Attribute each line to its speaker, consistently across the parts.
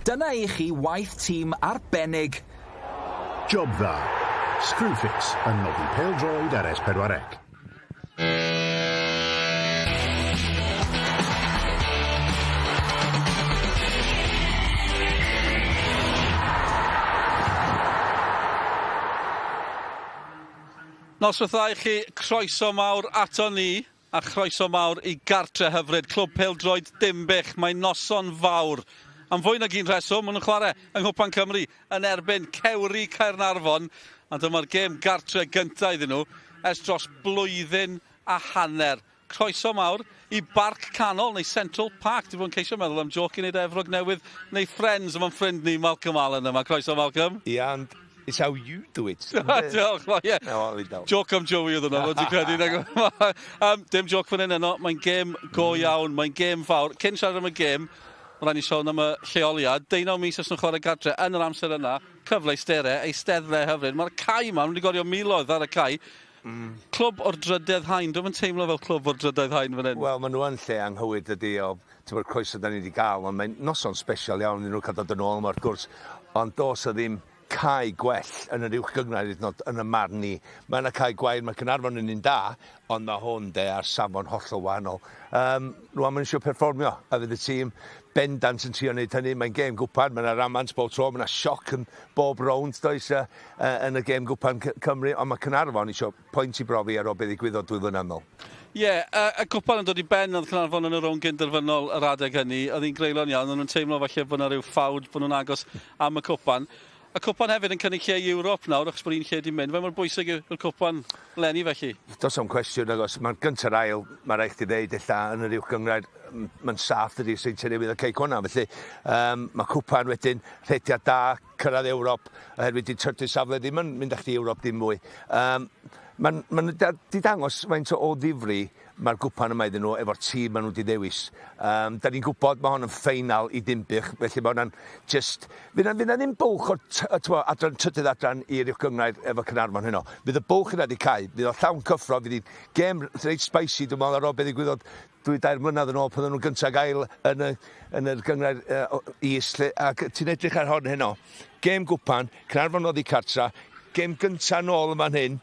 Speaker 1: dyna i chi waith tîm arbennig.
Speaker 2: Job dda. Screwfix yn nodi pêl-droed ar S4C.
Speaker 3: Noswaith i chi, croeso mawr ato ni, a chroeso mawr i gartre hyfryd, clwb pêl-droed Dinbych. Mae'n noson fawr. Am fwy nag un rheswm, maen nhw'n chwarae yng Nghwpan Cymru yn erbyn Cewri Caernarfon, a dyma'r gêm gartre gyntaf iddyn nhw ers dros blwyddyn a hanner. Croeso mawr i Barc Canol neu Central Park. Dwi'n bod yn ceisio meddwl am joc i wneud Efrog Newydd neu Friends yma'n ffrind ni, Malcolm Allen yma. Croeso, Malcolm.
Speaker 4: Yeah, and it's how you do it.
Speaker 3: Diolch, ie. Joc am Joey oedd yno, ti'n credu. Dim joc fan hyn yno, mae'n gêm go iawn, mae'n gêm fawr. Cyn siarad am y gêm, rhaid ni sôn am y lleoliad. 19 mis os nhw'n chwarae gartre yn yr amser yna, cyfle i stere, eisteddle hyfryd. Mae'r cae yma, nhw wedi gorio miloedd ar y cae. Clwb o'r drydydd hain, dwi'n teimlo fel clwb o'r drydydd hain fan hyn.
Speaker 4: Wel, maen nhw yn lle anghywir ydy o tyfo'r croeso da ni wedi gael, ond mae'n noson special iawn i nhw cael dod yn ôl yma'r gwrs. Ond dos o ddim cae gwell yn yr uwch gyngor yn y marn ni. Mae yna cae gwair, mae Caernarfon yn un da, ond mae hwn ar safon hollol wahanol. Rwan maen eisiau perfformio, a fydd y tîm bendant yn trio wneud hynny. Mae'n gêm gwpan, mae yna ramant bob tro, mae yna sioc yn bob rownd does yn y gêm gwpan Cymru, ond mae Caernarfon eisiau pwynt i brofi ar o beth ddigwyddodd 2 flynedd yn ôl.
Speaker 3: Ie, y gwpan yn dod i ben oedd Caernarfon yn y rown gynderfynol yr adeg hynny. Oedd hi'n greulon iawn, oedd nhw'n teimlo falle bod yna rhyw ffawd, bod nhw'n agos am y cwpan. Y cwpan hefyd yn cynnig lle Ewrop nawr, achos bod un lle di mynd. Fe mor bwysig yw'r cwpan lenni felly? Does
Speaker 4: am cwestiwn, agos mae'r gyntaf ail, mae rhaid i ddeud illa yn yr uwch gyngor, mae'n saff dydi sy'n tynewydd y ceic hwnna. Felly mae cwpan wedyn rhediad da, cyrraedd Ewrop, oherwydd di tyrtu safle ddim yn mynd â chdi Ewrop ddim mwy. Mae'n di dangos faint o ddifri mae'r gwpan yma iddyn nhw efo'r tîm maen nhw wedi ddewis. Da ni'n gwybod mae hwn yn ffeinal i Dinbych, felly mae hwnna'n just... Fydd na ddim bwlch o'r trydydd adran i'r uwch gyngor efo Caernarfon hynno. Fydd y bwlch yna di cael, fydd o llawn cyffro, fydd i'n gêm reit spicy, dwi'n meddwl ar o beth ddigwyddodd 2-3 mlynedd yn ôl pan nhw'n gyntaf gael yn y gyngor is, ac ti'n edrych ar hon hynno. Gêm gwpan, Caernarfon oedd i cartra, gêm gyntaf nôl yma'n hyn,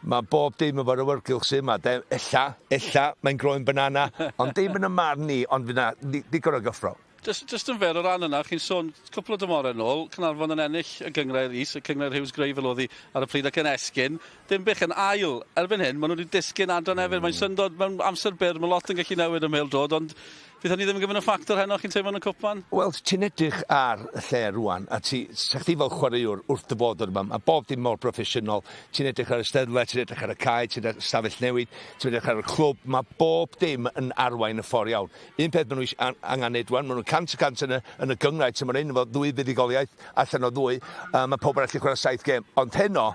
Speaker 4: mae bob dim efo'r awyrgylch sy'n yma. Ella, mae'n groen banana, ond dim yn y marn ni, ond fyna digon o gyffro.
Speaker 3: Just yn fer o ran yna, chi'n sôn cwpl o dymorau yn ôl, Caernarfon yn ennill y gyngor is, y cyngor Hughes Grey fel oedd hi ar y pryd ac yn esgyn. Dinbych yn ail, erbyn hyn, maen nhw wedi disgyn adran hefyd, mae'n syndod mewn amser byr, mae lot yn gallu newid ym Mêl-drod, ond fydd hynny ddim yn gyfyn y ffactor heno chi'n teimlo yn y cwpan? Wel,
Speaker 4: ti'n edrych ar y lle rwan, a sa chdi fel chwaraewr wrth dy bod o'r yma, a bob dim mor proffesiynol, ti'n edrych ar y steddle, ti'n edrych ar y cae, ti'n edrych ar y stafell newid, ti'n edrych ar y clwb, mae bob dim yn arwain y ffordd iawn. Un peth maen nhw angen neud rwan, maen nhw'n 100% yn y gyngor, so mae'n un efo 2 fuddugoliaeth allan o 2, mae pob arall yn chwarae 7 gêm, ond heno,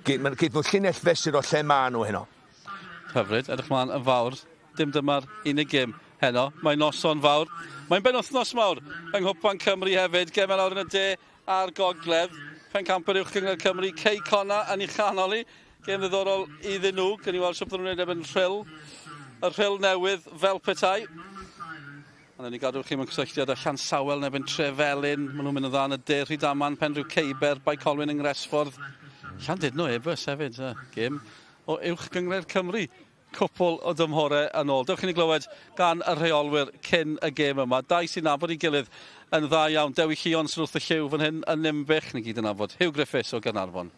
Speaker 4: geith nhw llinell fesur o lle maen nhw heno.
Speaker 3: Hyfryd, edrych mlaen yn fawr, dim dyma'r unig gêm heno, mae'n noson fawr. Mae'n benwythnos mawr yng Nghwpan Cymru hefyd, gemau lawr yn y de a'r gogledd. Pencamper uwch gyngor Cymru, Cei Conna yn ei chanol i. Gêm ddiddorol iddyn nhw, gan i weld sŵp nhw'n wneud efo'n rhyl. Y rhyl newydd fel petai. A ni gadw chi mewn cysylltiad â Llansawel neu Trefelyn. Maen nhw'n mynd o dda yn y de, Rhydaman, Penrhyw Ceiber, Baecolwyn yng Ngresffordd. Llandudno e-bus hefyd, gêm o uwch gyngor Cymru. Cwpl o dymhorau yn ôl. Dewch chi ni glywed gan y rheolwyr cyn y gêm yma. 2 sy'n nabod i gilydd yn dda iawn. Dewi Llion sy'n wrth y lliw fan hyn yn Dinbych. Ni gyd yn nabod. Hugh Griffiths o Caernarfon.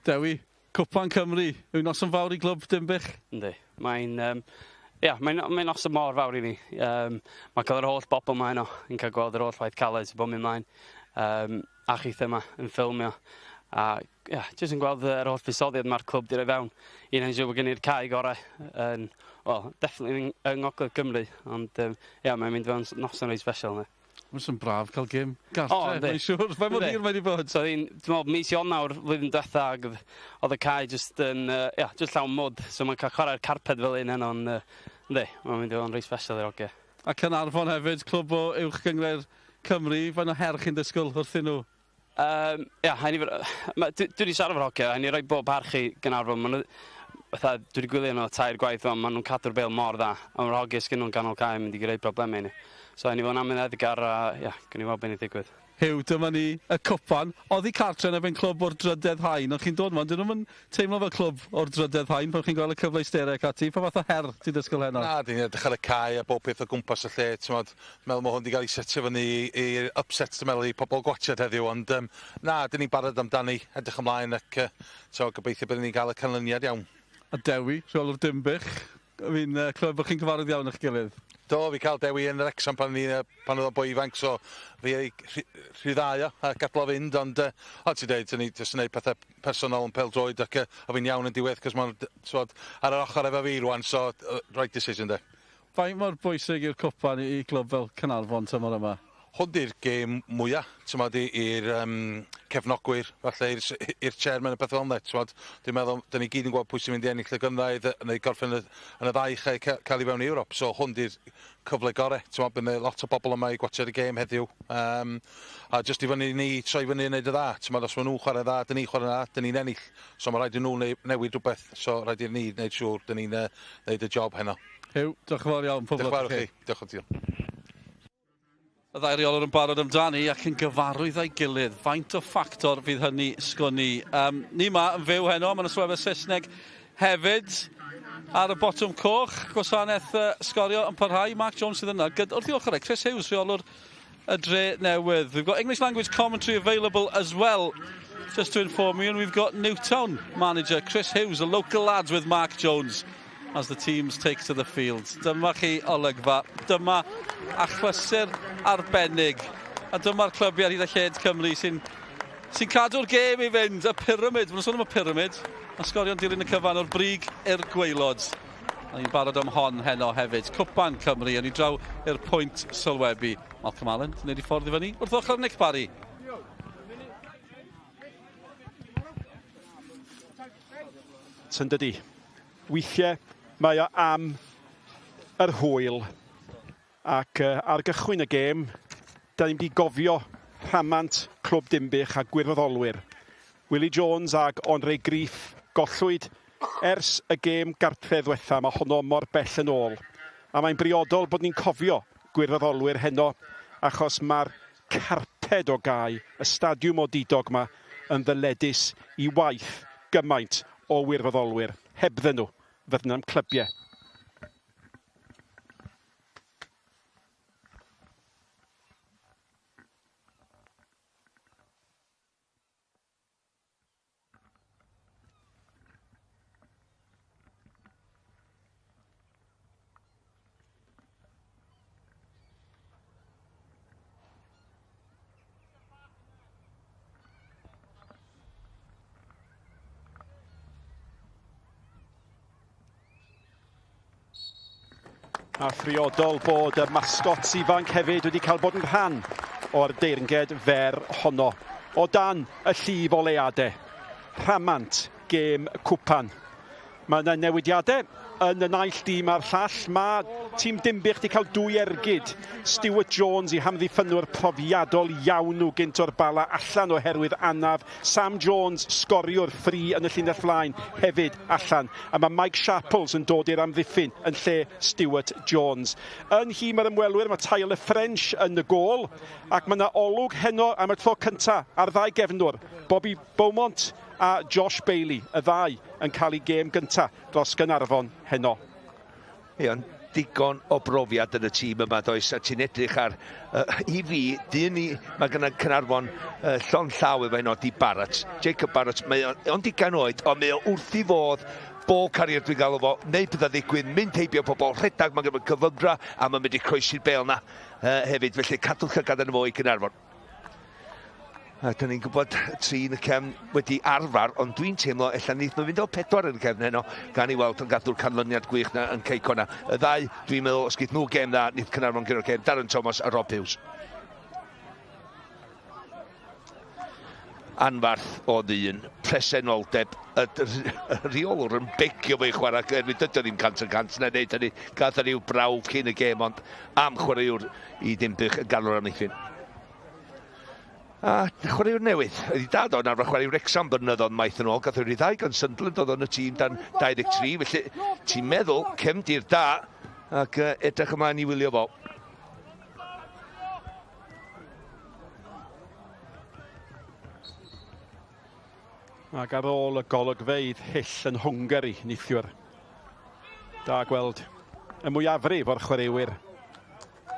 Speaker 3: Dewi, Cwpan Cymru. Yw'n noson fawr i glwb Dinbych?
Speaker 5: Yndi. Mae'n noson mor fawr i ni. Mae cael yr holl bobl yma heno. Yn cael gweld yr holl waith caled sy'n bod mynd ymlaen. A chith yma yn ffilmio. A jyst yn gweld yr holl fusoddiad mae'r clwb di roi fewn. Un yn siŵr bod gen i'r cae gorau. Wel, definitely yng Ngogledd Cymru. Ond mae'n mynd fewn noson reit special.
Speaker 3: Mae'n braf cael gêm gartre, mae'n siŵr. Fe mor hir mae wedi bod?
Speaker 5: So, dwi'n meddwl, mis Ionawr, flwyddyn diwetha, oedd y cae just llawn mwd. So mae'n cael chwarae'r carped fel un heno, ond mae'n mynd fewn reit special i'r oge.
Speaker 3: A Caernarfon hefyd, clwb o uwch gyngor Cymru, fain o her chi'n disgwyl wrthyn nhw?
Speaker 5: Dwi wedi siarad efo'r hogia, ni roi bob parch i Caernarfon. Dwi wedi gwylio nhw 3 gwaith, maen nhw'n cadw'r bêl mor dda. Ond mae'r hogia sgyn nhw'n ganol cae, mynd i greu problemau ni. So ni fo'n amyneddgar a gan i weld beth i ddigwydd.
Speaker 3: Hyw, dyma ni y cwpan. Oedd hi cartre yn efo'n clwb o'r drydydd hain, ond chi'n dod yma, dyn nhw'n teimlo fel clwb o'r drydydd hain pan chi'n gweld y cyfleusterau ati. Pa fath o her ti'n dysgol heno?
Speaker 6: Na, dyn ni'n edrych ar y cae a bob peth o gwmpas y lle. Meddwl mae hwn wedi cael ei setio fyny i'r upsets, dwi'n meddwl, i pobl gwachod heddiw. Ond na, dyn ni'n barod amdani, edrych ymlaen ac gobeithio byddwn ni'n cael y canlyniad iawn. A
Speaker 3: Dewi, rheolwr Dinbych. Fi'n clywed bod chi'n gyfarwydd iawn eich gilydd.
Speaker 6: Do, fi cael Dewi yn yr Exam pan oedd o'n boi ifanc, so fi ei rhyddhau a gadlo fynd, ond ti'n dweud, dyn ni jyst yn gwneud pethau personol yn pêl-droed ac o fi'n iawn yn diwedd, cos mae'n ar yr ochr efo fi rwan, so right decision de.
Speaker 3: Faint mor bwysig i'r cwpan i glwb fel Caernarfon tymor yma?
Speaker 6: Hwn di'r gêm mwyaf, i'r cefnogwyr, falle i'r chairman y peth fel yna. Dwi'n meddwl, dyn ni gyd yn gweld pwy sy'n mynd i ennill y gynraedd neu gorffen yn y ddau lle cael ei fewn i Ewrop. So hwn di'r cyfle gorau. Bydd lot o bobl yma i gwachod y gêm heddiw. A jyst i fyny ni troi fyny i wneud y dda. Os maen nhw'n chwarae dda, dyn ni'n chwarae dda, dyn ni'n ennill. So mae rhaid i nhw newid rhywbeth. So rhaid i'r ni wneud siŵr dyn ni'n wneud y job heno.
Speaker 3: Hyw, diolch yn fawr iawn.
Speaker 6: Diolch yn fawr chi. Diolch yn fawr.
Speaker 3: Y ddau reolwr yn barod amdani ac yn gyfarwydd â'i gilydd. Faint o ffactor fydd hynny sgwni. Ni ma yn fyw heno, mae'n Sylwebaeth Saesneg hefyd. Ar y botwm coch, gwasanaeth sgorio yn parhau. Mark Jones sydd yna. Wrth i ochr Chris Hughes, reolwr y dre newydd. We've got English language commentary available as well. Just to inform you, and we've got Newtown manager Chris Hughes, the local lads with Mark Jones as the teams take to the field. Dyma chi olygfa. Dyma achlysur arbennig. A dyma'r clybiau hyd a lled Cymru sy'n cadw'r gêm i fynd. Y pyramid. Mae'n sôn am y pyramid. A sgorio'n dilyn y cyfan o'r brig i'r gwaelod. A ni'n barod am hon heno hefyd. Cwpan Cymru. A ni draw i'r pwynt sylwebu. Malcolm Allen, ti'n neud i ffordd i fyny. Wrth ochr Nick Barry.
Speaker 7: Syndydi. Weithiau mae o am yr hwyl ac ar gychwyn y gêm da ni'n di gofio rhamant clwb Dinbych a gwirfoddolwyr. Willie Jones ag Onre Griff gollwyd ers y gêm gartref ddiwetha, mae honno mor bell yn ôl. A mae'n briodol bod ni'n cofio gwirfoddolwyr heno achos mae'r carped o gau, y stadiwm o didog yma yn ddyledus i waith gymaint o wirfoddolwyr. Hebddyn nhw, fydden nhw'n clybiau. A phriodol bod y masgots ifanc hefyd wedi cael bod yn rhan o'r deyrnged fer honno. O dan y llif o leadau. Rhamant gêm cwpan. Mae yna newidiadau yn y naill dîm a'r llall. Mae tîm Dinbych wedi cael 2 ergyd. Stuart Jones i hamddiffynwyr profiadol iawn nhw gynt o'r bala allan oherwydd anaf. Sam Jones sgoriwr ffri yn y llinell flaen hefyd allan. A mae Mike Sharples yn dod i'r amddiffyn yn lle Stuart Jones. Yn hym ar ymwelwyr mae Tyler French yn y gôl ac mae yna olwg heno am y tro cyntaf ar ddau gefnwr. Bobby Beaumont a Josh Bailey, y ddau yn cael ei gêm gyntaf dros Caernarfon heno.
Speaker 4: Iawn, digon o brofiad yn y tîm yma, does, a ti'n edrych ar, i fi, mae gyda Caernarfon llon llaw efo'i nodi Barrett, Jacob Barrett, ond digon oed, ond mae o wrth i fodd bob cariad dwi'n gael o fo, neu bydda ddigwydd, mynd heibio pobl, rhedag, mae'n gyda'r cyfyngra, a mae'n mynd i croesi'r bel na hefyd, felly cadwch ag adan fo i Caernarfon. A dyn ni'n gwybod trin y cefn wedi arfer, ond dwi'n teimlo allan nid nhw'n fynd o 4 yn y cefn heno, gan i weld yn gadw'r canlyniad gwych na yn ceico na. Y ddau, dwi'n meddwl, os gyda nhw gem dda, nid Caernarfon gyda'r gem, Darren Thomas a Rob Hughes. Anfarth o ddyn, presenoldeb, y reolwr yn becio fo'i chwarae, erbyn dydyn ni'n 100%, na neud hynny, gath ryw brawf cyn y gem, ond am chwaraewr i Dinbych yn galw'r amddiffyn. A chwaraewr newydd, ydi dad o'n arfer chwaraewr Wrexham blynyddoedd maith yn ôl, gath o'r 2 gan Sunderland oedd o'n y tîm dan 23, felly ti'n meddwl cefndir da ac edrych ymlaen i wylio fo.
Speaker 7: Ac ar ôl y golygfeydd hyll yn Hwngari, neithiwr. Da gweld y mwyafrif o'r chwaraewyr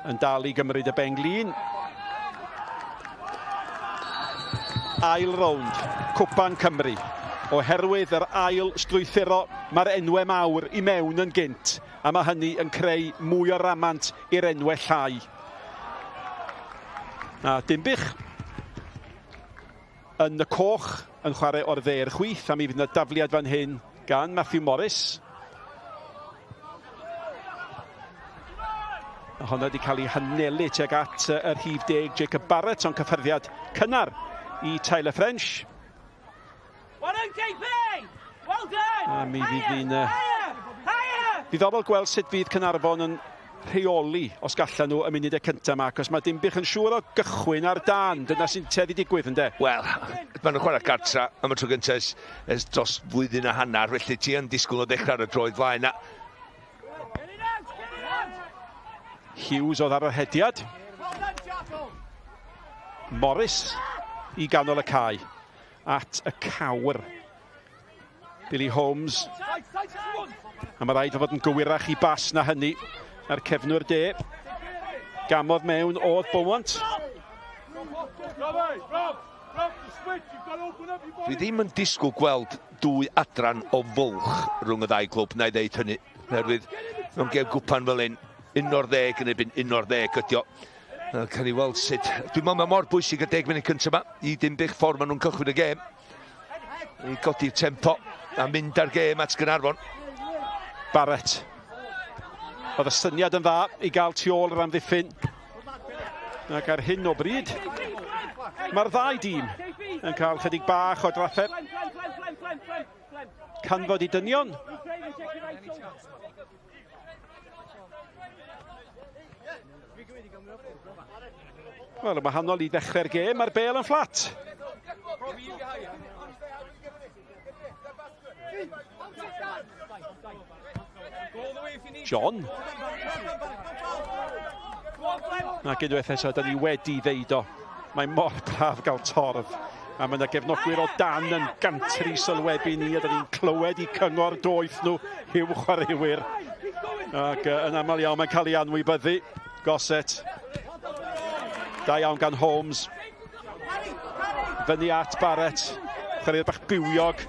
Speaker 7: yn dal i gymryd y benglin. Ail rownd, Cwpan Cymru. Oherwydd yr ail strwythuro, mae'r enwau mawr i mewn yn gynt. A mae hynny yn creu mwy o ramant i'r enwau llai. A Dinbych yn y coch yn chwarae o'r dde'r chwith. A mi fydd yna dafliad fan hyn gan Matthew Morris. A hwnna wedi cael ei hanelu tuag at yr rhif 10 Jacob Barrett, ond cyffyrddiad cynnar i Tyler French. A mi fydd hi'n ddiddorol gweld sut fydd Caernarfon yn rheoli os gallan nhw y munudau cyntaf yma, achos mae Dinbych yn siŵr o gychwyn ar dan. Dyna sy'n teddi digwydd, ynddo?
Speaker 4: Wel, maen nhw'n chwarae gartra am y tro gyntaf ers dros flwyddyn a hanner, felly ti yn disgwyl o dechrau ar y droed flaen.
Speaker 7: Hughes oedd ar yr hediad. Morris i ganol y cae at y cawr. Billy Holmes. A mae rhaid fod yn gywirach i bas na hynny ar cefnwyr de. Gamodd mewn oedd Beaumont.
Speaker 4: Dwi ddim yn disgwyl gweld dwy adran o fwlch rhwng y ddau glwb, na i ddeud hynny. Oherwydd, mewn gêm gwpan fel un, 11 yn ebyn 11 ydi o. Can i weld sut. Dwi'n meddwl mae mor bwysig y 10 munud cyntaf yma i Dinbych ffordd maen nhw'n cychwyn y gêm. I godi'r tempo a mynd ar gêm at Caernarfon.
Speaker 7: Barrett. Oedd y syniad yn dda i gael tu ôl yr amddiffyn. Ac ar hyn o bryd, mae'r ddau dîm yn cael chydig bach o draffeb. Canfod i dynion. Wel, mae hanol i ddechrau'r gêm, mae'r bêl yn fflat. John. Ac unwaith eto, da ni wedi ddeud o. Mae mor braf gael torf. A mae yna gefnogwyr o dan yn gantri sylwebu ni, a da ni'n clywed i cyngor doeth nhw i'w chwaraewyr. Ac yn aml iawn mae'n cael ei anwybyddu. Gosset. Da iawn gan Holmes. Fyny at Barrett. Chwaraewyr bach biwiog.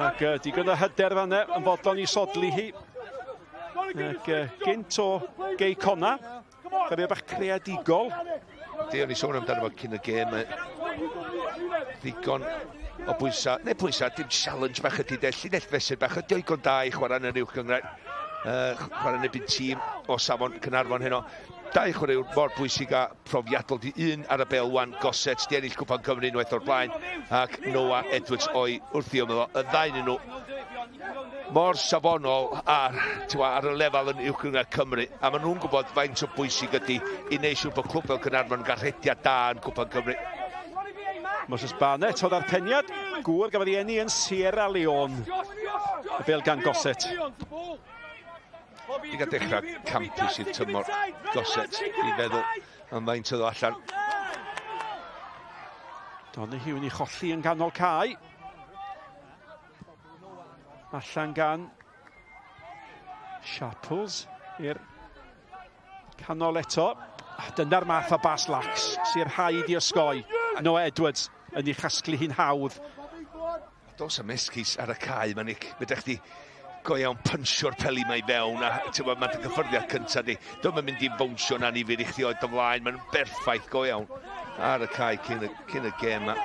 Speaker 7: Ac digon o hyder fanna yn fodlon i sodli hi. Ac gynt o Gei Conna. Chwaraewyr bach creadigol.
Speaker 4: O'n i sôn amdano fo cyn y gêm. Ddigon o bwysau. Neu bwysau, dim challenge bach ydy de. Llinell fesur bach ydy o'i da i chwarae yn yr uwch gyngrair. Chwarae yn ebyn tîm o safon Caernarfon heno. Dau chwaraewr mor bwysig a profiadol. Un ar y bel wan, Gosset, di ennill Cwpan Cymru unwaith o'r blaen. Ac Noah Edwards o'i wrthi o meddwl. Y ddau nhw mor safonol ar y lefel yn uwch gyngrair Cymru. A maen nhw'n gwybod faint o bwysig ydy i neud siŵr bod clwb fel Caernarfon yn garrediad da yn Cwpan Cymru.
Speaker 7: Moses Barnett oedd ar peniad. Gŵr gafodd ei eni yn Sierra Leone. Y bel gan Gosset.
Speaker 4: I gael dechrau campus i'r tymor. Gosset i feddwl am faint oedd o allan.
Speaker 7: Donahue i cholli yn ganol cae. Allan gan Sharples i'r canol eto. Dyna'r math o bas lax sy'n rhaid i osgoi. Noah Edwards yn ei chasglu hi'n hawdd.
Speaker 4: Dos y mesgis ar y cae, mae'n fydech chdi go iawn punsio'r peli mae fewn, a mae'n dy gyffyrddiad cyntaf di. Dwi'n mynd i'n fownsio na nifyr i chdi oed o flaen, mae'n berffaith go iawn ar y cae cyn y gêm yma.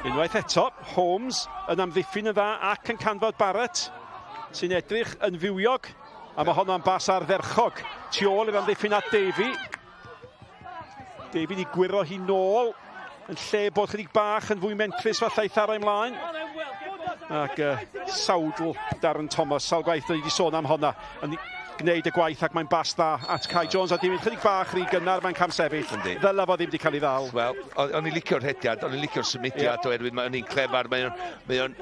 Speaker 7: Unwaith eto, Holmes yn amddiffyn yn dda ac yn canfod Barrett, sy'n edrych yn fywiog, a mae honna'n bas ardderchog. Tu ôl i'r amddiffyn at Davey. Davey di gwiro hi nôl, yn lle bod chydig bach yn fwy mentrus falle i tharau ymlaen. Ac sawdl Darren Thomas, sawl gwaith da ni wedi sôn am honna, yn gwneud y gwaith ac mae'n bas dda at Kai Jones, a dim yn chydig bach rhy gynnar mae'n cam sefyll. Ddyla fo ddim wedi cael ei ddal.
Speaker 4: Wel, o'n i licio'r hediad, o'n i licio'r symudiad oherwydd mae'n un clefar, mae'n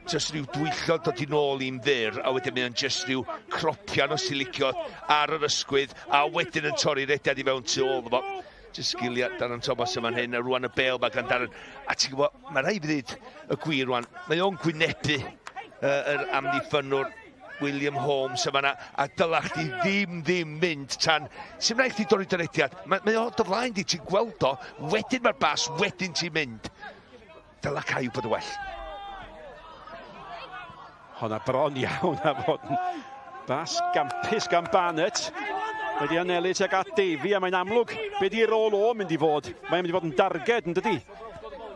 Speaker 4: just rhyw dwyllod dod i nôl i'n fyr, a wedyn mae'n just rhyw cropian os i licio ar yr ysgwydd, a wedyn yn torri'r hediad i fewn tu ôl. Just sgiliau Darren Thomas yma'n hyn, a rwan y bel ma gan Darren. A ti'n gwybod, mae rhaid i ddweud y gwir rwan. Mae o'n gwynebu yr amddiffynwr William Holmes yma na, a dyla chdi ddim mynd tan. Sy'n rhaid chdi dorri dyrediad. Mae o dyflaen di, ti'n gweld o, wedyn mae'r bas, wedyn ti'n mynd. Dyla Cai bod y well.
Speaker 7: Honna bron iawn a fod yn bas gampus gan Barnett. Wedi anelu tuag at Davey, a mae'n amlwg be di'r rôl o mynd i fod. Mae'n mynd i fod yn darged, yn dydi?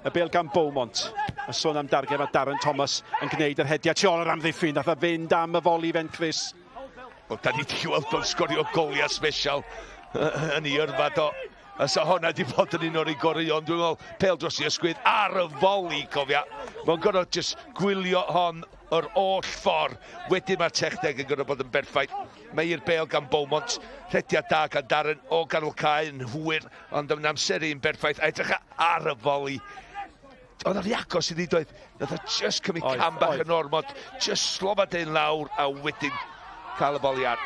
Speaker 7: Y bel gan Beaumont. A sôn am darged, mae Darren Thomas yn gwneud yr hediad tu ôl yr amddiffyn. Nath a fynd am y foli fe'n Chris.
Speaker 4: Wel, da ni wedi gweld o'n sgorio goliau special yn ei yrfa do. A sa honna di bod yn un o'r ei gorau, dwi'n meddwl, pel dros i ysgwydd ar y foli, cofia. Mae'n gorfod just gwylio hon yr oll ffordd. Wedyn mae'r techneg yn gorfod bod yn berffaith. Mae i'r bel gan Beaumont, rhediad da gan Darren o ganol Cai yn hwyr, ond yn amseru yn berffaith. A edrych ar y foli. Oedd ar iagos i ddweud oedd, nath o just cymryd cam bach yn ormod, just slofad ein lawr a wedyn cael y boli ar.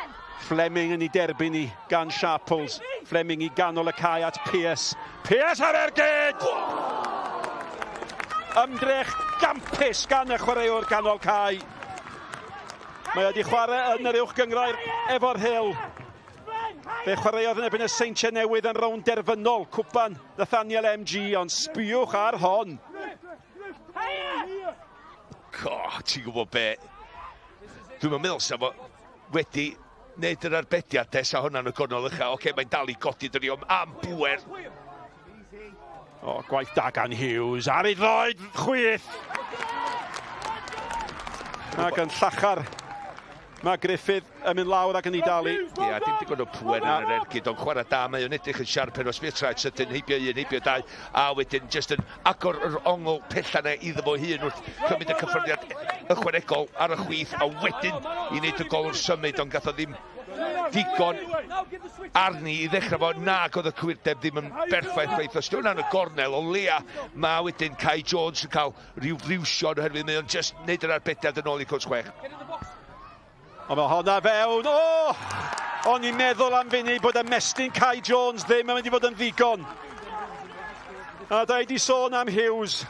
Speaker 7: Fleming yn ei derbyn ni gan Sharples. Fleming i ganol y Cai at Pierce. Pierce ar ergyd! Ymdrech gampus gan y chwaraewr ganol Cai. Mae wedi chwarae yn yr uwch gyngrair efo'r Hill. Fe chwaraeodd yn ebyn y Seintiau Newydd yn rownd derfynol. Cwpan Nathaniel MG, ond sbiwch ar hon.
Speaker 4: Ti'n gwybod be? Dwi'n meddwl sef o wedi wneud yr arbediad des a hwnna'n y gornol ucha. Oce, mae'n dal i godi dyn ni am bwer.
Speaker 7: O, gwaith da gan Hughes. Ar ei droed, chwyth. Ac yn llachar. Mae Griffith yn mynd lawr ac yn ei dalu.
Speaker 4: Ia, dim digon o pwer yn yr ergyd, ond chwarae da, mae o'n edrych yn siarp yn osbeth traed sydyn, heibio 1, heibio 2, a wedyn jyst yn agor yr ongl pellana iddo fo hun wrth cymryd y cyffyrddiad ychwanegol ar y chwith, a wedyn i wneud y gol wrth symud, ond gath o ddim digon arni i ddechrau fo, nag oedd y cwyrdeb ddim yn berffaith gweithio. Os dwi'n y gornel o lea, mae wedyn Kai Jones yn cael rhyw friwsion oherwydd mae o'n just wneud yr arbediad yn ôl i cwrs 6.
Speaker 7: O, mae honna fewn. O! O'n i'n meddwl am fyny bod ymestyn Kai Jones ddim yn mynd i fod yn ddigon. A da i di sôn am Hughes.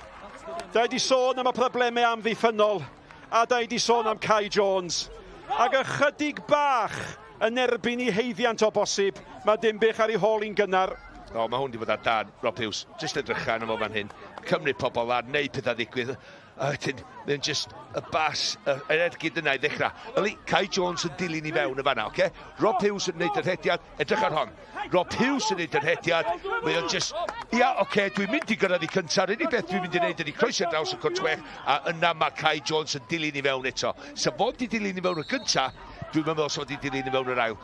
Speaker 7: Da i di sôn am y problemau amddiffynol. A da i di sôn am Kai Jones. Ac ychydig bach yn erbyn i heiddiant o bosib. Mae Dinbych ar ei hôl i'n gynnar.
Speaker 4: O, mae hwn di fod ar dan, Rob Hughes. Just edrych arno fo fan hyn. Cymryd pobl ar, neu pethau ddigwydd. A wedyn, mae'n just y bas, yr ergyd yna i ddechrau. Yli, Kai Jones yn dilyn i fewn y fanna, oce? Rob Hughes yn neud yr hediad, edrych ar hon. Rob Hughes yn neud yr hediad, mae o'n just, ia, oce, dwi'n mynd i gyrraedd i cyntaf, unig beth dwi'n mynd i wneud yn ei croeso draws y cwrt 6, a yna mae Kai Jones yn dilyn i fewn eto. Sa fod i dilyn i fewn y gyntaf, dwi'n meddwl sa fod i dilyn i fewn yr ail.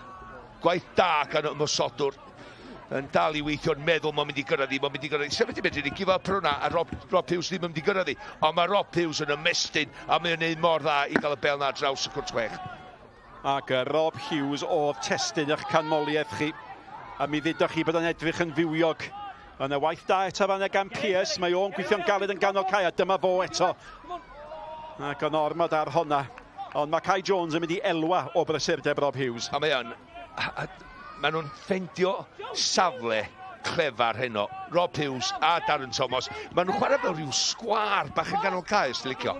Speaker 4: Gwaith da gan ymwysodwr. Yn dal i weithio'n meddwl mae'n mynd i gyrraedd i, Sef wedi medru ni gifo prwna a Rob Hughes ddim yn mynd i gyrraedd i. Ond mae Rob Hughes yn ymestyn a mae'n gwneud mor dda i gael y bel na draws y cwrt 6.
Speaker 7: Ac Rob Hughes oedd testyn eich canmoliaeth chi. A mi ddudwch chi bod yn edrych yn fywiog. Yn y waith da eto fanna gan Pierce. Mae o'n gweithio'n galed yn ganol Cai a dyma fo eto. Ac yn ormod ar honna. Ond mae Kai Jones yn mynd i elwa o brysurdeb Rob Hughes.
Speaker 4: A mae o'n... Maen nhw'n ffendio safle clefar heno. Rob Hughes a Darren Thomas. Maen nhw'n chwarae fel rhyw sgwar bach yn ganol Cai, os ti'n licio.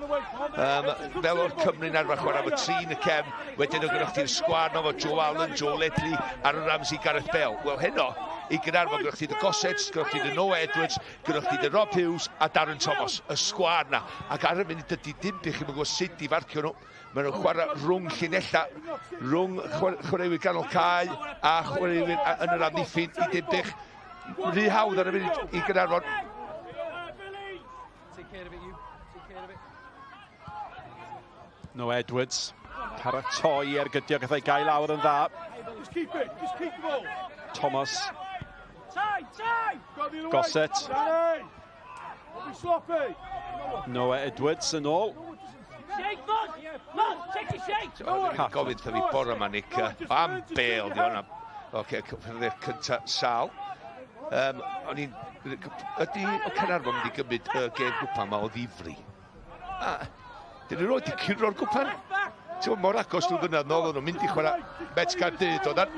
Speaker 4: Fel o'r Cymru'n arfer chwarae efo 3 yn y cefn. Wedyn o gynnwch chi'r sgwar no fo Joe Allen, Joe Ledley ar y Ramsey Gareth Bale. Wel heno, i Caernarfon gynnwch chi dy Gossett, gynnwch chi dy Noah Edwards, gynnwch chi dy Rob Hughes a Darren Thomas. Y sgwar na. Ac ar y munud ydy Dinbych chi'n gwybod sut i farcio nhw. Maen nhw'n chwarae rhwng llinella, rhwng chwaraewyr ganol Cai a chwaraewyr yn yr amddiffyn i Dinbych. Rhy hawdd ar y munud i Caernarfon.
Speaker 7: No Edwards. Paratoi ar gydio gath ei gael awr yn dda. Thomas. Gossett. Noah Edwards yn ôl.
Speaker 4: Gofyn fi bore yma, Nick. Am Bale, di hwnna. Oce, cyffreddi'r cyntaf Sal. Ydy o Caernarfon mynd i gymryd y gêm gwpan yma o ddifri? Dyn nhw'n rhoi di curo'r gwpan? Ti'n mor agos dwi'n gynnar nôl o'n nhw'n mynd i chwarae Mets Caerdydd o dan.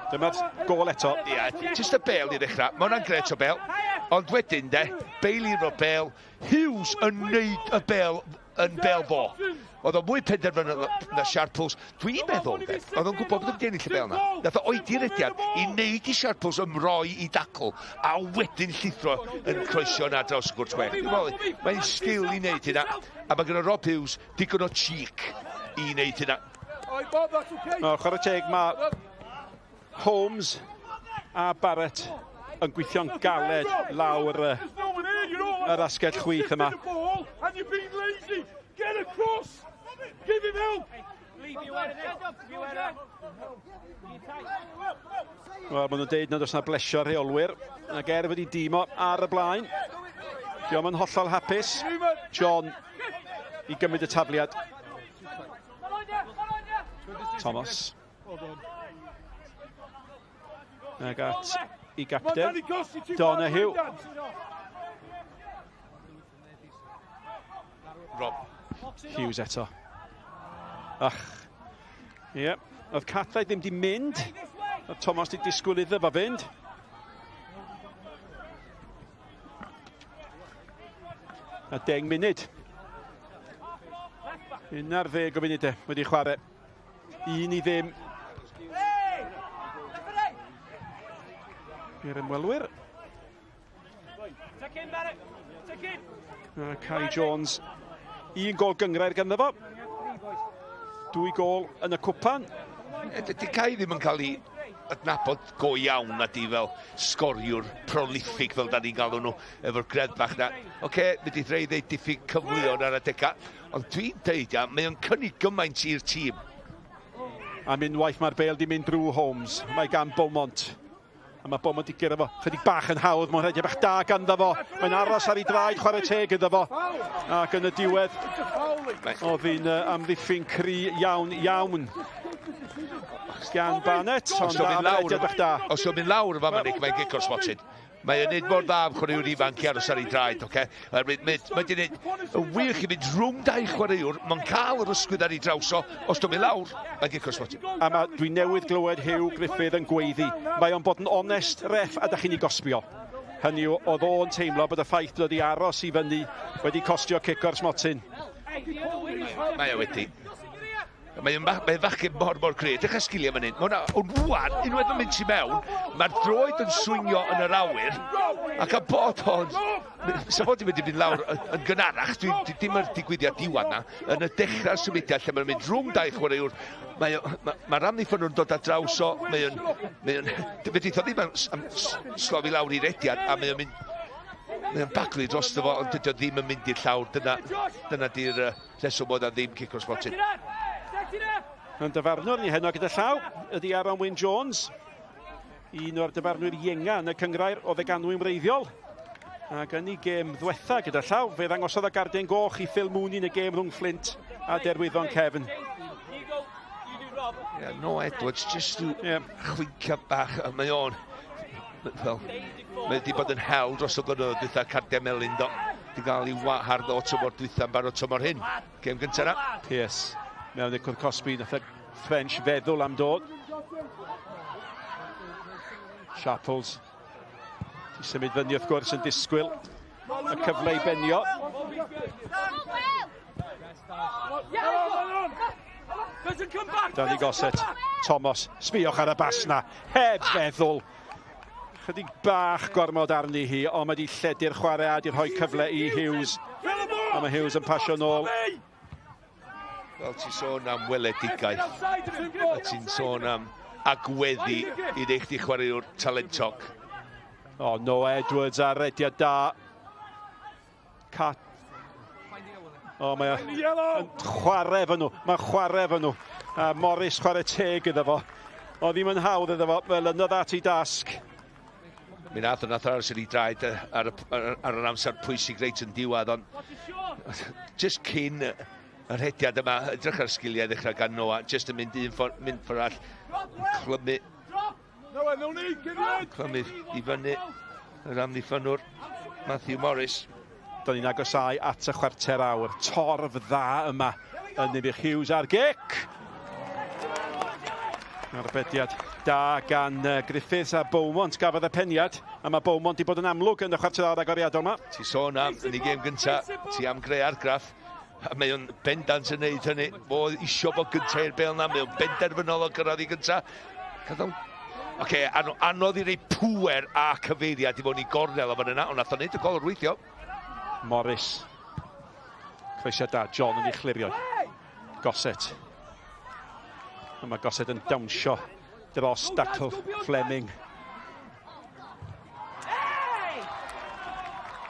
Speaker 7: Dyma'r gol eto.
Speaker 4: Ie, just y bel i ddechrau. Mae hwnna'n gret o bel. Ond wedyn de, Bailey o'r bel, Hughes yn neud y bel yn bel bo. Oedd o'n mwy penderfynu na Sharples. Dwi'n meddwl, de, oedd o'n gwybod bod yn ennill y bel na. Nath o oedi'r rediad i wneud i Sharples ymroi i dacl, a wedyn llithro yn croesio na draws y gwrt chwech. Mae'n sgil i wneud hynna, a mae gen o Rob Hughes digon o cheek i wneud hynna.
Speaker 7: No, chwarae teg, mae Holmes a Barrett yn gweithio'n galed lawr yr asgell chwith yma. Wel, maen nhw'n deud nad oes na blesio rheolwyr, ac wedi dimo ar y blaen. Diolch yn hollol hapus. John i gymryd y tafliad. Thomas. Ag at i gapten, Donahue.
Speaker 4: Rob.
Speaker 7: Hughes eto. Ach, ie, oedd Cathau ddim di mynd. Oedd Thomas di disgwyl iddo fo fynd. A 10 munud. 11 o funudau wedi chwarae. 1 i ddim. I'r ymwelwyr. A Kai Jones. 1 gol gyngrair ganddo fo. 2 gol yn y cwpan.
Speaker 4: Dydy Kai ddim yn cael ei adnabod go iawn na di fel sgoriwr prolific fel da ni'n galw nhw efo'r gredd bach na. Oce, wedi dweud ddeud diffyg cyfleon ar y deca, ond dwi'n deud ia, mae o'n cynnig gymaint i'r tîm.
Speaker 7: Am unwaith mae'r bel di mynd drwy Holmes. Mae gan Beaumont. A mae Beaumont i gyrra fo. Chydig bach yn hawdd, mae'n rhaid bach da ganddo fo. Mae'n aros ar ei draed, chwarae teg iddo fo. Ac yn y diwedd, oedd hi'n amddiffyn cry iawn. Gan Barnett, ond
Speaker 4: os o'n mynd lawr yma Manic, mae'n gico smotin. Mae'n neud mor dda am chwaraewr ifanc i aros ar ei draed, oce? Mae di neud yn wych i fynd rhwng 2 chwaraewr, mae'n cael yr ysgwydd ar ei draws o, os dwi'n mynd lawr, mae'n gico smotin.
Speaker 7: A dwi newydd glywed Hugh Griffith yn gweiddi. Mae o'n bod yn onest ref a da chi'n ei gosbio. Hynny oedd o'n teimlo bod y ffaith bod wedi aros i fyny wedi costio cic o'r smotin.
Speaker 4: Mae o wedi. Mae'n fachgen mor gred. Ydych chi'n sgilio fan hyn. Ond wwan, unwaith yn mynd i mewn, mae'r droed yn swingio yn yr awyr, ac a bod hon, sa fod i wedi mynd lawr yn gynharach, dim yr digwyddiad diwan na, yn y dechrau'r symudiad lle mae'n mynd rhwng 2 chwaraewr. Mae'r amddiffyn nhw'n dod ar draws o, fedri ddo ddim am slofi lawr i rediad, a mae'n baglu dros fo, ond dydy o ddim yn mynd i'r llawr. Dyna di'r reswm oedd a ddim cic o'r smotin.
Speaker 7: Yn dyfarnwr ni heno gyda llaw ydy Aaron Wyn Jones. Un o'r dyfarnwyr ienga yn y cyngrair o ddeganwy'n wreiddiol. Ac yn ei gêm ddiwetha gyda llaw, fe ddangosodd y gardien goch i Phil Mooney yn y gêm rhwng Flint a derwyddon Kevin.
Speaker 4: No Edwards, just chwincio bach, mae o'n... Mae wedi bod yn hel dros o glynyddoedd dwytha Cardia Melin do. Di gael ei hardd o tymor dwytha yn barod tymor hyn. Gêm gyntaf na.
Speaker 7: Yes. Mewn i'r Cwrcosbi, nath y French feddwl am dod. Sharples. Di symud fyny wrth gwrs yn disgwyl. Y cyfle i benio. Danny Gossett. Thomas. Sbiwch ar y bas na. Heb feddwl. Chydig bach gormod arni hi, ond mae di lledu'r chwarae a di rhoi cyfle i Hughes. A mae Hughes yn pasio nôl.
Speaker 4: Fel ti'n sôn am weledigaeth, a ti'n sôn am agweddi i ddech chi chwaraewr talentog.
Speaker 7: O, Noah Edwards a rediad da. O, mae'n chwarae fy nhw. Mae'n chwarae fy nhw. A Morris chwarae teg iddo fo. O, ddim yn hawdd iddo fo, fel ynodd at ei dasg.
Speaker 4: Mi nath aros yn ei draed ar yr amser pwysig reit yn diwedd, ond just cyn yr hediad yma, edrych ar sgiliau ddechrau gan Noah, just yn mynd mynd ffordd all, clymu i fyny yr amddiffynwr Matthew Morris.
Speaker 7: Do'n ni'n agosau at y chwarter awr. Torf dda yma yn Dinbych. Hughes ar gic. Arbediad da gan Griffiths a Beaumont gafodd y peniad, a mae Beaumont i bod yn amlwg yn y chwarter agoriadol yma.
Speaker 4: Ti sôn am, yn ei gêm gynta, ti am greu argraff, a mae o'n bendant yn neud hynny, fo isio bod gynta i'r bel na, mae o'n benderfynol o gyrraedd i gynta. Oce, anodd i rei pŵer a cyfeiriad i fod ni gornel o fan yna, ond nath o'n neud y gol o'r weithio.
Speaker 7: Morris. Croeso da, John yn ei chlirio. Goset. A mae Goset yn dawnsio dros Dacl Fleming.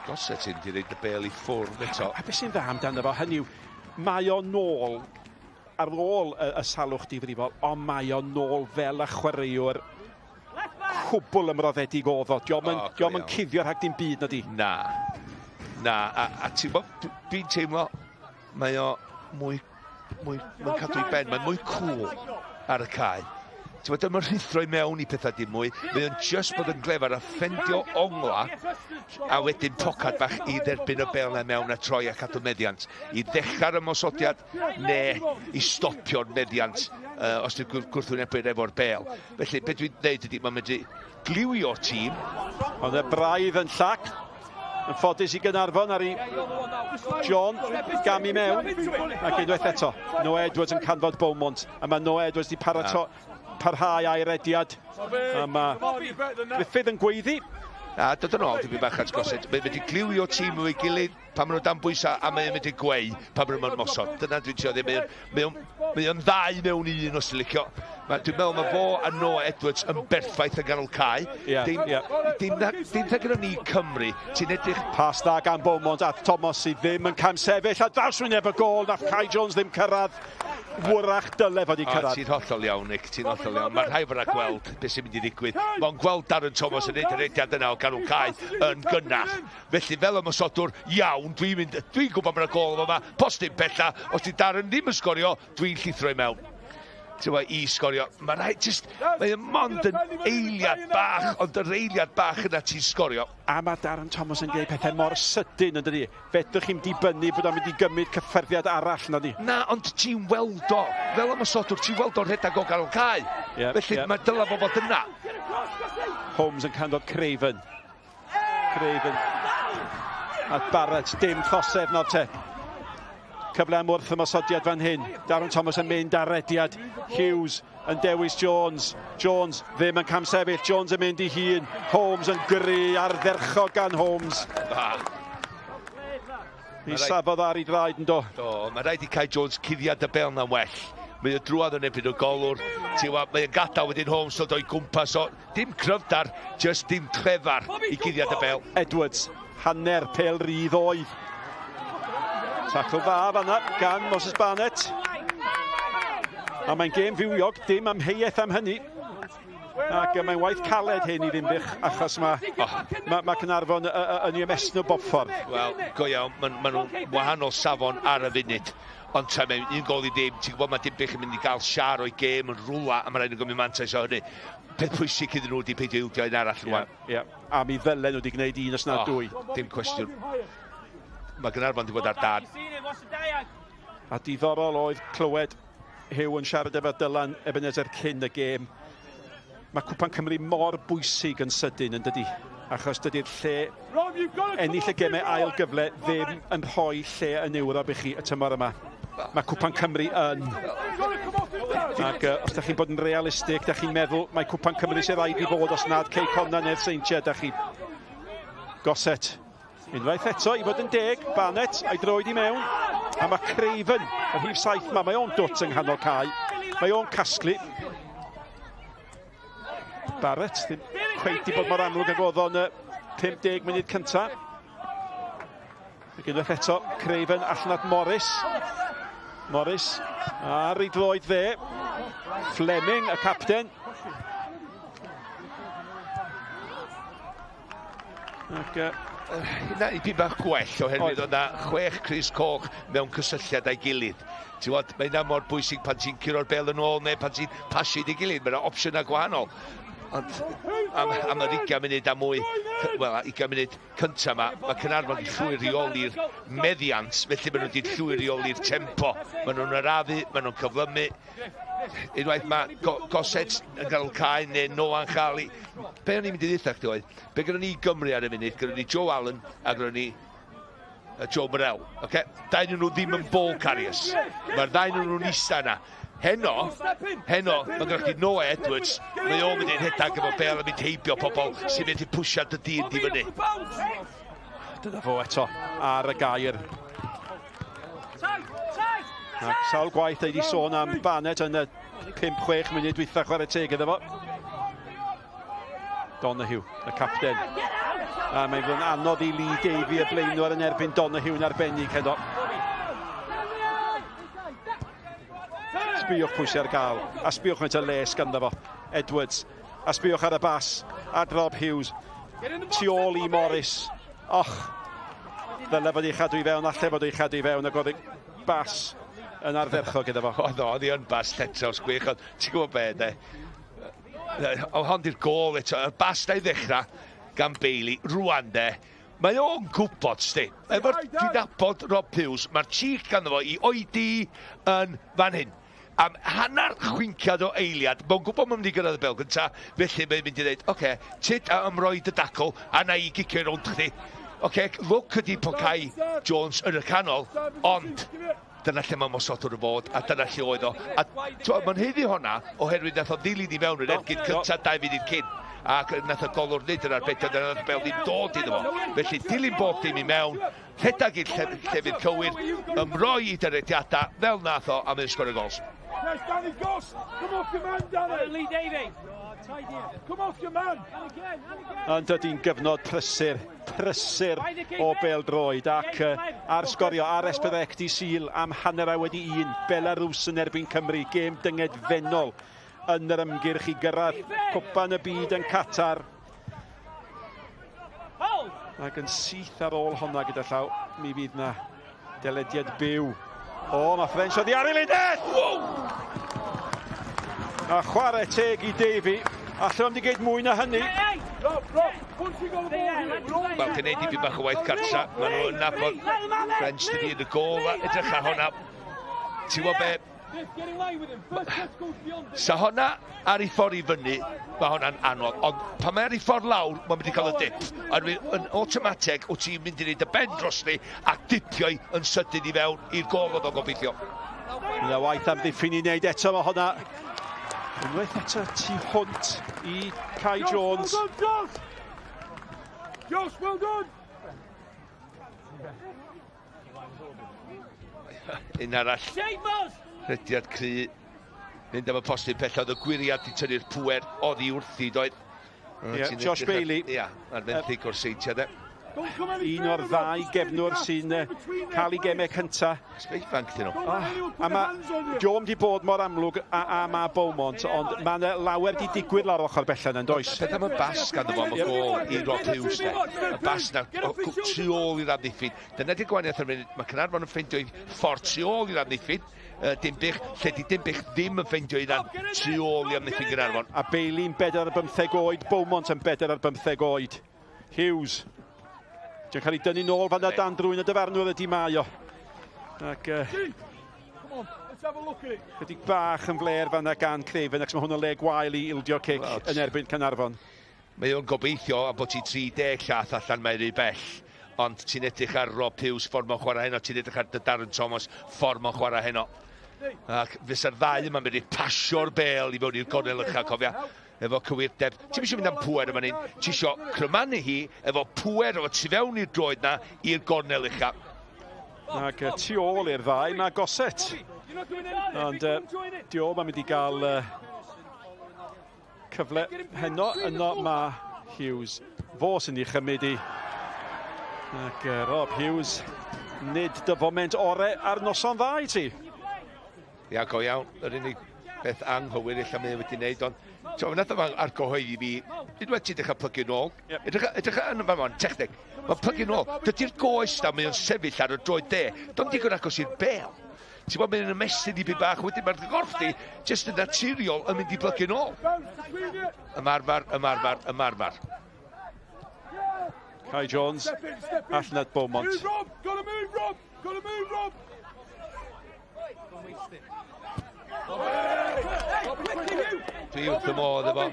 Speaker 4: Goset sy'n di reid y bel i ffwrdd eto.
Speaker 7: A beth sy'n dda amdano fo, hynny yw, mae o nôl ar ôl y salwch difrifol, ond mae o nôl fel y chwaraewr cwbl ymroddedig o'dd o. Diolch yn cuddio rhag dim byd na di.
Speaker 4: Na, a ti'n bod, dwi'n teimlo, mae o mwy cadw i ben, mae'n mwy cool ar y cae. Ti'n bod, dyma'n rhithro i mewn i pethau dim mwy, mae o'n just bod yn glefar a ffendio ongla, a wedyn tocad bach i dderbyn y bel na mewn a troi a cadw meddiant. I ddechrau'r ymosodiad, neu i stopio'r meddiant os dwi'n gwrthwynebu'r efo'r bel. Felly, beth dwi'n dweud ydy, mae'n medru gliwio'r tîm.
Speaker 7: Ond y braidd yn llac. Yn ffodus i Caernarfon ar ei John gam i mewn. Ac unwaith eto, Noah Edwards yn canfod Beaumont. A mae Noah Edwards di parhau a'i rediad. A mae Griffith yn gweiddi.
Speaker 4: A dod yn ôl, dwi'n bach at Goset. Mae'n mynd i gliwio tîm o'i gilydd pan maen nhw dan bwysau a mae'n mynd i gweu pan maen nhw'n mosod. Dyna dwi'n trio ddim. Mae o'n ddau mewn i un os ti'n licio. Dwi'n meddwl mae fo a Noah Edwards yn berffaith yn ganol cae. Dim gyda ni Cymru. Ti'n edrych...
Speaker 7: Pas da gan Beaumont a Thomas sydd ddim yn camsefyll a drawswyneb y gol. Nath Kai Jones ddim cyrraedd. Wrach dyle fod i cyrraedd.
Speaker 4: Ti'n hollol iawn, Nick, ti'n hollol iawn. Mae'r rhai fyna gweld beth sy'n mynd i ddigwydd. Mae'n gweld Darren Thomas yn neud yr ediad yna o ganol cae yn gynnall. Felly fel ymosodwr iawn, dwi'n gwybod mae'r gol yma, postyn bella. Os di Darren ddim yn sgorio, dwi'n llithro i mewn. Ti'n gwybod, i sgorio. Mae'n mond yn eiliad bach, ond yr eiliad bach yna ti'n sgorio.
Speaker 7: A mae Darren Thomas yn gwneud pethau mor sydyn yn dydi. Fedrwch chi'n dibynnu bod o'n mynd i gymryd cyffyrddiad arall na ni.
Speaker 4: Na, ond ti'n weld o. Fel ymosodwr, ti'n weld o'r rhedag o ganol cae. Felly mae dyla fo fod yna.
Speaker 7: Holmes yn canfod Craven. A Barrett, dim thosef nawr te. Cyfle am wrth ymosodiad fan hyn. Darren Thomas yn mynd ar rediad. Hughes yn dewis Jones. Jones ddim yn camsefyll. Jones yn mynd i hun. Holmes yn gry ar dderchog gan Holmes. I safodd ar ei draed yn do.
Speaker 4: Mae rhaid i Kai Jones cuddiad y bel na'n well. Mae o drwad yn ebyn o golwr. Mae o'n gadael wedyn Holmes dod o'i gwmpas o. Dim cryfdar, just dim clefar i cuddiad y bel.
Speaker 7: Edwards, hanner pel rydd oedd. Tacl dda fanna gan Moses Barnett. A mae'n gêm fywiog, dim amheuaeth am hynny. Ac mae'n waith caled hyn i Dinbych, achos mae Caernarfon yn ei ymestyn o bob ffordd.
Speaker 4: Wel, go iawn, maen nhw'n wahanol safon ar y funud. Ond tra mae'n un gol i ddim, ti'n gwybod mae Dinbych yn mynd i gael siar o'i gêm yn rwla, a mae'n rhaid yn gymryd mantais o hynny. Peth pwysig iddyn nhw wedi peidio ildio un arall rwan.
Speaker 7: A mi ddylen nhw wedi gwneud un os na dwy.
Speaker 4: Dim cwestiwn. Mae Caernarfon wedi bod ar dan.
Speaker 7: A diddorol oedd clywed Hugh yn siarad efo Dylan Ebenezer cyn y gêm. Mae Cwpan Cymru mor bwysig yn sydyn yn dydi. Achos dydy'r lle ennill y gemau ail gyfle ddim yn rhoi lle yn Ewrop i chi y tymor yma. Mae Cwpan Cymru yn. Ac os da chi'n bod yn realistig, da chi'n meddwl mae Cwpan Cymru sy'n rhaid i bod os nad Cei Conna neu'r Seintiau, da chi. Goset. Unwaith eto, i fod yn deg, Barnett a'i droed i mewn. A mae Craven, y rhif saith mae o'n dwt yng nghanol cae. Mae o'n casglu. Barrett, ddim cweit i bod mor amlwg ag oedd o'n 50 munud cynta. Ac unwaith eto, Craven allan at Morris. Morris, ar ei droed dde. Fleming, y capten. Ac
Speaker 4: hynna i byd bach gwell oherwydd o'na 6 Chris Coch mewn cysylltiad â'i gilydd. Ti'n gwybod, mae hynna mor bwysig pan ti'n curo'r bel yn ôl neu pan ti'n pasio i gilydd. Mae'n opsiynau gwahanol. Ond am yr 20 munud a mwy, wel, 20 munud cyntaf mae Caernarfon wedi llwyrioli'r meddiant, felly maen nhw wedi llwyrioli'r tempo. Maen nhw'n arafu, maen nhw'n cyflymu. Unwaith mae Goset yn cael cael neu Noa'n cael ei... Be o'n i'n mynd i ddweud chdi oedd? Be gyda ni Gymru ar y munud? Gyda ni Joe Allen a gyda ni Joe Morel. Dau nhw ddim yn ball carriers. Mae'r ddau nhw'n eista yna. Heno, mae gyda chi Noah Edwards, mae o'n mynd i'n hedag efo bel yn mynd heibio pobl sy'n mynd i pwsiad y dyn di fyny.
Speaker 7: Dyna fo eto ar y gair. Ac sawl gwaith wedi sôn am Baned yn y 5-6 munud dwytha chwarae teg iddo fo. Donahue, y capten. A mae'n fod yn anodd i Lee Davey y blaenwr yn erbyn Donahue yn arbennig heno. Sbiwch pwy sy'n ar gael, a sbiwch mewn y les ganddo fo, Edwards. A sbiwch ar y bas, a Rob Hughes. Tu ôl i Morris. Och, ddyle fod i chadw i fewn, alle fod i chadw i fewn, ac oedd y bas yn arferchog gyda fo.
Speaker 4: Oedd i yn bas tetraws gwych, ond ti'n gwybod be, de? O hond i'r gol eto, y bas na i ddechrau gan Bailey, rwan de, mae o'n gwybod, sti. Efo'r dwi'n nabod Rob Hughes, mae'r cheek ganddo fo i oedi yn fan hyn. Am hanner chwinciad o eiliad, mae'n gwybod mae'n mynd i gyrraedd y bel gynta, felly mae'n mynd i ddweud, oce, tit am roed y dacl, a na i gicio rownd chdi. Oce, lwc ydi Pocai Jones yn y canol, ond dyna lle mae Mosotwr y fod, a dyna lle oedd o. A mae'n heddi honna, oherwydd nath o ddilyn i mewn yr ergyd cynta 2 munud cyn. Ac nath o golwr nid yn arbedion, dyna nath bel ddim dod iddo fo. Felly dilyn bob dim i mewn, rhedag i'r llefydd cywir, ymroi i dyrediadau, fel nath o, a mae'n sgor y gols.
Speaker 8: Yes, Danny Goss! Come off your man, Danny! Lee Davey! Come off your man!
Speaker 7: Ond ydy'n gyfnod prysur o bêl-droed ac ar sgorio ar Esbydrecdi Sul am hanner a wedi 1, Belarus yn erbyn Cymru, gêm dyngedfennol yn yr ymgyrch i gyrraedd Cwpan y Byd yn Qatar. Ac yn syth ar ôl honna gyda llaw, mi fydd na delediad byw. O, mae French oedd i ar ei leidet! A chwarae teg i Davey. Alla am di geid mwy na hynny.
Speaker 4: Wel, gwneud i fi bach o waith cartra. Maen nhw'n nabod French dydi yn y gol. Edrych ar honna. Ti'n gwybod be? Sa honna ar ei ffordd i fyny, mae hwnna'n anodd. Ond pan mae ar ei ffordd lawr, mae'n mynd i cael y dip. Yn automatic, wyt ti'n mynd i wneud y ben dros ni a dipio yn sydyn i fewn i'r gol oedd o gobeithio.
Speaker 7: Yna waith am ddiffyn i wneud eto mae honna. Unwaith eto tu hwnt i Kai Jones.
Speaker 8: Josh, well done!
Speaker 4: Un arall. Rhediad cry. Mynd am y postyn pell, oedd y gwiriad i tynnu'r pwer oddi wrthi, doedd.
Speaker 7: Josh Bailey.
Speaker 4: Ia, ar fenthyg o'r seintiad e.
Speaker 7: Un o'r 2 gefnwr sy'n cael ei gemau cynta.
Speaker 4: Sbeifanc dyn nhw.
Speaker 7: A mae Diom di bod mor amlwg a mae Beaumont, ond mae lawer di digwydd lawr ochr bellan yn does.
Speaker 4: Beth am y bas ganddo fo am y gol i Rob Hughes. Y bas na tu ôl i'r amddiffyn. Dyna di gwaniaeth ar munud. Mae Caernarfon yn ffeindio i ffordd tu ôl i'r amddiffyn. Dinbych, lle di Dinbych ddim yn ffeindio i dan tu ôl i amddiffyn Caernarfon.
Speaker 7: A Bailey'n 4 ar 15 oed, Beaumont yn 4 ar 15 oed. Hughes. Di'n cael ei dynnu nôl fan da dan drwy'n y dyfarnwr ydi mae o. Ac chydig bach yn fler fan da gan Craven, ac mae hwn yn le gwael i ildio cic yn erbyn Caernarfon.
Speaker 4: Mae o'n gobeithio a bod ti 30 llath allan mae'n rhy bell. Ond ti'n edrych ar Rob Hughes ffordd mae'n chwarae heno, ti'n edrych ar Darren Thomas ffordd mae'n chwarae heno. Ac fysa'r ddau yma'n mynd i pasio'r bel i fewn i'r gornel ucha, cofia. Efo cywirdeb. Ti'n eisiau mynd am pwer yma ni. Ti'n eisiau crymannu hi efo pwer efo tu fewn i'r droed na i'r gornel ucha.
Speaker 7: Ac tu ôl i'r 2, mae Goset. Ond Diom yn mynd i gael cyfle heno. Yno mae Hughes. Fo sy'n ei chymryd i. Ac Rob Hughes, nid dy foment ore ar noson dda i ti.
Speaker 4: Ia, go iawn. Yr unig beth anghywir illa mae wedi wneud, ond nath yma'n argyhoeddi fi, unwaith ti'n dechrau plygu nôl, edrych yn fan techneg, mae'n plygu nôl, dydy'r goes na, mae o'n sefyll ar y droed de, do'n digon agos i'r bel. ti'n bod mynd yn ymestyn i byd bach, wedyn mae'r gorff di, jyst yn naturiol yn mynd i blygu nôl. Ymarfer.
Speaker 7: Kai Jones, allan at Beaumont.
Speaker 8: Move, Rob! Gotta move, Rob! Gotta move, Rob!
Speaker 4: Dwi wrth y modd efo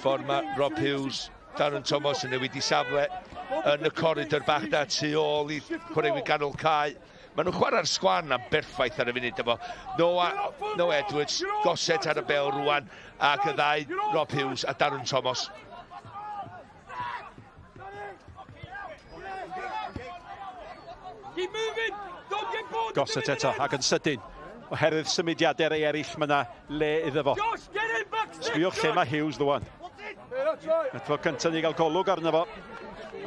Speaker 4: ffordd mae Rob Hughes, Darren Thomas yn newid i safle yn y corridor bach da tu ôl i chwaraewi ganol cae. Maen nhw'n chwarae'r sgwan am berffaith ar y funud efo Noah Edwards, Gosset ar y bel rwan, ac y ddau Rob Hughes a Darren Thomas.
Speaker 7: Gosset eto, ac yn sydyn. Oherwydd symudiadau ei eraill, mae yna le iddo fo. Sbiwch lle mae Hughes ddwan. Eto cyntaf ni gael golwg arno fo.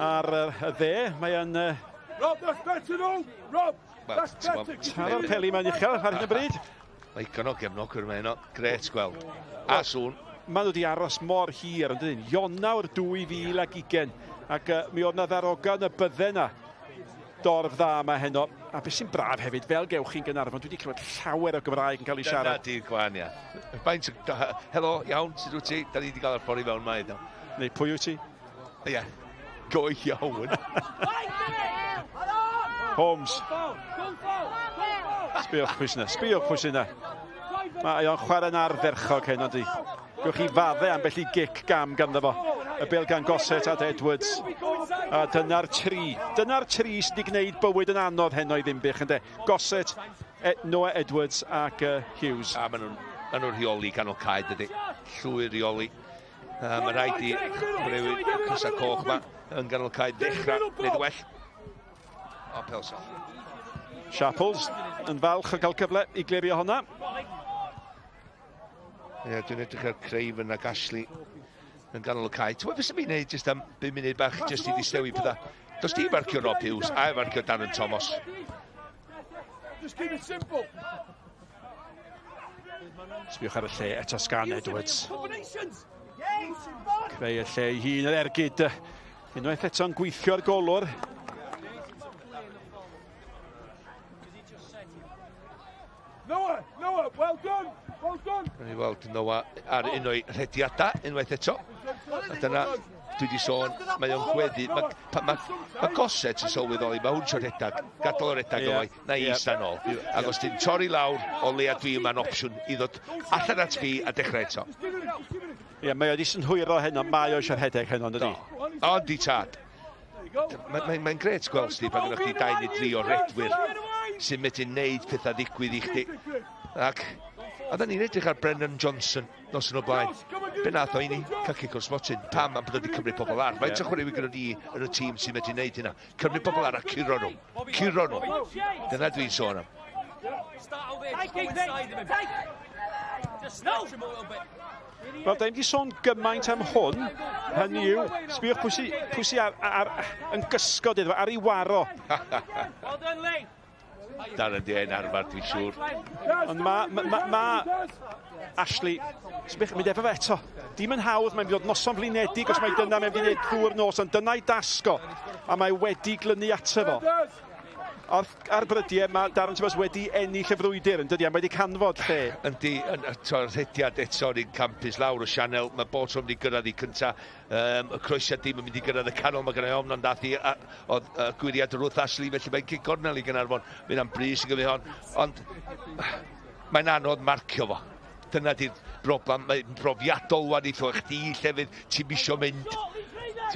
Speaker 7: Ar y dde, mae yn...
Speaker 8: Rob, that's better though! Rob, that's better!
Speaker 7: Taro'r peli mae'n uchel ar hyn o bryd.
Speaker 4: Mae icono gefnogwr mae yno, gret gweld. A sŵn.
Speaker 7: Maen nhw wedi aros mor hir, yn dydyn. Ionawr 2020. Ac mi oedd na ddarogan y bydde na. Dorf dda yma heno. A beth sy'n braf hefyd, fel gewch chi'n Caernarfon, dwi wedi clywed llawer o Gymraeg yn cael ei siarad.
Speaker 4: Dyna di'r gwahaniaeth. Helo, iawn, sut wyt ti? Da ni wedi cael yr ffordd i fewn mae.
Speaker 7: Neu pwy wyt ti?
Speaker 4: Ie, go iawn.
Speaker 7: Holmes. Sbiwch pwys yna. Mae o'n chwarae'n arferchog hyn, ond i. Gwch chi faddau am bell i gic gam ganddo fo. Y bel gan Gosset at Edwards. A dyna'r tri. Dyna'r tri sydd wedi gwneud bywyd yn anodd heno i Dinbych, ynddo. Gosset, Noah Edwards ac Hughes.
Speaker 4: A maen nhw'n rheoli ganol cae, dydy. Llwy'r rheoli. Mae rhaid i chwaraewi Cysa Coch yma yn ganol cae ddechrau, nid well. O, pelsoch.
Speaker 7: Sharples yn falch o gael cyfle i glirio honna.
Speaker 4: Ie, dwi'n edrych ar Craven ac Ashley yn ganol y cae. Ti'n beth sy'n mynd i wneud jyst am 5 munud bach jyst i ddistewi pethau. Does ti marcio Rob Hughes a marcio Darren Thomas.
Speaker 8: Just keep it simple.
Speaker 7: Sbiwch ar y lle eto sgan Edwards. Creu y lle i hun yr ergyd. Unwaith eto'n gweithio ar golwr.
Speaker 8: Noah, well done.
Speaker 4: Rhaid i weld Noah ar un o'i rhediadau unwaith eto. A dyna, dwi wedi sôn, mae o'n gweddu. Mae Gosset yn sylweddoli, mae hwn eisiau rhedag, gadael o'r rhedag o'i, na i eista nôl. Ac os ti'n torri lawr o leia dwi yma'n opsiwn i ddod allan at fi a dechrau eto.
Speaker 7: Ie, mae o dis yn hwyro heno, mae o eisiau rhedeg heno, ydy.
Speaker 4: Ond i tad. Mae'n gret gweld, Steve, pan ydych chi 2 neu 3 o redwyr sy'n medru wneud pethau ddigwydd i chdi. Ac a da ni'n edrych ar Brennan Johnson nos yn o blaen. Be nath o i ni? Cael cic o'r smotin. Pam am bod wedi cymryd pobl ar. Faint o chwaraewi gyda ni yn y tîm sy'n medru wneud hynna. Cymryd pobl ar a curo nhw. Curo nhw. Dyna dwi'n sôn am.
Speaker 7: Wel, da ni wedi sôn gymaint am hwn. Hynny yw, sbiwch pwy yn gysgod iddo ar ei waro.
Speaker 4: Darren di ein arfer, dwi'n siŵr.
Speaker 7: Ond mae Ashley, sbiwch, mynd efo fe eto. Dim yn hawdd, mae'n dod noson flinedig os mae dyna mae'n gwneud ddŵr nos, ond dyna'i dasgo. A mae wedi glynu ato fo. Ar brydiau, mae Darren Thomas wedi ennill y frwydr, yn dydi, a mae wedi canfod lle.
Speaker 4: Yndi, to'r rhediad eto ni'n campus lawr o Sianel, mae bod tro mynd i gyrraedd i cynta. Y croesiad dim yn mynd i gyrraedd y canol, mae gennau ofn ond dath i o gwiriad y Ruth Ashley, felly mae'n cic gornel i Caernarfon. Mae'n am bris i gyfnod hon, ond mae'n anodd marcio fo. Dyna di'r broblem, mae'n brofiadol wan i ffwrdd chdi llefydd ti'n misio mynd.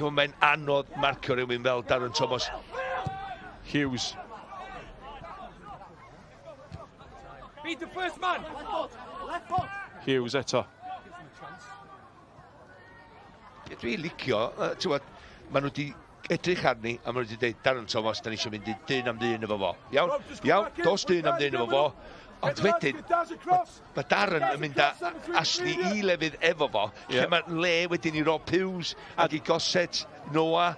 Speaker 4: Mae'n anodd marcio rhywun fel Darren Thomas.
Speaker 7: Hughes.
Speaker 8: Beat the first man.
Speaker 7: Hughes eto.
Speaker 4: Dwi'n licio, maen nhw wedi edrych arni a maen nhw wedi dweud Darren Thomas, da ni eisiau mynd i dyn am ddyn efo fo. Iawn, dos dyn am ddyn efo fo. Ond wedyn, mae Darren yn mynd â Ashley i lefydd efo fo, lle mae'n le wedyn i Rob Hughes ac i Gosset, Noah.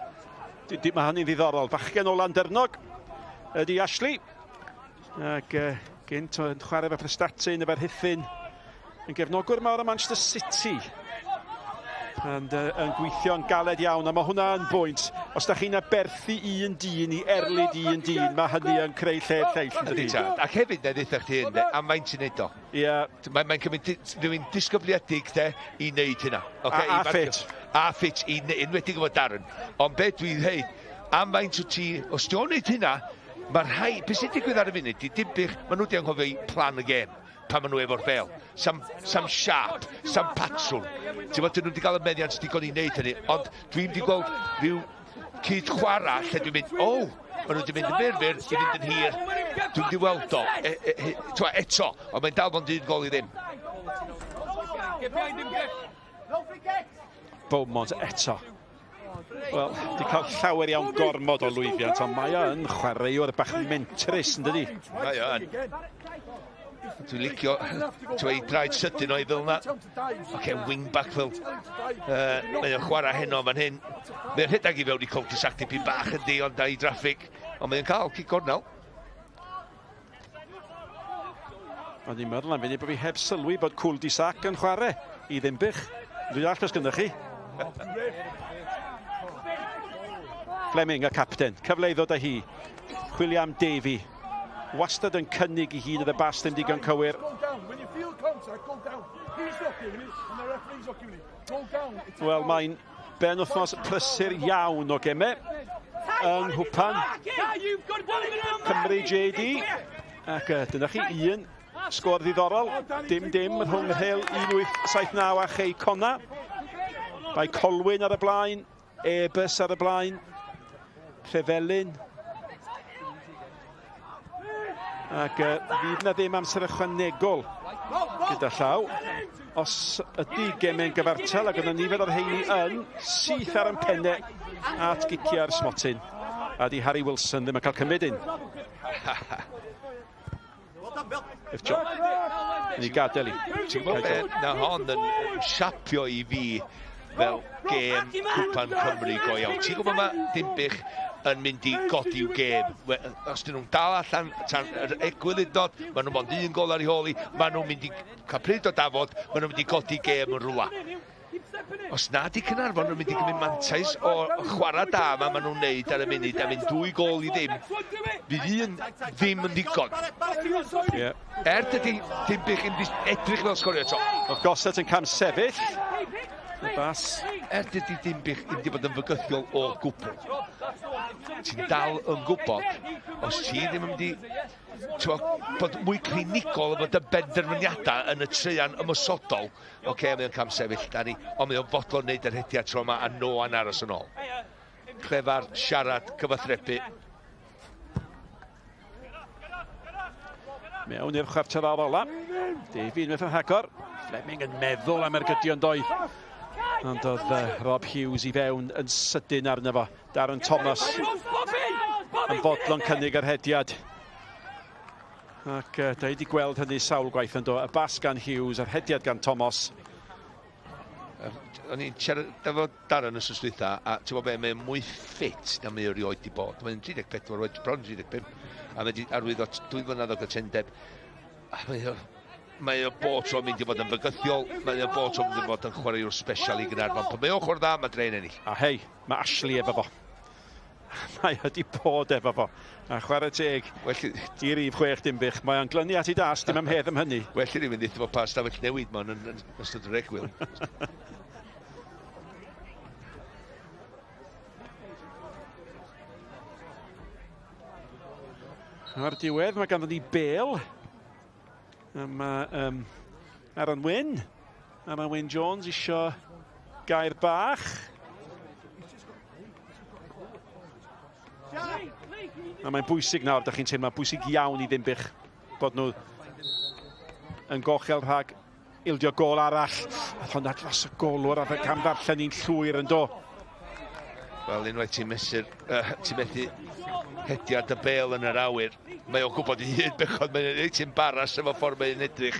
Speaker 7: Mae hynny'n ddiddorol. Bachgen o Landernog ydy Ashley. Ac gynt yn chwarae fe Prestatyn efo'r Hithin. Yn gefnogwr mawr o Manchester City. Yn gweithio'n galed iawn, a mae hwnna'n bwynt. Os da chi'n aberthu un dyn i erlyd un dyn, mae hynny yn creu lle lleill yn dydi.
Speaker 4: Ac hefyd, ne, ddeitha chdi hyn, am faint sy'n neud o. Mae'n cymryd rhywun disgybliedig i wneud hynna.
Speaker 7: A ffit.
Speaker 4: A ffit, unwedig efo Darren. Ond beth dwi'n dweud, am faint o ti, os ti'n wneud hynna, mae'r rhai, beth sy'n digwydd ar y funud, Dinbych, maen nhw wedi anghofio i plan y gêm pan maen nhw efo'r bel. Sam siap, sam patrwm. Ti'n fod, nhw wedi cael y meddiant digon i wneud hynny, ond dwi'n wedi gweld rhyw cyd chwara lle dwi'n mynd, maen nhw wedi mynd yn fyrfyr, i fynd yn hir, dwi'n wedi weld o, eto, ond mae'n dal fo'n dyn gol i ddim.
Speaker 7: Beaumont eto. Wel, di cael llawer iawn gormod o lwyddiant, ond mae yn chwaraewr bach mentrus, yn dydi?
Speaker 4: Mae yn. Dwi'n licio, i draed sydyn o'i fel yna. Wingback fel. Mae'n chwarae heno fan hyn. Mae'n rhedeg i fewn i cul-de-sac dipyn bach yndi, ond da i draffig. Ond mae'n cael cic gornel.
Speaker 7: Ond i'n meddwl am fyny bod fi heb sylwi bod cul-de-sac yn chwarae i Dinbych. Dwi'n all os gynnwch chi. Fleming, y capten, cyfle i ddod â hi. Chwilio am Davy. Wastad yn cynnig i hun y bas ddim digon cywir. Wel, mae'n ben wythnos prysur iawn o gemau. Yng Nghwpan. Cymru JD. Ac dyna chi un sgôr ddiddorol. Dim rhwng rhel 1879 a Chei Conna. Mae Colwyn ar y blaen. Ebus ar y blaen. Rhefelyn. Ac fydd na ddim amser ychwanegol gyda llaw. Os ydy gemau'n gyfartal ac yna nifer o'r heini yn syth ar yn pennau at gicia'r smotyn. A di Harry Wilson ddim yn cael cymryd un. If John. Yn ei gadael i.
Speaker 4: Ti'n gwybod na hon yn siapio i fi fel gêm Cwpan Cymru go iawn. Ti'n gwybod mae Dinbych yn mynd i godi i'w gêm. Os dyn nhw'n dal allan tan yr egwyddydod, maen nhw'n mynd un gol ar ei holi, maen nhw'n mynd i cael pryd o dafod, maen nhw'n mynd i godi gêm yn rwla. Os na di Caernarfon nhw'n mynd i gymryd mantais o chwarae da maen nhw'n neud ar y munud a mynd 2 gol i ddim, bydd un ddim yn ddigon. Dydy Dinbych yn edrych fel sgorio eto.
Speaker 7: O Gosset yn cam sefyll. Y bas.
Speaker 4: Dydy Dinbych yn di bod yn fygythiol o gwbl. Ti'n dal yn gwybod, os ti ddim yn mynd i bod mwy clinigol o fod y benderfyniadau yn y treian ymysodol, mae'n cam sefyll da ni, ond mae'n fodlon wneud yr hediad tro yma a no an aros yn ôl. Clefar, siarad, cyfathrebu.
Speaker 7: Mewn i'r chwarter ar ola. David yn mewn hagor. Fleming yn meddwl am ergydion doi. Ond oedd Rob Hughes i fewn yn sydyn arno fo. Darren Thomas yn fodlon cynnig yr hediad. Ac da i wedi gweld hynny sawl gwaith yn dod. Y bas gan Hughes, yr hediad gan Thomas.
Speaker 4: O'n i'n siarad efo Darren yn sysdwytha, a ti'n gwybod be, mae'n mwy ffit na mae erioed wedi bod. Mae'n 34, wedi bron 35, a mae wedi arwyddo 2 flynedd o gytundeb. Mae o bod tro'n mynd i fod yn fygythiol, mae o bod tro'n mynd i fod yn chwaraewr special i Caernarfon. Pan mae ochr dda, mae dre'n ennill.
Speaker 7: A hei, mae Ashley efo fo. Mae wedi bod efo fo. A chwarae teg i rif 6 Dinbych. Mae o'n glynu at ei das, dim amhedd am hynny.
Speaker 4: Well i ni fynd iddo fo pa stafell newid ma'n yn ystod yr egwyl.
Speaker 7: Ar diwedd, mae ganddo ni Bale. Mae Aaron Wyn Jones isio gair bach. A mae'n bwysig nawr, da chi'n teimlo, bwysig iawn i Dinbych bod nhw yn gochel rhag ildio gol arall. A hwnna dros y golwr a cam ddarllen ni'n llwyr yn do.
Speaker 4: Wel, unwaith ti'n methu hediad y Bale yn yr awyr. Mae o'n gwybod i hyn bechod, mae'n ei ti'n baras efo ffordd mae'n edrych.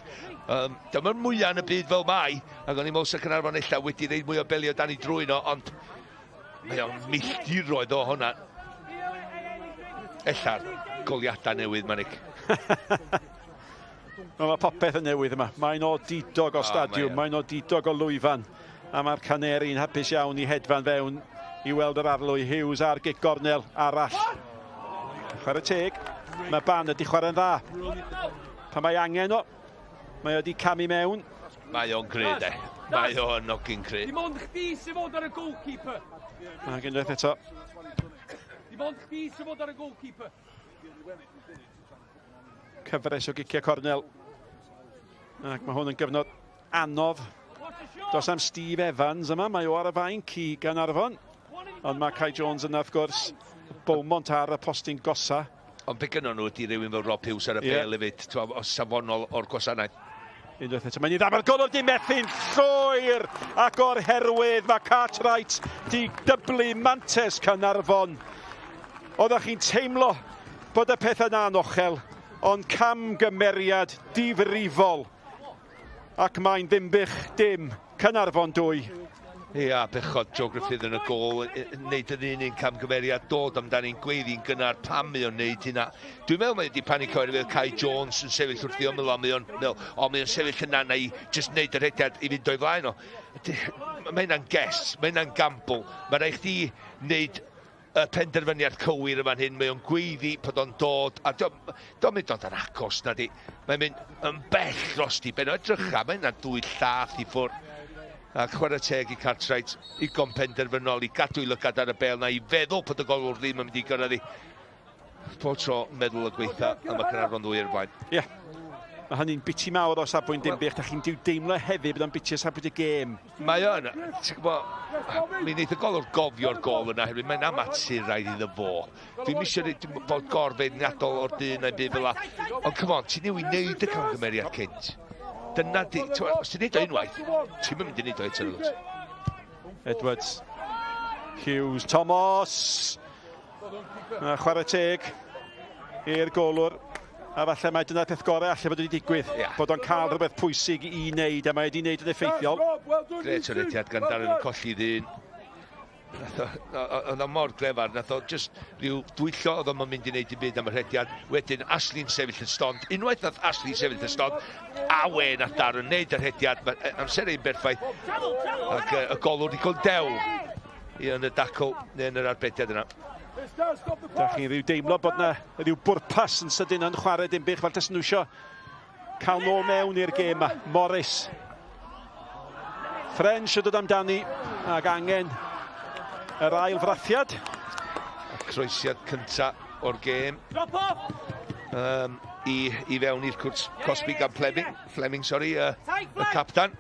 Speaker 4: Dyma'r mwyaf yn y byd fel mai, ac o'n i mewn sy'n Caernarfon illa wedi gwneud mwy o belio dan i drwy no, ond mae o'n milltiroedd o hwnna. Ella'r goliadau newydd, Manic.
Speaker 7: Mae popeth yn newydd yma. Mae'n odidog o stadiwm, mae'n odidog o lwyfan. A mae'r Caneri'n hapus iawn i hedfan fewn i weld yr arlwy. Hughes ar gic gornel arall. Chwarae teg. Mae Ban wedi chwarae'n dda. Pan mae angen o, mae wedi camu mewn.
Speaker 4: Mae o'n greu, Mae o'n ogyn creu.
Speaker 8: Dim ond chdi sy'n fod ar y goalkeeper.
Speaker 7: Ac unwaith eto.
Speaker 8: Dim ond chdi sy'n fod ar y goalkeeper.
Speaker 7: Cyfres o giciau cornel. Ac mae hwn yn gyfnod anodd. Does am Steve Evans yma, mae o ar y fain, ci Caernarfon. Ond mae Kai Jones yna, wrth gwrs, Beaumont ar y postyn gosa.
Speaker 4: Ond be gynnon nhw ydy rhywun fel Rob Hughes ar y bel hefyd, o safonol o'r gwasanaeth.
Speaker 7: Unwaith eto, mae'n i ddam ar golwr di methu'n llwyr ac o'r herwydd mae Cartwright di dyblu mantes Caernarfon. Oeddech chi'n teimlo bod y peth yna anochel, ond camgymeriad difrifol. Ac mae'n Dinbych dim, Caernarfon 2.
Speaker 4: Ia, bechod Joe Griffith yn y gol, wneud yn un camgymeriad dod amdano'n gweiddi'n gynnar pam mae o'n wneud hynna. Dwi'n meddwl mae wedi panico ar fel Kai Jones yn sefyll wrthi o meddwl, mae o'n sefyll yna na i just wneud yr hediad i fynd o'i flaen o. Mae hynna'n guess, mae hynna'n gamble. Mae rhaid chdi wneud y penderfyniad cywir yma'n hyn, mae o'n gweiddi pod o'n dod, a do'n mynd dod ar agos na di. Mae'n mynd yn bell dros di, ben o edrycha, mae hynna'n dwy llath i ffwrdd. A chwarae teg i Cartwright i penderfynol, i gadw i lygad ar y bel na, i feddwl bod y golwr ddim yn mynd i gyrraedd i. Pob tro meddwl y gweitha, a mae Caernarfon 2 i'r blaen.
Speaker 7: Ie. Mae hynny'n biti mawr o safbwynt Dinbych. Da chi'n deimlo hefyd bod o'n biti o safbwynt y gêm.
Speaker 4: Mae o'n, ti'n gwybod, mi wneud y golwr gofio'r gol yna, hefyd mae'n amatur rhaid iddo fo. Dwi'n misio bod gorfeidniadol o'r dyn a'n byd fel la. Ond come on, ti'n newid wneud y camgymeriad cynt. Dyna di, os ti'n neud o unwaith, ti'n mynd i neud o eto.
Speaker 7: Edwards, Hughes, Thomas. Chwarae teg i'r golwr. A falle mae dyna'r peth gorau allai fod wedi digwydd. Bod o'n cael rhywbeth pwysig i wneud, a mae wedi wneud yn effeithiol.
Speaker 4: Gret o'r etiad gan Darren yn colli ddyn. Oedd o mor glefar, nath o just rhyw dwyllo oedd o'n mynd i wneud i byd am y rhediad. Wedyn Ashley'n sefyll yn stond. Unwaith nath Ashley sefyll yn stond, a we nath Darren wneud yr rhediad. Amser ein berffaith. Ac y golwr i gael dew yn y dacl neu yn yr arbediad yna.
Speaker 7: Da chi'n rhyw deimlo bod yna rhyw bwrpas yn sydyn yn chwarae Dinbych fel tasyn nhw isio cael nôl mewn i'r gêm yma. Morris. French yn dod amdani ac angen yr ail frathiad.
Speaker 4: Croesiad cynta o'r gêm. I fewn i'r cwrs Cosby gan Fleming, y captan.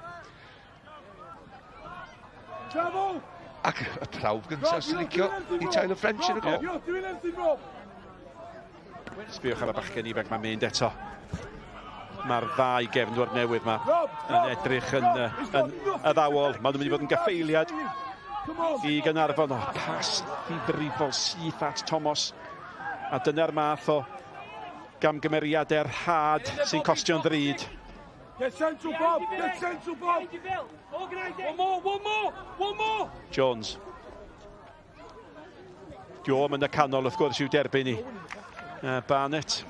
Speaker 4: Ac y prawf gyntaf sy'n licio i Tyler French yn y gol.
Speaker 7: Sbiwch ar y bachgen ifanc mae'n mynd eto. Mae'r ddau gefnwr newydd yma yn edrych yn addawol. Maen nhw'n mynd i fod yn gaffeiliad i Caernarfon. Pas ddifrifol syth at Thomas. A dyna'r math o gamgymeriadau'r had sy'n costio'n ddrud.
Speaker 8: Get central, Bob! Get central, Bob! One more!
Speaker 7: Jones. Diom yn y canol, wrth gwrs, i'w derbyn ni. Barnett.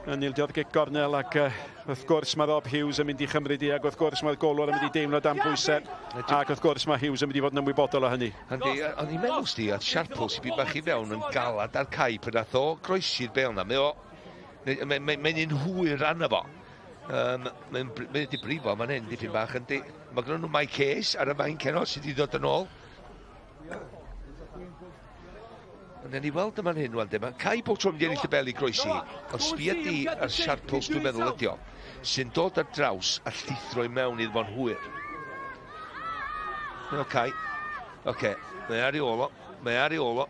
Speaker 7: Yn ildiodd gic gornel ac wrth gwrs mae Rob Hughes yn mynd i chymryd i ac wrth gwrs mae'r golwr yn mynd i deimlo dan bwysau ac wrth gwrs mae Hughes yn mynd i fod yn ymwybodol o hynny.
Speaker 4: Ond i'n meddwl sti, a Sharple sy'n byd bach i fewn yn galad ar caip yn ath o groesi'r bel na. Mae'n un hwyr arno fo. Mae'n wedi brifo, mae'n hyn dipyn bach yn di. Mae gyda nhw Mike Case ar y fain Ceno sydd wedi dod yn ôl. Ond ni weld yma'n hyn, wel dyma. Cai bob tro mynd i ennill y bel i groesi, ond sbia di ar Sharples dwi'n meddwl ydi o, sy'n dod ar draws a llithro i mewn iddo fo'n hwyr. Oce, mae ar i ôl o,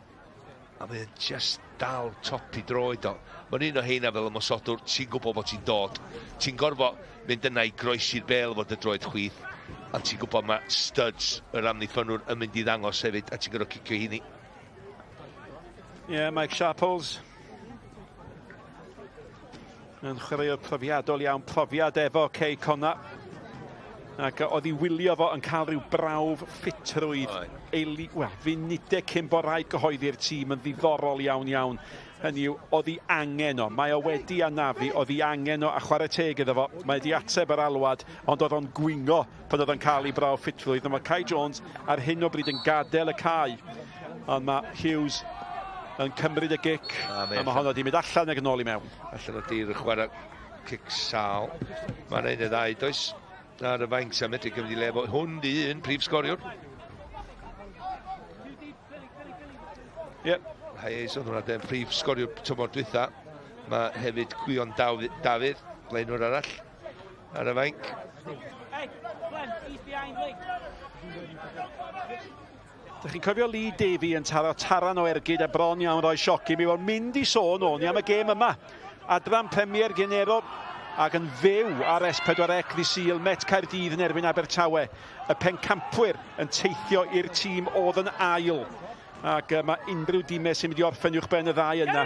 Speaker 4: a mae'n just dal top i droed o. Mae'n un o heina fel ymosodwr, ti'n gwybod bod ti'n dod. Ti'n gorfod mynd yna i groesi'r bel fod y droed chwith, a ti'n gwybod mae studs yr amddiffynwr yn mynd i ddangos hefyd, a ti'n gorfod cicio hini.
Speaker 7: Mike Sharples. Yn chwaraewr profiadol iawn, profiad efo Kay Conna. Ac oedd hi wylio fo yn cael rhyw brawf ffitrwydd. Wel, funudau cyn bod rhaid gyhoeddi'r tîm yn ddiddorol iawn. Hynny yw, oedd hi angen o. Mae o wedi anafu, oedd hi angen o a chwarae teg iddo fo. Mae wedi ateb yr alwad, ond oedd o'n gwingo pan oedd o'n cael ei braw ffitrwydd. Mae Kai Jones ar hyn o bryd yn gadael y cae. Ond mae Hughes yn cymryd y gic, a mae honno wedi mynd allan ag yn ôl i mewn.
Speaker 4: Allan o dir y chwarae cic sal. Mae'n ein y ddau, does? Ar y fainc sy'n medru gymryd i lefo. Hwn di un prif sgoriwr.
Speaker 7: Yep.
Speaker 4: Hayes oedd hwnna prif sgoriwr tymor dwytha. Mae hefyd Gwion Dafydd, blaenwr arall, ar y fainc.
Speaker 7: Dych chi'n cofio Lee Davey yn taro taran o ergyd a bron iawn roi sioc i mi. Wel, mynd i sôn o'n i am y gêm yma. Adran Premier Genero ac yn fyw ar S4C ddi Sul, Met Caerdydd yn erbyn Abertawe. Y pencampwyr yn teithio i'r tîm oedd yn ail. Ac mae unrhyw dîmau sy'n mynd i orffen uwch ben y ddau yna.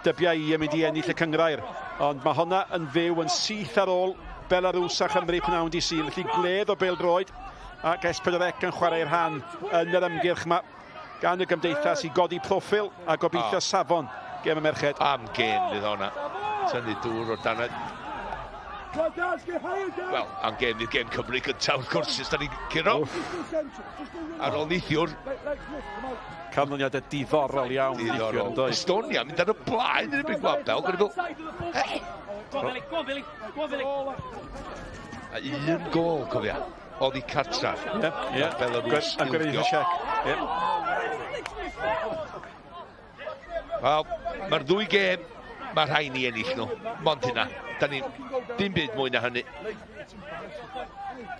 Speaker 7: Dybiau i yn mynd i ennill y cyngrair. Ond mae honna yn fyw yn syth ar ôl Belarus a Chymru pnawn di Sul. Felly gledd o bêl-droed. Ac S4C yn chwarae'r rhan yn yr ymgyrch yma gan y gymdeithas i godi proffil a gobeithio safon gêm y merched.
Speaker 4: Am gêm fydd honna. Tynnu dŵr o'r danad. Wel, am gêm fydd gêm Cymru gyntaf wrth gwrs, ys da ni'n curo. Ar ôl neithiwr.
Speaker 7: Canlyniad diddorol iawn.
Speaker 4: Diddorol. Estonia, mynd ar y blaen yn y byd gwabel.
Speaker 8: Go on, Billy.
Speaker 4: A un gol, cofia. Oedd i cartraf.
Speaker 7: Ie.
Speaker 4: Belarus.
Speaker 7: I'm going to use a check.
Speaker 4: Wel, mae'r ddwy gêm, mae rhai ni ennill nhw. Mond hynna. Da ni dim byd mwy na hynny.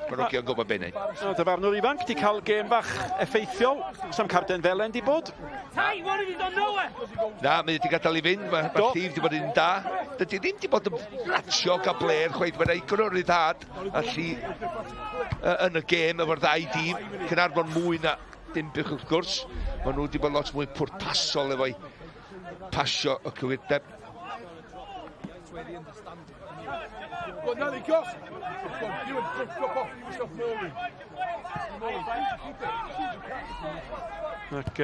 Speaker 4: Mae'n ogi o'n gwybod be'n neud.
Speaker 7: Dyfarnwr ifanc di cael gêm bach effeithiol. Sam Carden Felen di bod.
Speaker 4: Na, mae wedi gadael i fynd. Mae'r llif di bod yn da. Dydy ddim di bod yn ratio gael bler chweith. Mae'n ei ryddhad allu yn y gêm efo'r ddau dîm. Caernarfon mwy na Dinbych wrth gwrs. Mae nhw wedi bod lot mwy pwrpasol efo'i pasio y cywirdeb.
Speaker 7: Ac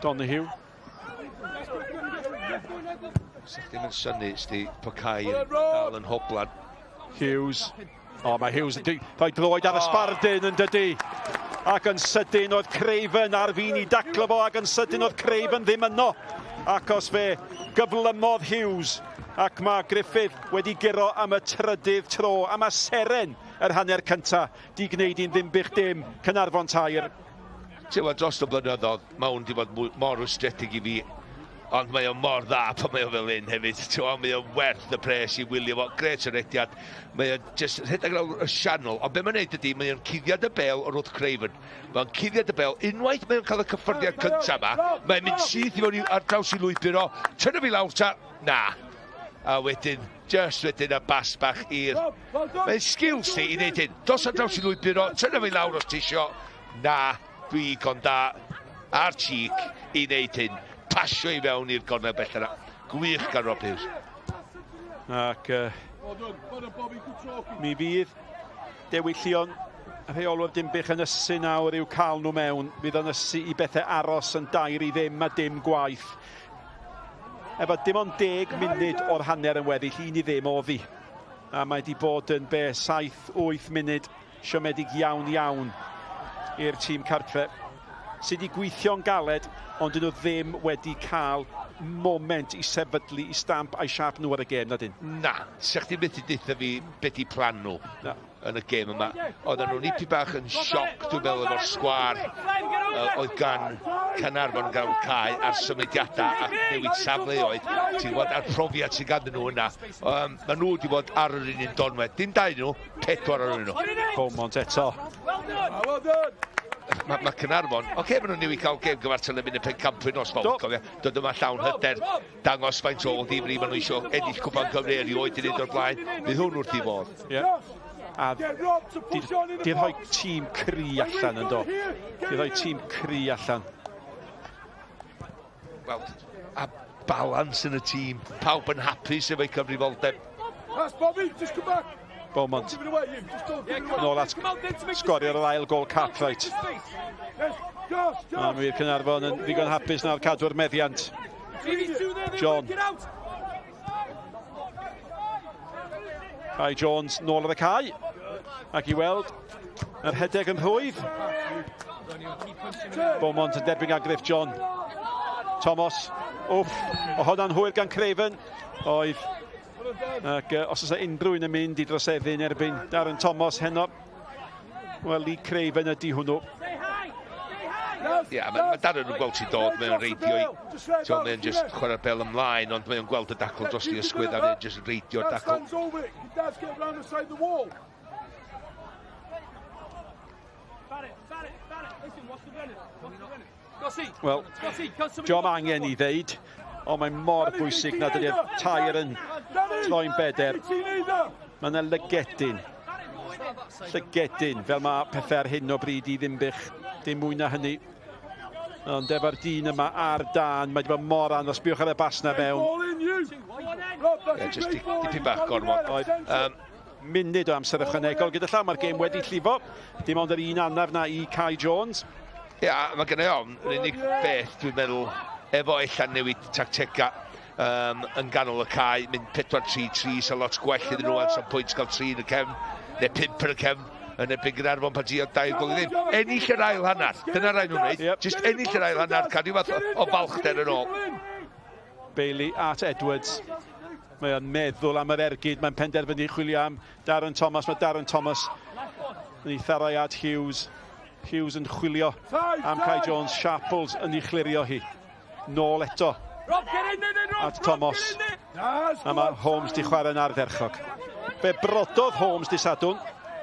Speaker 7: Donahue.
Speaker 4: Sa'ch ddim yn syni, ysdi Pocai yn dal yn hoblan.
Speaker 7: Hughes. O, mae Hughes yn rhoi droed ar y sbardyn yn dydy. Ac yn sydyn oedd Craven ar fin i daclo fo, ac yn sydyn oedd Craven ddim yno. Ac os fe gyflymodd Hughes. Ac mae Griffith wedi giro am y trydydd tro, a mae Seren yr hanner cynta di gwneud i'n Dinbych dim Caernarfon tair.
Speaker 4: Tewa, dros y blynyddoedd, mae hwn wedi bod mor wystredig i fi, ond mae o mor dda pan mae o fel un hefyd. Tewa, mae o werth y pres i wylio fo, gret rediad. Mae o just rhedeg lawr y sianol, ond be mae'n neud ydy, mae o'n cuddiad y bel o'r wrth Craven. Mae'n cuddiad y bel, unwaith mae o'n cael y cyffyrddiad cyntaf yma, mae'n mynd syth i fewn ar draws i lwybr o, tynnu fi lawr ta, na. A wedyn, just wedyn y bas bach i'r... Mae'n skills ti i wneud hyn. Dos ar draws i lwybr o, tynnu fi lawr os ti isio. Na, dwi con da ar cheek i wneud hyn. Pasio i fewn i'r gornel bell yna. Gwych gan Rob Hughes.
Speaker 7: Ac mi fydd dewyllion rheolwyr Dinbych yn ysu nawr i'w cael nhw mewn. Fydd yn ysu i bethau aros yn dair i ddim a dim gwaith. Efo dim ond 10 munud o'r hanner yn weddill, un i ddim oddi. A mae wedi bod yn 7-8 munud siomedig iawn i'r tîm cartre. Sydd wedi gweithio'n galed, ond dyn nhw ddim wedi cael moment i sefydlu, i stamp a'i siap nhw ar y gêm, na dyn?
Speaker 4: Na, sa'ch di beth i ddeitha fi beth i plan nhw yn y gêm yma. Oedden nhw'n ipi bach yn sioc, dwi'n meddwl, efo'r sgwar oedd gan Caernarfon gael cae a'r symudiadau a newid safle oedd. Ti'n gwybod, a'r profiad sy'n ganddyn nhw yna. Mae nhw wedi bod ar yr un donwedd. Dim dau nhw, 4 ar yr nhw.
Speaker 7: Beaumont eto.
Speaker 4: Mae Caernarfon, oce, maen nhw'n newid cael gêm gyfartal yn mynd y pencampwyn os fawn, cofia. Dod yma llawn hyder, dangos faint o ddifri, maen nhw eisiau ennill cwpan Cymru erioed i wneud o'r blaen. Bydd hwn wrth i fod.
Speaker 7: A di rhoi tîm cry allan yn do. Di rhoi tîm cry allan.
Speaker 4: Wel, a balans yn y tîm. Pawb yn hapus efo'i cyfrifoldeb.
Speaker 7: Beaumont. Nôl at sgorio'r ail gol cap, right. A mi'r Caernarfon yn ddigon hapus na'r cadw'r meddiant. John. Kai Jones nôl ar y cae. Ac I weld yr hedeg yn rhwydd. Beaumont yn derbyn gan Griff John. Thomas. Wff. O hwnna'n hwyr gan Craven. Oedd. Ac os oes unrhyw un yn mynd I droseddu'n erbyn Darren Thomas heno. Wel, Lee Craven ydy hwnnw.
Speaker 4: Ie, mae Darren yn gweld sy'n dod, mae'n reidio mae'n just chwarae'r bel ymlaen, ond mae'n gweld y dacl dros I ysgwydd a mae'n just reidio'r dacl.
Speaker 7: Wel, John angen I ddeud, ond mae'n mor bwysig nad ydy'r tair yn troi'n beder. Mae yna lygedyn. Llygedyn, fel mae pethau ar hyn o bryd I Dinbych. Dim mwy na hynny. Ond efo'r dyn yma ar dan, mae wedi bod mor anodd. Sbiwch ar y basna mewn.
Speaker 4: Ie, just dipyn bach gormod.
Speaker 7: Munud o amser ychwanegol gyda llaw. Mae'r gêm wedi llifo. Dim ond yr un anaf na I Kai Jones.
Speaker 4: Ie, mae gennau ofn, yr unig beth dwi'n meddwl, efo allan newid tactega yn ganol y cae, mynd 4-3-3, so lot gwell iddyn nhw at some pwynt gael 3 yn y cefn, neu 5 yn y cefn, yn ebyn Caernarfon pan ti o 2 gol I ddim. Ennill yr ail hanner, dyna rai nhw'n neud, just ennill yr ail hanner, cadw fath o balchder yn ôl.
Speaker 7: Bailey at Edwards. Mae o'n meddwl am yr ergyd, mae'n penderfynu chwilio am Darren Thomas, mae Darren Thomas yn ei tharai at Hughes. Hughes yn chwilio am Kai Jones, Sharples yn ei chlirio hi. Nôl eto at Thomas. A mae Holmes di chwarae'n ardderchog. Fe brododd Holmes di sadwn.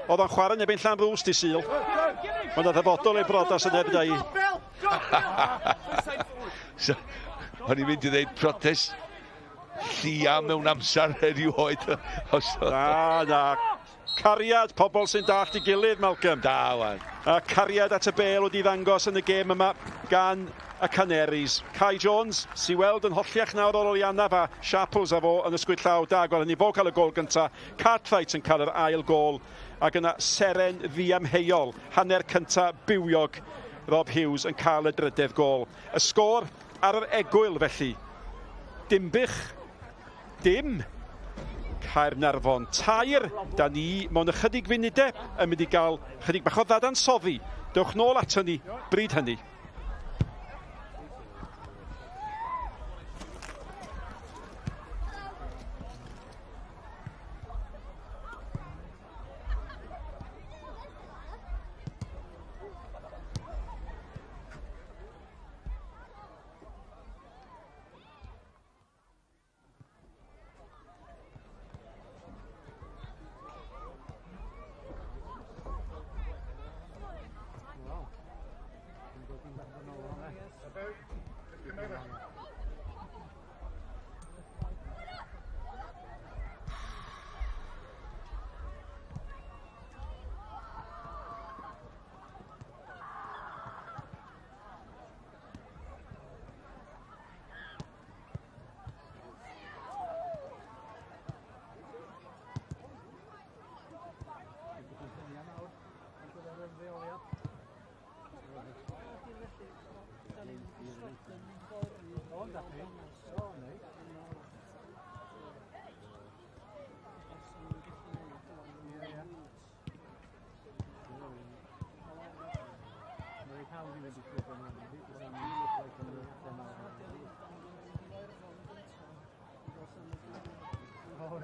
Speaker 7: Oedd o'n chwarae neu be'n llan rŵs di syl. Mae yna ddyfodol ei brodas yn erbyn I.
Speaker 4: O'n i'n mynd I ddeud protest llia mewn amser erioed.
Speaker 7: Na. Cariad pobl sy'n dallt I gilydd, Malcolm.
Speaker 4: Da, wan.
Speaker 7: A cariad at y bel wedi ddangos yn y gêm yma gan y Canaries. Kai Jones, si weld yn holliach nawr o'r Olianaf a Sharples a fo yn ysgwyd llaw da. Gweld ni fo cael y gol gynta. Cartwright yn cael yr ail gol. Ac yna seren ddiamheuol. Hanner cynta bywiog. Rob Hughes yn cael y drydedd gol. Y sgôr ar yr egwyl felly. Dinbych. Dim. Caernarfon tair, da ni mewn ychydig funudau yn mynd I gael chydig bach o ddadansoddi. Dewch nôl at hynny, bryd hynny.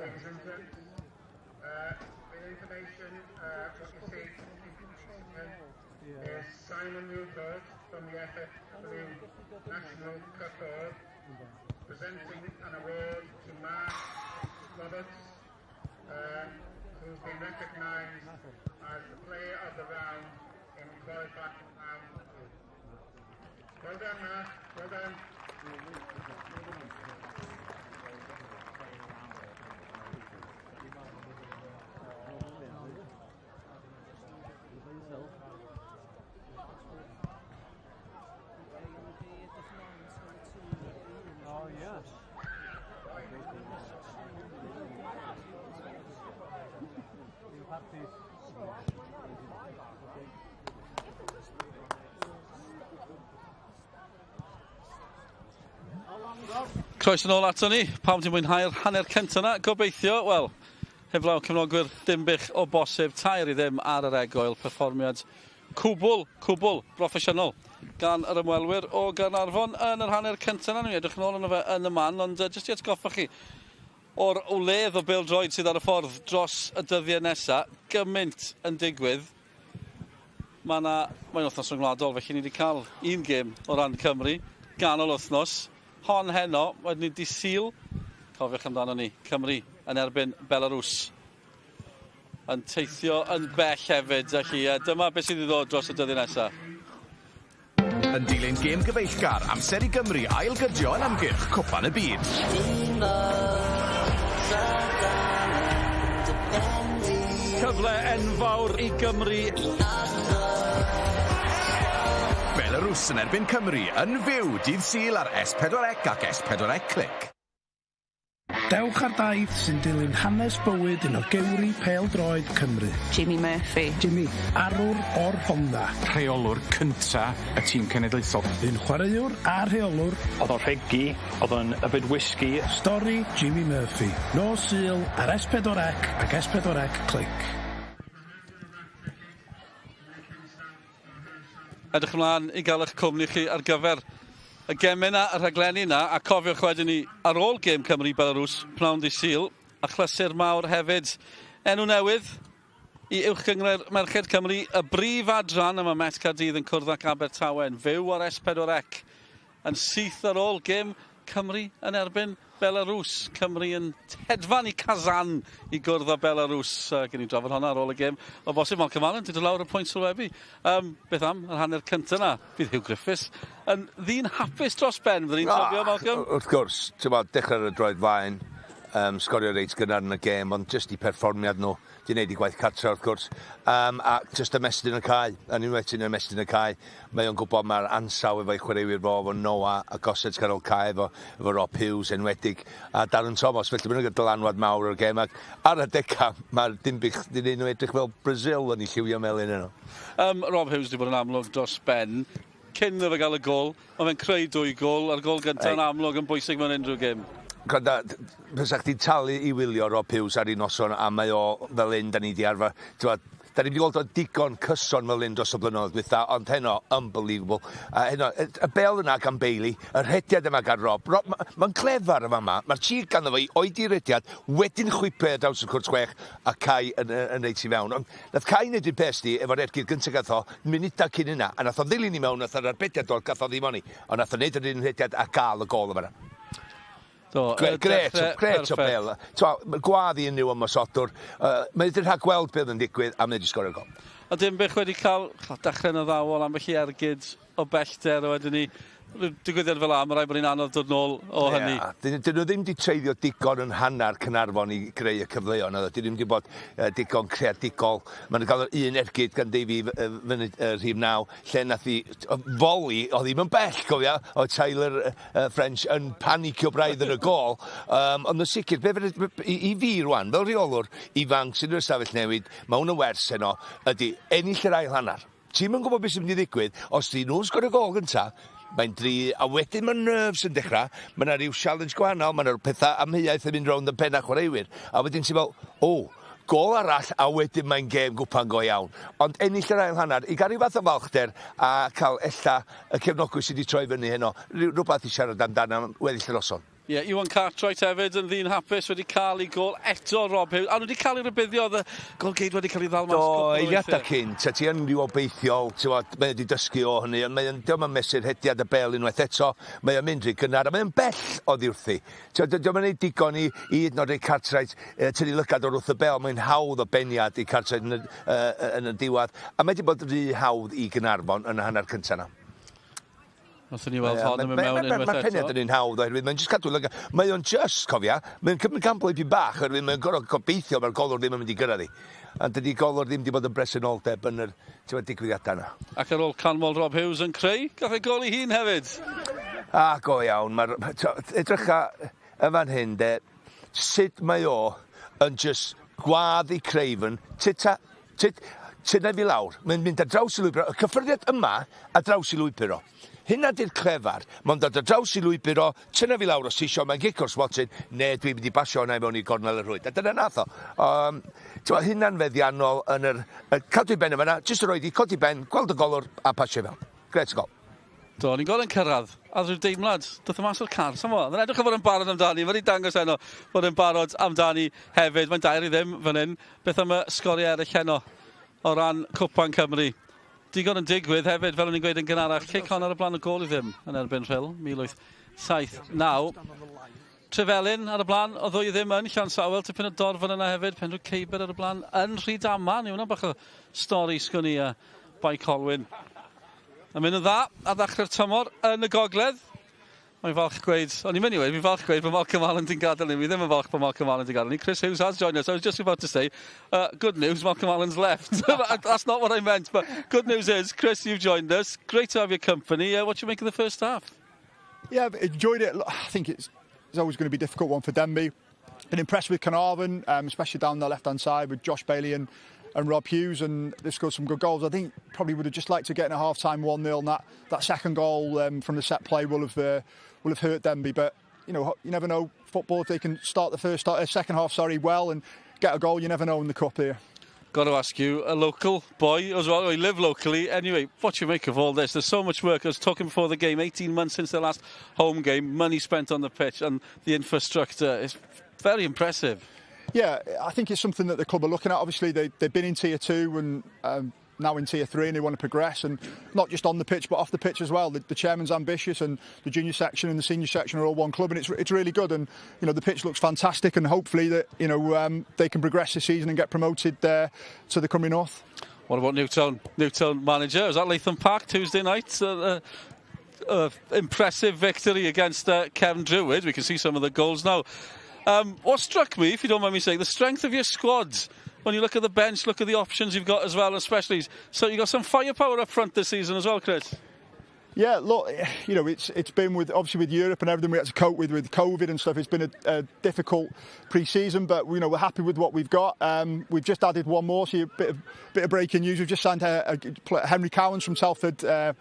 Speaker 9: Ladies and gentlemen, with information, what you see is Simon Newport from the FYW National Cup Board presenting an award to Mark Roberts, who's been recognised as the player of the round in qualifying round 2. Well done, Mark. Well done.
Speaker 3: Croes yn ôl ato ni, pam ti'n mwynhau'r hanner cyntaf yna, gobeithio, wel, heblaw cefnogwyr Dinbych o bosib, tair i ddim ar yr egoel, perfformiad cwbl broffesiynol gan yr ymwelwyr o Caernarfon yn yr hanner cyntaf yna. Ni'n edrych yn ôl yn y man, ond jyst i atgoffa chi, o'r wledd o bêl-droed sydd ar y ffordd dros y dyddiau nesaf, gymaint yn digwydd. Mae'n wythnos rhyngwladol, felly ni wedi cael un gêm o ran Cymru, ganol wythnos. Hon heno, wedyn ni di Sul, cofiwch amdano ni, Cymru yn erbyn Belarus. Yn teithio yn bell hefyd, felly dyma beth sydd i ddod dros y dyddiau nesaf.
Speaker 10: Yn dilyn gêm gyfeillgar, amser i Gymru ailgydio yn amgylch Cwpan y Byd.
Speaker 7: Cyfle enfawr i Gymru.
Speaker 10: Belarus yn erbyn Cymru yn fyw dydd Sul ar S4C ac S4C Click.
Speaker 2: Dewch ar daith sy'n dilyn hanes bywyd un o gewri pêl-droed Cymru.
Speaker 11: Jimmy Murphy.
Speaker 2: Jimmy, arwr o'r Honda.
Speaker 12: Rheolwr cynta y tîm cenedlaethol.
Speaker 2: Un chwaraewr a rheolwr.
Speaker 12: Oedd o'n rhegi, oedd o'n yfed whisky.
Speaker 2: Stori Jimmy Murphy. No Sul ar S4C ac S4C Click.
Speaker 3: Edrych ymlaen i gael eich cwmni chi ar gyfer y gemau yna, y rhaglenni yna, a cofiwch wedyn ni ar ôl gêm Cymru-Belarus, pnawn dydd Sul, a chlysur mawr hefyd. Enw newydd i uwchgyngor Merched Cymru, y brif adran yma Met Caerdydd yn cwrdd ac Abertawe, fyw ar S4C, yn syth ar ôl gêm Cymru yn erbyn Belarus. Cymru yn hedfan i Kazan i gwrdd â Belarus. Gen i drafod hwnna ar ôl y gêm. O bosib, Malcolm Allen, dyd y lawr y pwynt sylwebu. Beth am yr hanner cyntaf yna? Bydd Hugh Griffiths yn ddyn hapus dros ben. Fyddwn ni'n trafio, Malcolm?
Speaker 4: Wrth gwrs, dechrau'r y droed faen, sgorio reit gynnar yn y gêm, ond jyst i perfformiad nhw. Di wneud i gwaith cartra, wrth gwrs. A jyst ymestyn y cae, yn unwaith sy'n ymestyn y cae, mae o'n gwybod mae'r ansaw efo'i chwaraewyr efo Noah a gosod canol cae efo Rob Hughes enwedig a Darren Thomas, felly mae'n dylanwad mawr o'r gêm. Ac ar y deca, mae'r Dinbych di wneud nhw edrych fel Brazil yn ei lliwio melyn yno.
Speaker 3: Rob Hughes di bod yn amlwg dros ben. Cyn iddo fe gael y gol, mae fe'n creu 2 gol, a'r gol gyntaf yn amlwg yn bwysig mewn unrhyw gêm.
Speaker 4: Gwranda, fysa chdi talu i wylio Rob Hughes ar un noson a mae o fel un da ni di arfer. Da ni wedi gweld o digon cyson fel un dros y blynyddoedd gwytha, ond heno, unbelievable. Y bel yna gan Bailey, yr hediad yma gan Rob. Mae'n clefar yma yma. Mae'r chig ganddo fe i oedi'r hediad, wedyn chwipe draws y cwrt chwech a Cai yn reid i fewn. Ond nath Cai wneud i'n pesti efo'r ergyr gyntaf gath o, munuta cyn yna, a nath o ddilyn i mewn, nath o'r arbediad o'r gath o ddim oni, ond nath o wneud yr un hediad a gael y gol yma. Gret o bel. Gwaddi yn nhw am ysodwr. Mae wedi rhaid gweld beth yn digwydd a mae wedi sgorio gol.
Speaker 3: A Dinbych wedi cael dechrau'n addawol ambell i ergyd o bellter a wedyn ni digwyddiad fel am, rai bod ni'n anodd dod nôl o hynny.
Speaker 4: Dyn nhw ddim wedi treiddio digon yn hanner Caernarfon i greu y cyfleon. Dyn nhw ddim wedi bod digon creadigol. Mae'n cael un ergyd gan Davy fyny rhif 9, lle nath i foli, o ddim yn bell, cofia, o Tyler French yn panicio braidd yn y gol. Ond yn sicr, i fi rwan, fel reolwr ifanc sydd yn ystafell newid, mae hwn yn wers heno, ydy ennill yr ail hanner. Ti'n yn gwybod beth sy'n mynd i ddigwydd, os di nhw'n sgorio gol gyntaf, mae'n dri, a wedyn mae'n nerves yn dechrau, mae yna rhyw challenge gwahanol, mae yna pethau amheuaeth yn mynd rownd yn penna chwaraewyr. A wedyn ti'n fel, gol arall, a wedyn mae'n gêm gwpan go iawn. Ond ennill yr ail hanner, i gael rhyw fath o falchder a cael ella y cefnogwr sydd wedi troi fyny heno, rhywbeth i siarad amdano am weddill yr oson.
Speaker 3: Iwan Cartwright hefyd yn ddyn hapus wedi cael ei gol eto Rob Hughes. A nhw wedi cael ei rybuddio, oedd y golgeid wedi cael ei ddal mas.
Speaker 4: Eiliadau cynt, ti yn rhyw obeithiol, mae wedi dysgu o hynny, ond mae'n mesur hediad y bel unwaith eto, mae'n mynd rhy gynnar, a mae'n bell o ddiwrthi. Diolch yn ei digon i hyd nod ei Cartwright, tynnu lygad o'r wrth y bel, mae'n hawdd o beniad i Cartwright yn y diwedd, a mae wedi bod rhy hawdd i Caernarfon yn y hanner cyntaf yna.
Speaker 3: Nathon ni weld hon yn mewn unwaith eto.
Speaker 4: Mae'r pened yn un hawdd oherwydd, mae'n jyst cadw lygad. Mae o'n just, cofia, mae'n cymryd gampol i fi bach, oherwydd mae'n gorfod gobeithio mae'r golwr ddim yn mynd i gyrraedd hi. A dydy golwr ddim wedi bod yn bresenoldeb yn yr digwyddiadau yna.
Speaker 3: Ac ar ôl canmol Rob Hughes yn creu, gath ei gol i hun hefyd.
Speaker 4: Go iawn, edrycha y fan hyn, sut mae o yn just gwadd i Craven, Tynna fi lawr, mae'n mynd ar draws i lwybr, y cyffyrddiad yma a draws i lwybr o. hynna di'r clefar. Mae'n dod o draws i lwybr o, tyna fi lawr os tisio, mae'n gic o'r smotin, neu dwi'n mynd i basio hwnna i mewn i gornel y rhwyd. A dyna nath o. Hynna'n feddiannol yn cadw i ben yma, jyst roed i codi ben, gweld y golwr a pasio fewn. Gret gol.
Speaker 3: Do, ni'n gweld yn cyrraedd, a rhyw deimlad, doedd y mas o'r car, sam o. Mae'n edrych o fod yn barod amdani, mae'n ei dangos heno fod yn barod amdani hefyd. Mae'n dair i ddim fan hyn, beth am y sgoriau eraill heno o ran Cwpan Cymru. Digon yn digwydd hefyd, fel o'n i'n gweud yn gynharach, Cic hon ar y blaen o gol i ddim yn erbyn Rhyl, 1879. Trefelyn ar y blaen, o ddwy ddim yn Llan Sawel, tipyn o dorfan yna hefyd, Penrhyw Ceibr ar y blaen yn Rhydaman. Yw hwnna bach o stori sgwni bai Colwyn. A mynd yn dda ar ddechrau'r tymor yn y gogledd. Mae'n falch gweud, o'n i'n mynd i weid, mi'n falch gweud bod Malcolm Allen di'n gadael ni. Mi ddim yn falch bod Malcolm Allen di'n gadael ni. Chris Hughes has joined us. I was just about to say, good news, Malcolm Allen's left. That's not what I meant, but good news is, Chris, you've joined us. Great to have your company. What do you make of the first half?
Speaker 11: Yeah, I've enjoyed it. I think it's always going to be a difficult one for Dinbych. Been impressed with Caernarfon, especially down the left-hand side with Josh Bailey and Rob Hughes, and they've scored some good goals. I think probably would have just liked to get in a half-time 1-0, and that second goal from the set play will have hurt Dinbych. But you know, you never know football, if they can start the second half well and get a goal, you never know in the cup here.
Speaker 3: Got to ask you, a local boy as well, you live locally. Anyway, what do you make of all this? There's so much work. I was talking before the game, 18 months since the last home game, money spent on the pitch and the infrastructure. It's very impressive.
Speaker 11: Yeah, I think it's something that the club are looking at. Obviously, they've been in Tier 2 and now in Tier 3, and they want to progress, and not just on the pitch but off the pitch as well. The chairman's ambitious, and the junior section and the senior section are all one club, and it's really good. And you know, the pitch looks fantastic, and hopefully that they can progress this season and get promoted to the Cymru North.
Speaker 3: What about Newtown manager? Was that Latham Park Tuesday night? Impressive victory against Cefn Druid. We can see some of the goals now. What struck me, if you don't mind me saying, the strength of your squads. When you look at the bench, look at the options you've got as well, especially. So you've got some firepower up front this season as well, Chris.
Speaker 11: Yeah, look, you know, it's been obviously with Europe and everything we had to cope with COVID and stuff. It's been a difficult pre-season, but you know, we're happy with what we've got. We've just added one more, so a bit of breaking news. We've just signed Henry Cowans from Telford today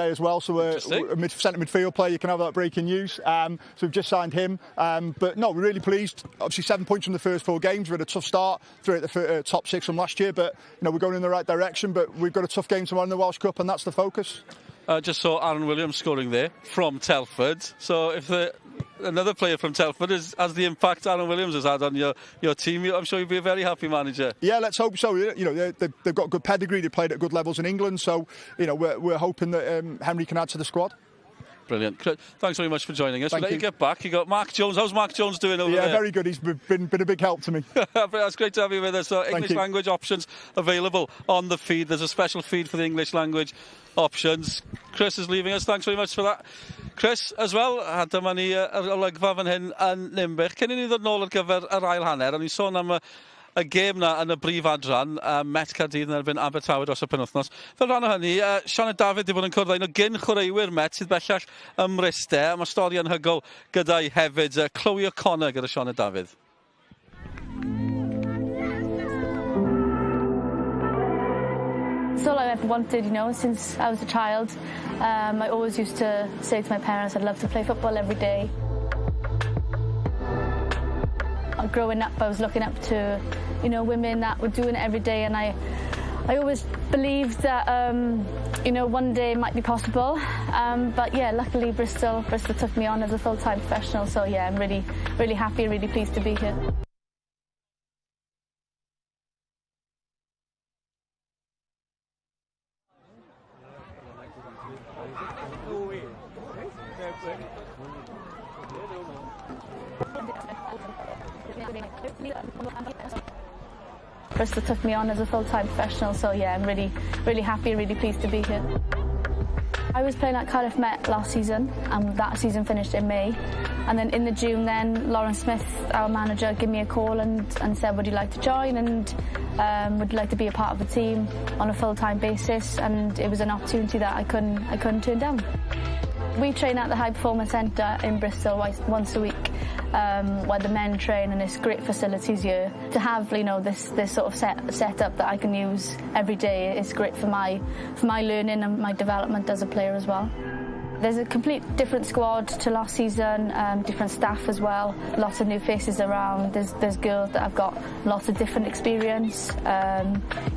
Speaker 11: as well. So a centre midfield player, you can have that breaking news. So we've just signed him. But no, we're really pleased. Obviously 7 points from the first 4 games. We had a tough start through the top 6 from last year, but you know, we're going in the right direction. But we've got a tough game tomorrow in the Welsh Cup, and that's the focus.
Speaker 3: Just saw Aaron Williams scoring there from Telford. So if another player from Telford has the impact Aaron Williams has had on your team, I'm sure you'll be a very happy manager. Yeah,
Speaker 11: let's hope so. You know, they've got good pedigree. They played at good levels in England. So you know, we're hoping that Henry can add to the squad.
Speaker 3: Brilliant. Thanks very much for joining us. We'll let you get back. You got Mark Jones. How's Mark Jones doing over there?
Speaker 11: Yeah, very good. He's been a big help to me.
Speaker 3: That's great to have you with us. So English language options available on the feed. There's a special feed for the English language options. Chris is leaving us. Thanks very much for that. Chris, as well, had dyma ni olygfa fan hyn yn Dinbych. Cyn i ni ddod nôl ar gyfer yr ail hanner, o'n i'n sôn am y gêm na yn y brif adran, Met Caerdydd yn erbyn Abertawe dros y penwythnos. Fel rhan o hynny, Sianed David wedi bod yn cwrdd â un o gyn chwaraewyr Met sydd bellach ym Mryste. Mae stori anhygoel gyda'i hefyd. Chloe O'Connor gyda Sianed David.
Speaker 13: It's all I ever wanted, you know, since I was a child. I always used to say to my parents I'd love to play football every day. Growing up, I was looking up to, you know, women that were doing it every day, and I always believed that, you know, one day it might be possible. But yeah, luckily Bristol took me on as a full-time professional. So yeah, I'm really, really happy, really pleased to be here. Bristol took me on as a full-time professional, so yeah, I'm really, really happy, really pleased to be here. I was playing at Cardiff Met last season, and that season finished in May. And then in the June, then Lauren Smith, our manager, gave me a call and said, would you like to join, and would you like to be a part of the team on a full-time basis? And it was an opportunity that I couldn't turn down. We train at the High Performance Centre in Bristol once a week, where the men train, and it's great facilities here. To have, you know, this sort of setup that I can use every day is great for my learning and my development as a player as well. There's a complete different squad to last season, different staff as well, lots of new faces around. There's girls that have got lots of different experience.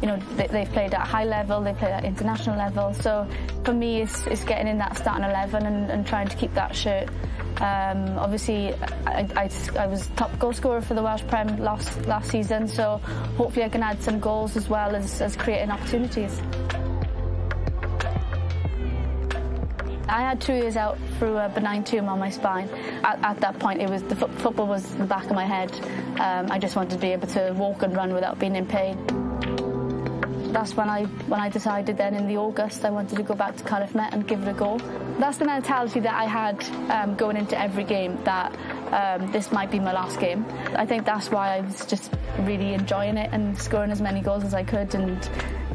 Speaker 13: You know, they've played at a high level, they played at international level. So for me, it's getting in that starting 11 and trying to keep that shirt. Obviously, I was top goal scorer for the Welsh Prem last season, so hopefully I can add some goals as well as creating opportunities. I had 2 years out through a benign tumour on my spine. At that point, it was football was the back of my head. I just wanted to be able to walk and run without being in pain. That's when I decided then in the August I wanted to go back to Caernarfon Met and give it a go. That's the mentality that I had going into every game, that this might be my last game. I think that's why I was just really enjoying it and scoring as many goals as I could and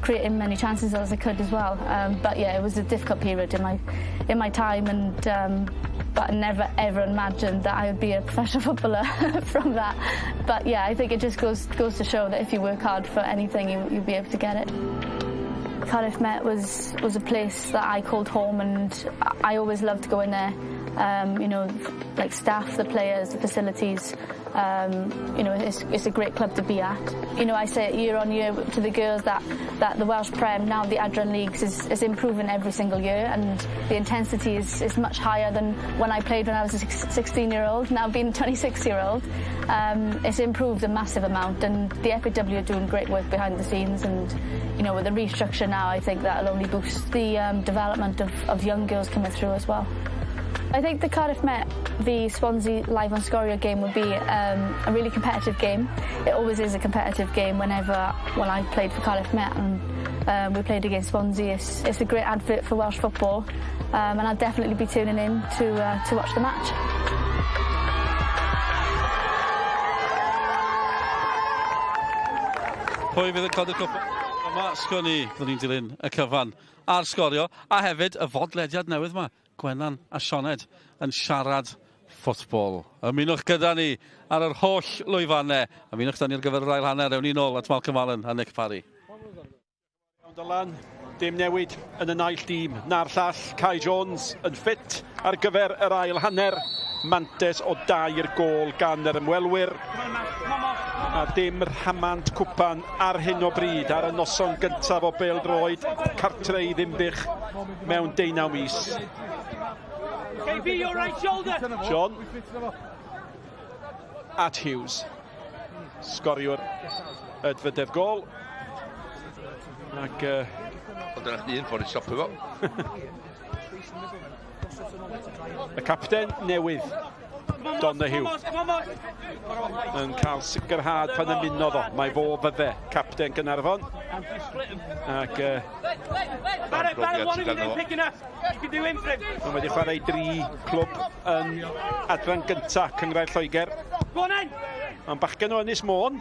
Speaker 13: creating many chances as I could as well. But yeah, it was a difficult period in my time, and but I never ever imagined that I would be a professional footballer from that. But yeah, I think it just goes to show that if you work hard for anything, you'll be able to get it. Caernarfon Met was a place that I called home, and I always loved going there. You know, like staff, the players, the facilities. You know, it's a great club to be at. You know, I say it year on year to the girls that the Welsh Prem, now the Adran Leagues, is improving every single year, and the intensity is much higher than when I played when I was a 16-year-old, now being a 26-year-old. It's improved a massive amount, and the FYW are doing great work behind the scenes, and you know, with the restructure now, I think that'll only boost the development of young girls coming through as well. I think the Caernarfon Met v Swansea live on Scorio game would be a really competitive game. It always is a competitive game when I played for Caernarfon Met and we played against Swansea. It's a great advert for Welsh football, and I'll definitely be tuning in to watch the match.
Speaker 3: Pwy fydd yn codi'r cwp? Yma, sgwn i, byddwn ni'n dilyn y cyfan a'r sgorio, a hefyd y fodlediad newydd yma. Gwenan a Sioned yn siarad ffwtbol. Ymunwch gyda ni ar yr holl lwyfannau. Ymunwch gyda ni ar gyfer yr ail hanner. Ewn ni nôl at Malcolm Allen a Nick Parry.
Speaker 7: Dylan, dim newid yn y naill dîm. Na'r llall, Kai Jones yn ffit ar gyfer yr ail hanner. Mantes o 2 gôl gan yr ymwelwyr. A dim rhamant cwpan ar hyn o bryd ar y noson gyntaf o bêl-droed cartref Dinbych mewn 19 mis. John at Hughes. Sgoriwr y dfydedd gôl. Ac
Speaker 4: ond yna chdi un ffordd i stopio fo.
Speaker 7: Y capten newydd, Donahue, yn cael sicrhad pan ymunodd o. Mae fo fydde capten Caernarfon. Ac mae wedi chwarae 3 clwb yn adran gynta Cyngrair Lloegr. Mae'n bachgen o Ynys Môn.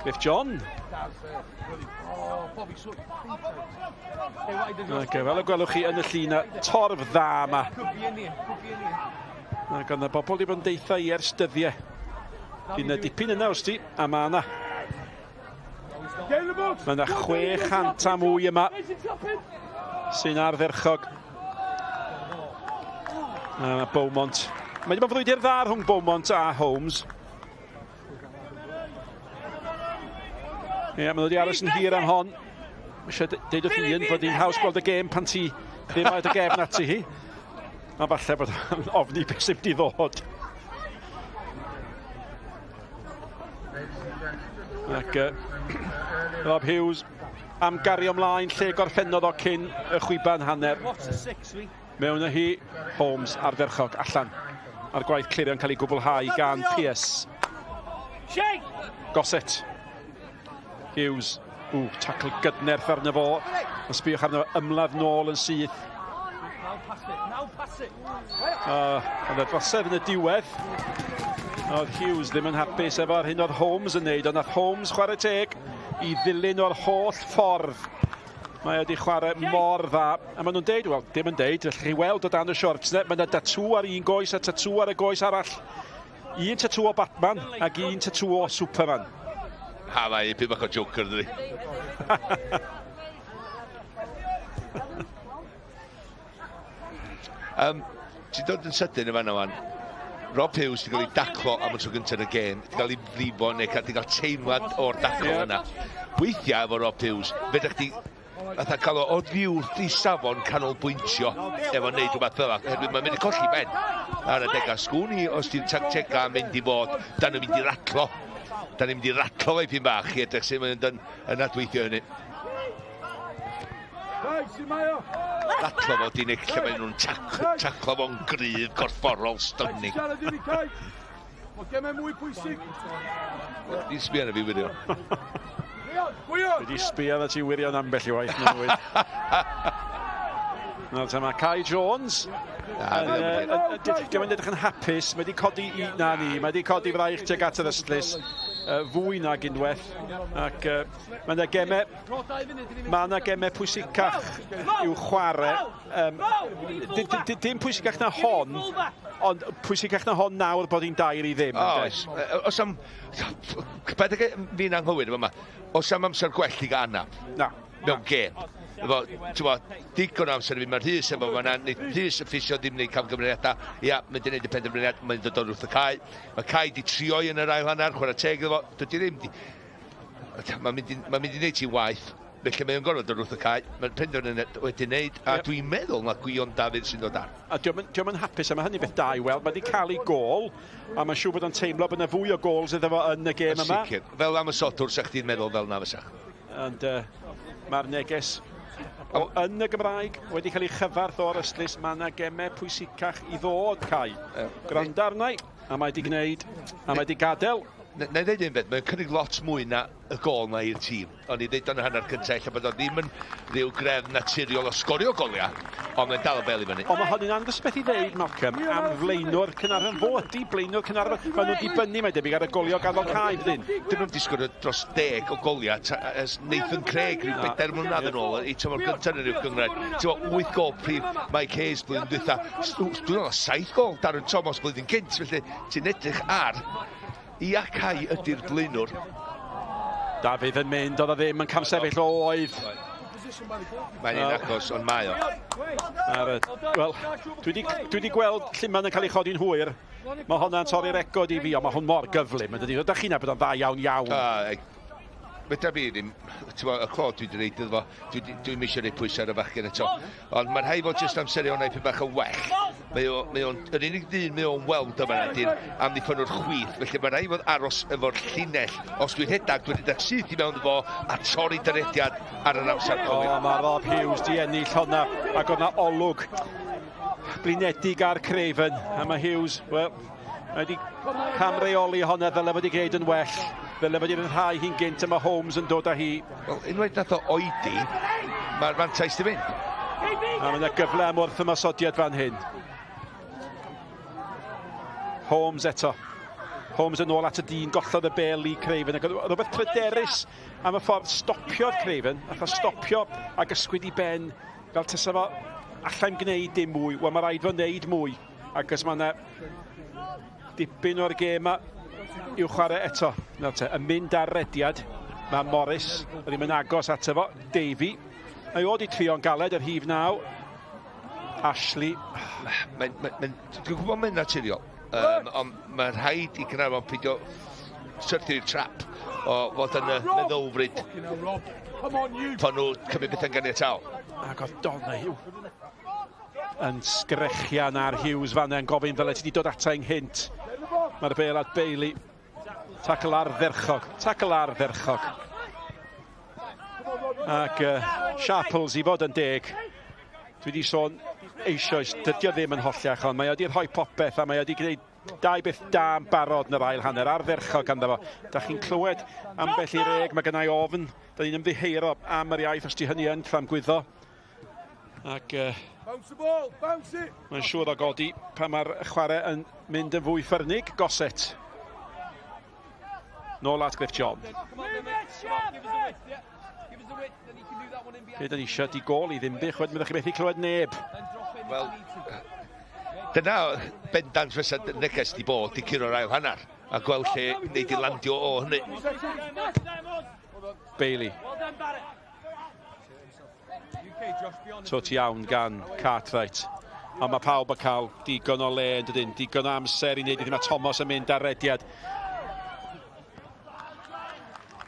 Speaker 7: Griff John. Ac fel y gwelwch chi yn y llun torf dda yma. Ac yna bobl wedi bod yn deitha i ers dyddiau. Fydd yna dipyn yna os ti, a mae yna. Mae yna 600 a mwy yma sy'n ardderchog. Beaumont. Mae wedi bod frwydr dda rhwng Beaumont a Holmes. Ie, mae wedi aros yn hir am hon. Eisiau deud wrth un bod hi'n haws gweld y gêm pan ti ddim oedd y gefn ati hi. A falle bod yn ofni beth sy'n wedi ddod. Ac Rob Hughes am gario ymlaen lle gorffennodd o cyn y chwiban hanner. Mewn y hi, Holmes ardderchog allan. A'r gwaith clirio'n cael ei gwblhau gan Pierce. Gosset. Hughes. Tackle gydnerth arno fo. Ysbiwch arno ymladd nôl yn syth. Ond y drosedd yn y diwedd. Oedd Hughes ddim yn hapus efo'r hyn oedd Holmes yn neud, ond nath Holmes chwarae teg i ddilyn o'r holl ffordd. Mae wedi chwarae mor dda. A maen nhw'n deud, wel, dim yn deud, allwch chi weld o dan y shorts. Mae yna tatŵ ar un goes a tatŵ ar y goes arall. Un tatŵ o Batman ac un tatŵ o Superman.
Speaker 4: Ha, mae pwy bach o Joker, dydi. Ti'n dod yn sydyn y fan o'n Rob Hughes wedi cael ei daclo am y tro gyntaf yn y gêm, wedi cael ei frifo neu wedi cael teimlad o'r daclo yna. Weithiau efo Rob Hughes, fedra chdi fatha cael o ddiwrth i safon canolbwyntio efo wneud rhywbeth fel yna. Mae'n mynd i colli ben ar y dega. Sgwn i, os ti'n tactega yn mynd i fod, da ni'n mynd i ratlo. Da ni'n mynd i ratlo ei pyn bach i edrych sy'n mynd yn adweithio hynny. Ratlo fod i nick lle mae nhw'n taclo fo'n gryf corfforol stunning. Di sbio na fi wirio.
Speaker 7: Wedi sbio na ti wirio yn ambell i waith yn wyd. Nawr mae Kai Jones. Diolch yn edrych yn hapus. Mae wedi codi mae wedi codi fraich tuag at yr ystlys. Fwy nag unwaith. Ac mae yna gemau pwysicach i'w chwarae. Dim pwysicach na hon, ond pwysicach na hon nawr bod hi'n dair i ddim.
Speaker 4: Os am... Beth fi'n anghywir yma, os am amser gwell i ganaf mewn gêm. Digon amser i fi, mae'r Rhys efo fan'na, Rhys y ffisio ddim wneud camgymeriadau. Ia, mae'n gwneud y penderfyniad, mae'n dod o'r wrth y Cai. Mae Cai di trioi yn yr ail hanner, chwarae teg iddo fo, dydy ddim di. Mae'n mynd i wneud ti'n waith, felly mae'n gorfod o'r wrth y Cai. Mae'n penderfyniad wedi wneud, a dwi'n meddwl na Gwion Dafydd sy'n dod ar. A
Speaker 7: diolch yn hapus, a mae hynny beth da i weld. Mae wedi cael ei gol, a mae'n siŵr bod o'n teimlo bod yna fwy o gols iddo fo yn y gêm yma.
Speaker 4: Sicr, fel am y sotwr, sa'ch ti'n meddwl fel na fysach.
Speaker 7: Ond mae'r neges yn y Gymraeg wedi cael ei chyfarth o'r ystlys. Mae yna gemau pwysicach i ddod, Cai. Gwrando arnau, a mae wedi gwneud, a mae wedi gadael.
Speaker 4: Na i ddweud un beth, mae'n cynnig lot mwy na y gol na i'r tîm. Ond i ddweud o'n hanner cyntaf, lle bod o ddim yn rhyw gref naturiol o sgorio goliau, ond mae'n dal y bel i fyny.
Speaker 7: Ond mae hwnny'n andros beth i ddeud, Malcolm, am flaenwr Caernarfon. Fo ydi blaenwr Caernarfon. Mae nhw'n dibynnu, mae debyg, ar y golio ganddo Cai, bydyn.
Speaker 4: Dyn nhw'n disgwyl dros 10 o goliau. Nathan Craig, rhyw 4 mlynedd yn ôl, i tymor gyntaf yn y rhyw gyngred. 8 gol prif Mike Hayes blwyddyn dwytha. Dwi'n meddwl 7 gol Darren Thomas blwyddyn cynt, felly ti'n edrych ar Ia Cai ydy'r blaenwr.
Speaker 7: Dafydd yn mynd, oedd o ddim yn camsefyll o oedd.
Speaker 4: Mae'n un agos, ond mae o.
Speaker 7: Wel, dwi wedi gweld Llyman yn cael ei chodi'n hwyr. Mae hwnna'n torri'r egod i fi, ond mae hwn mor gyflym. Ydych chi'n bod o'n dda iawn.
Speaker 4: Fydda fi ddim, y clod dwi wedi reid iddo fo, dwi'n eisiau rhaid pwysau ar y bachgen eto. Ond mae'r rhai fod jyst amser o'n eipyn bach yn well. Yr unig dyn mae o'n weld yma ydy'r amddiffyn o'r chwith. Felly mae'r rhai fod aros efo'r llinell. Os dwi'n hedag, dwi'n edrych syth i mewn fo a torri dyrediad ar yr amser cywir.
Speaker 7: Mae Rob Hughes di ennill honna, ac o'na olwg blinedig ar Craven. A mae Hughes, wel, wedi camreoli honna ddyle fod i gwneud yn well. Ddyle fod i'n rhai hi'n gynt a mae Holmes yn dod â hi.
Speaker 4: Wel, unwaith nath o oedi, mae'r fantais di fynd.
Speaker 7: A mae yna gyfle am wrth y masodiad fan hyn. Holmes eto. Holmes yn ôl at y dyn, gollodd y bel i Craven. Rhywbeth pryderus am y ffordd stopio'r Craven, achos stopio ac ysgwyd i ben fel tysa fo allai'n gwneud dim mwy. Wel, mae rhaid fo wneud mwy. Ac os mae yna dipyn o'r gema i'w chwarae eto. Yn mynd ar rediad, mae Morris ddim yn agos ato fo. Davey. Mae o di trio'n galed yr hif naw. Ashley.
Speaker 4: Dwi'n gwybod mae'n naturiol. Ond mae'n rhaid i Caernarfon peidio syrthu'r trap o fod yn y meddylfryd pan nhw cymryd beth yn ganiataol.
Speaker 7: Ac oedd Donahue yn sgrechian ar Hughes fan yn gofyn fel ti wedi dod ata ynghynt. Mae'r bel at Bailey. Tacl ar ferchog. Ac Sharples i fod yn deg. Dwi wedi sôn eisoes, dydy o ddim yn holliach, ond mae o wedi rhoi popeth a mae o wedi gwneud 2 beth da yn barod yn yr ail hanner ar ferchog ganddo fo. Da chi'n clywed ambell i reg, mae gennau ofn. Da ni'n ymddiheuro am yr iaith os di hynny yn llamgwyddo. Ac mae'n siŵr o godi pan mae'r chwarae yn mynd yn fwy ffyrnig. Goset. Nôl at Griff John. Be da ni eisiau di gol i Dinbych, wedyn byddwch chi methu clywed neb.
Speaker 4: Wel, dyna bendant fysa neges di bod di curo'r ail hanner a gweld lle wneud i landio o hynny.
Speaker 7: Bailey. Tot iawn gan Cartwright. A mae pawb yn cael digon o le yn dydyn, digon o amser i wneud iddi. Mae Thomas yn mynd ar rediad.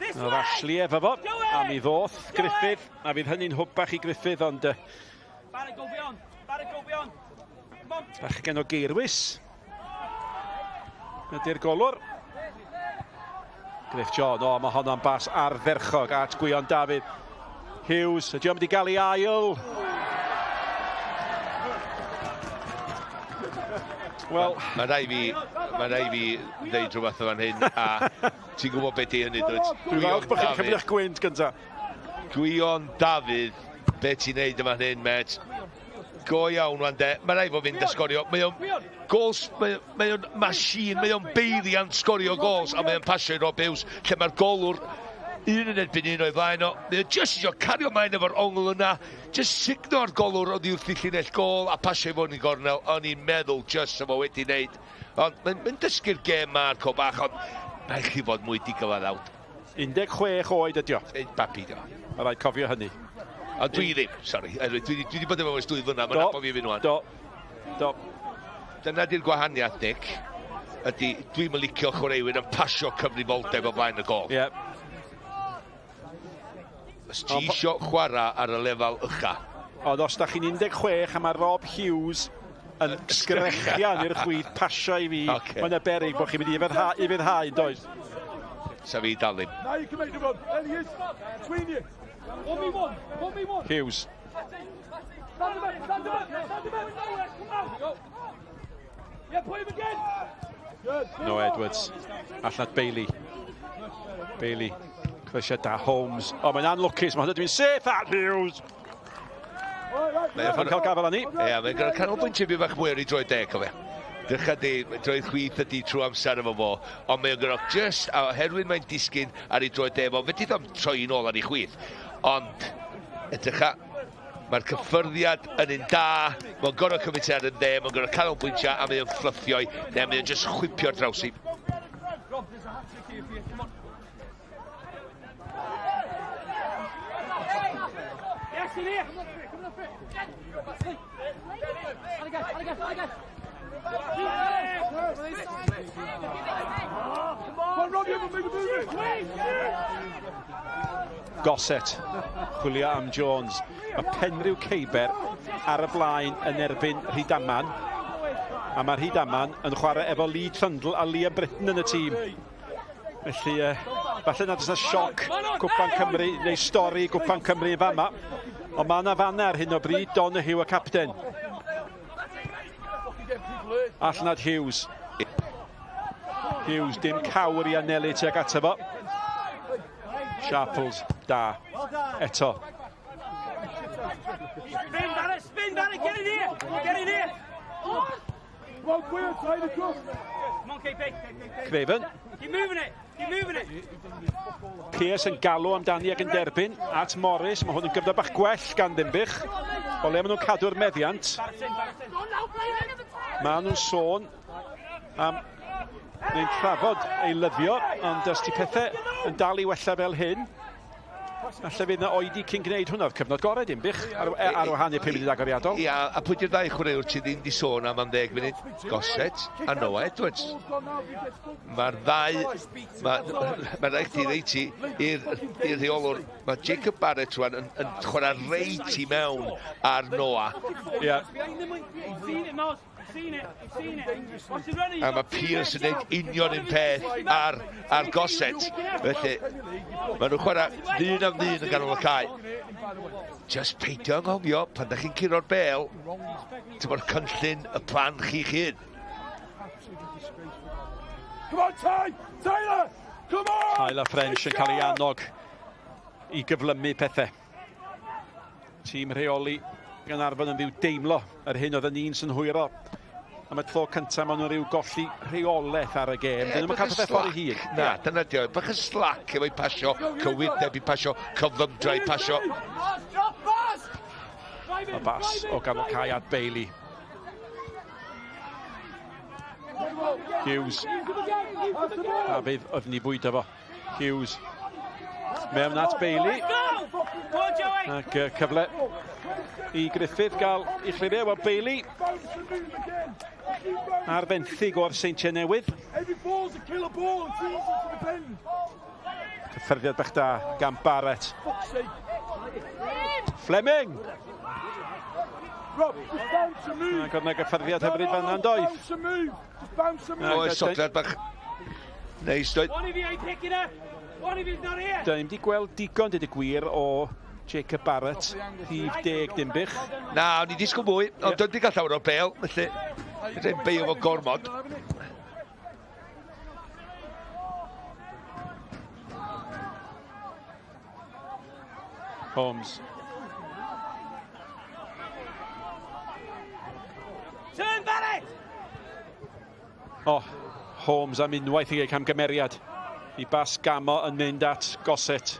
Speaker 7: Oedd Ashley efo fo, a mi ddoth Griffith, a fydd hynny'n hwbach i Griffith, ond... Bach gen o geirwys. Ydy'r golwr. Griff John, o, mae honna'n bas ardderchog at Gwion Dafydd. Hughes, ydy o'n mynd i gael ei ail. Wel...
Speaker 4: Mae rai fi ddeud rhywbeth o fan hyn, a ti'n gwybod beth i hynny, dweud?
Speaker 7: Dwi'n falch bod chi'n cymryd eich gwynt gyntaf.
Speaker 4: Gwion Dafydd, beth ti'n neud yma hyn, met? Go iawn, wan de. Mae rai fo fynd a sgorio. Mae o'n gols, mae o'n machine, mae o'n beiriant sgorio gols, a mae o'n pasio i Rob Hughes, lle mae'r golwr un yn erbyn un o'i flaen o. Mae o'n just isio cario maen efo'r ongl yna, just signo'r golwr o ddiwrth i llinell gol a pasio i fod yn gornel. O'n i'n meddwl just o fo wedi wneud. Ond mae'n dysgu'r gêm ma'r co bach, ond mae'n chi fod mwy digol a ddawd.
Speaker 7: 16 oed ydi o.
Speaker 4: Babi dio.
Speaker 7: Mae rhaid cofio hynny.
Speaker 4: Ond dwi ddim, sori. Dwi wedi bod efo ys 2 flynedd, mae'n abo fi fynd wan.
Speaker 7: Do.
Speaker 4: Dyna di'r gwahaniaeth, Nick. Ydy, dwi'n licio chwaraewyr yn pasio cyfrifoldeb o flaen y gol.
Speaker 7: Ie.
Speaker 4: Os ti isio chwarae ar y lefel ycha.
Speaker 7: Ond os da chi'n 16 a mae Rob Hughes yn sgrechian i'r chwith pasio i fi, mae'n berig bod chi'n mynd i fyddhau, does?
Speaker 4: Sa fi dal ddim.
Speaker 8: Now you can make the run. Elias, between you. 1v1.
Speaker 7: Hughes.
Speaker 8: Stand him up. Come out. Yeah, play him again. Good.
Speaker 7: No Edwards. Allan Bailey. Bailey. Clesiau da Holmes. O, mae'n anlwcus. Mae hwnna dwi'n safe at Hughes. Mae'n cael gafel â ni.
Speaker 4: Ie, mae'n cael canolbwyntio fi bach mwy ar ei droi deg o fe. Drycha di, droi chwith ydi trwy amser efo fo, ond mae'n gyrraedd just, a oherwydd mae'n disgyn ar ei droi deg o, fe di ddim troi nôl ar ei chwith. Ond, edrycha, mae'r cyffyrddiad yn un da, mae'n gorau cyfeitio ar yn dde, mae'n gorau canolbwyntio a mae'n fflyffio i, neu mae'n just chwipio'r draws i.
Speaker 7: Gosset, chwilio am Jones. Mae Penrhyw Ceiber ar y blaen yn erbyn Rhydaman. A mae Rhydaman yn chwarae efo Lee Trundle a Liam Britton yn y tîm. Felly, falle nad oes yna sioc Cwpan Cymru, neu stori Cwpan Cymru yn fama. Ond mae yna fanna ar hyn o bryd, Donahue y capten. Allan Hughes. Hughes, dim cawr i anelu tuag ato fo. Sharples, da. Eto.
Speaker 8: Spin, Barrett, get in here. Well, we're trying to go. Come on, KP.
Speaker 7: Craven.
Speaker 8: Keep moving it.
Speaker 7: Pierce yn galw amdani ac yn derbyn at Morris. Mae hwn yn gyfnod bach gwell gan Dinbych. O le maen nhw'n cadw'r meddiant. Maen nhw'n sôn am neu'n trafod ei lyddio, ond os di pethau yn dal i wella fel hyn, falle fydd na oedi cyn gwneud hwnna'r cyfnod gorau Dinbych ar wahanu 5 munud agoriadol.
Speaker 4: Ia, a pwy di'r ddau chwaraewr ti ddim di sôn am 10 munud? Gosset a Noah Edwards. Mae'r ddau, mae'n rhaid ti reit ti i'r rheolwr. Mae Jacob Barrett rwan yn chwarae reit i mewn ar Noah.
Speaker 7: Ia.
Speaker 4: A mae Pierce yn neud union un peth ar Gosset. Felly, maen nhw'n chwarae ddyn am ddyn yn ganol y cae. Just peidio anghofio, pan da chi'n curo'r bel, ti'n bod cynllun y plan chi'ch hyn.
Speaker 8: Come on, Tyler! Come on!
Speaker 7: Tyler French yn cael ei annog i gyflymu pethau. Tîm rheoli Caernarfon yn ddiw deimlo yr hyn oedd yn un sy'n hwyro. Am y tlo cyntaf, maen nhw'n rhyw golli rheolaeth ar y gêm. Dyn nhw'n cael pethau ffordd i hyd.
Speaker 4: Na, dyna dio. Bach y slac efo'i pasio, cywydeb i pasio, cyflymdra i pasio.
Speaker 7: O bas o ganol cae at Bailey. Hughes. A fydd ofni bwydo fo. Hughes. Mewn at Bailey. Ac cyfle i Griffith gael ei chlirio o Bailey. Ar benthyg o'r Seintiau Newydd. Cyffyrddiad bach da gan Barrett. Fleming! Ac oedd yna gyffyrddiad hyfryd fan na'n doedd.
Speaker 4: Oes sogliad bach neis doedd.
Speaker 7: Da ni'n di gweld digon dyd y gwir o Jacob Barrett, rhif 10 Dinbych.
Speaker 4: Na, o'n i disgwyl mwy, ond dwi'n di gael llawer o bel, felly rhaid beio fo gormod.
Speaker 7: Holmes.
Speaker 8: Turn Barrett!
Speaker 7: O, Holmes am unwaith i ei camgymeriad. I Bas Gamo yn mynd at Gossett.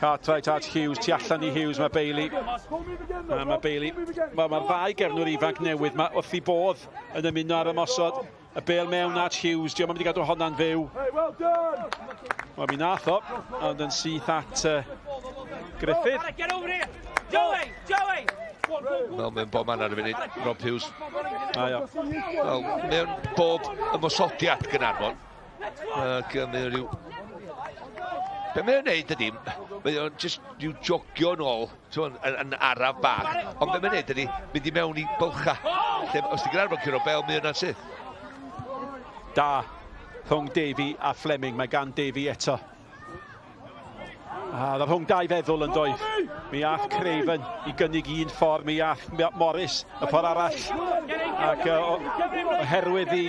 Speaker 7: Cartwright at Hughes, tu allan i Hughes, mae Bailey. Mae Bailey, mae'r ddau gefnwr ifanc newydd, mae wrth i bodd yn ymuno ar ymosod. Y bel mewn at Hughes, diolch yn mynd i gadw honna'n fyw. Wel, mi nath o, ond yn syth at Griffith.
Speaker 4: Wel, mewn bob man ar y funud, Rob Hughes.
Speaker 7: Wel,
Speaker 4: mewn bob ymosodiad Caernarfon. Ac mewn rhyw... Be mae'n neud ydy, mae'n just rhyw jogio nôl yn araf bach. Ond be mae'n neud ydy, mynd i mewn i bylcha. Os di Caernarfon cyrro bel, mae'n yna sydd.
Speaker 7: Da, rhwng Davey a Fleming, mae gan Davey eto. Dda rhwng dau feddwl yn doedd. Mi ath Craven i gynnig un ffordd, mi ath Morris y ffordd arall. Ac oherwydd i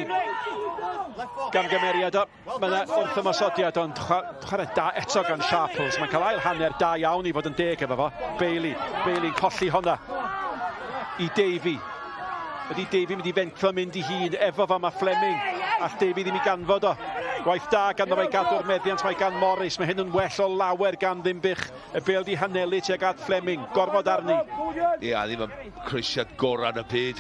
Speaker 7: gamgymeriad o, mae yna wrth ymosodiad, ond chwarae da eto gan Sharples. Mae'n cael ail hanner da iawn i fod yn deg efo fo. Bailey'n colli honna i Davey. Ydy Davey mynd i fentro mynd i hun efo fo mae Fleming. All Davey ddim i ganfod o. Gwaith da gan o'i gadw'r meddiant mae gan Morris. Mae hyn yn well o lawer gan Dinbych. Y bel di hanelu tuag at Fleming. Gormod arni.
Speaker 4: Ia, ddim yn croesiad gorau yn y byd.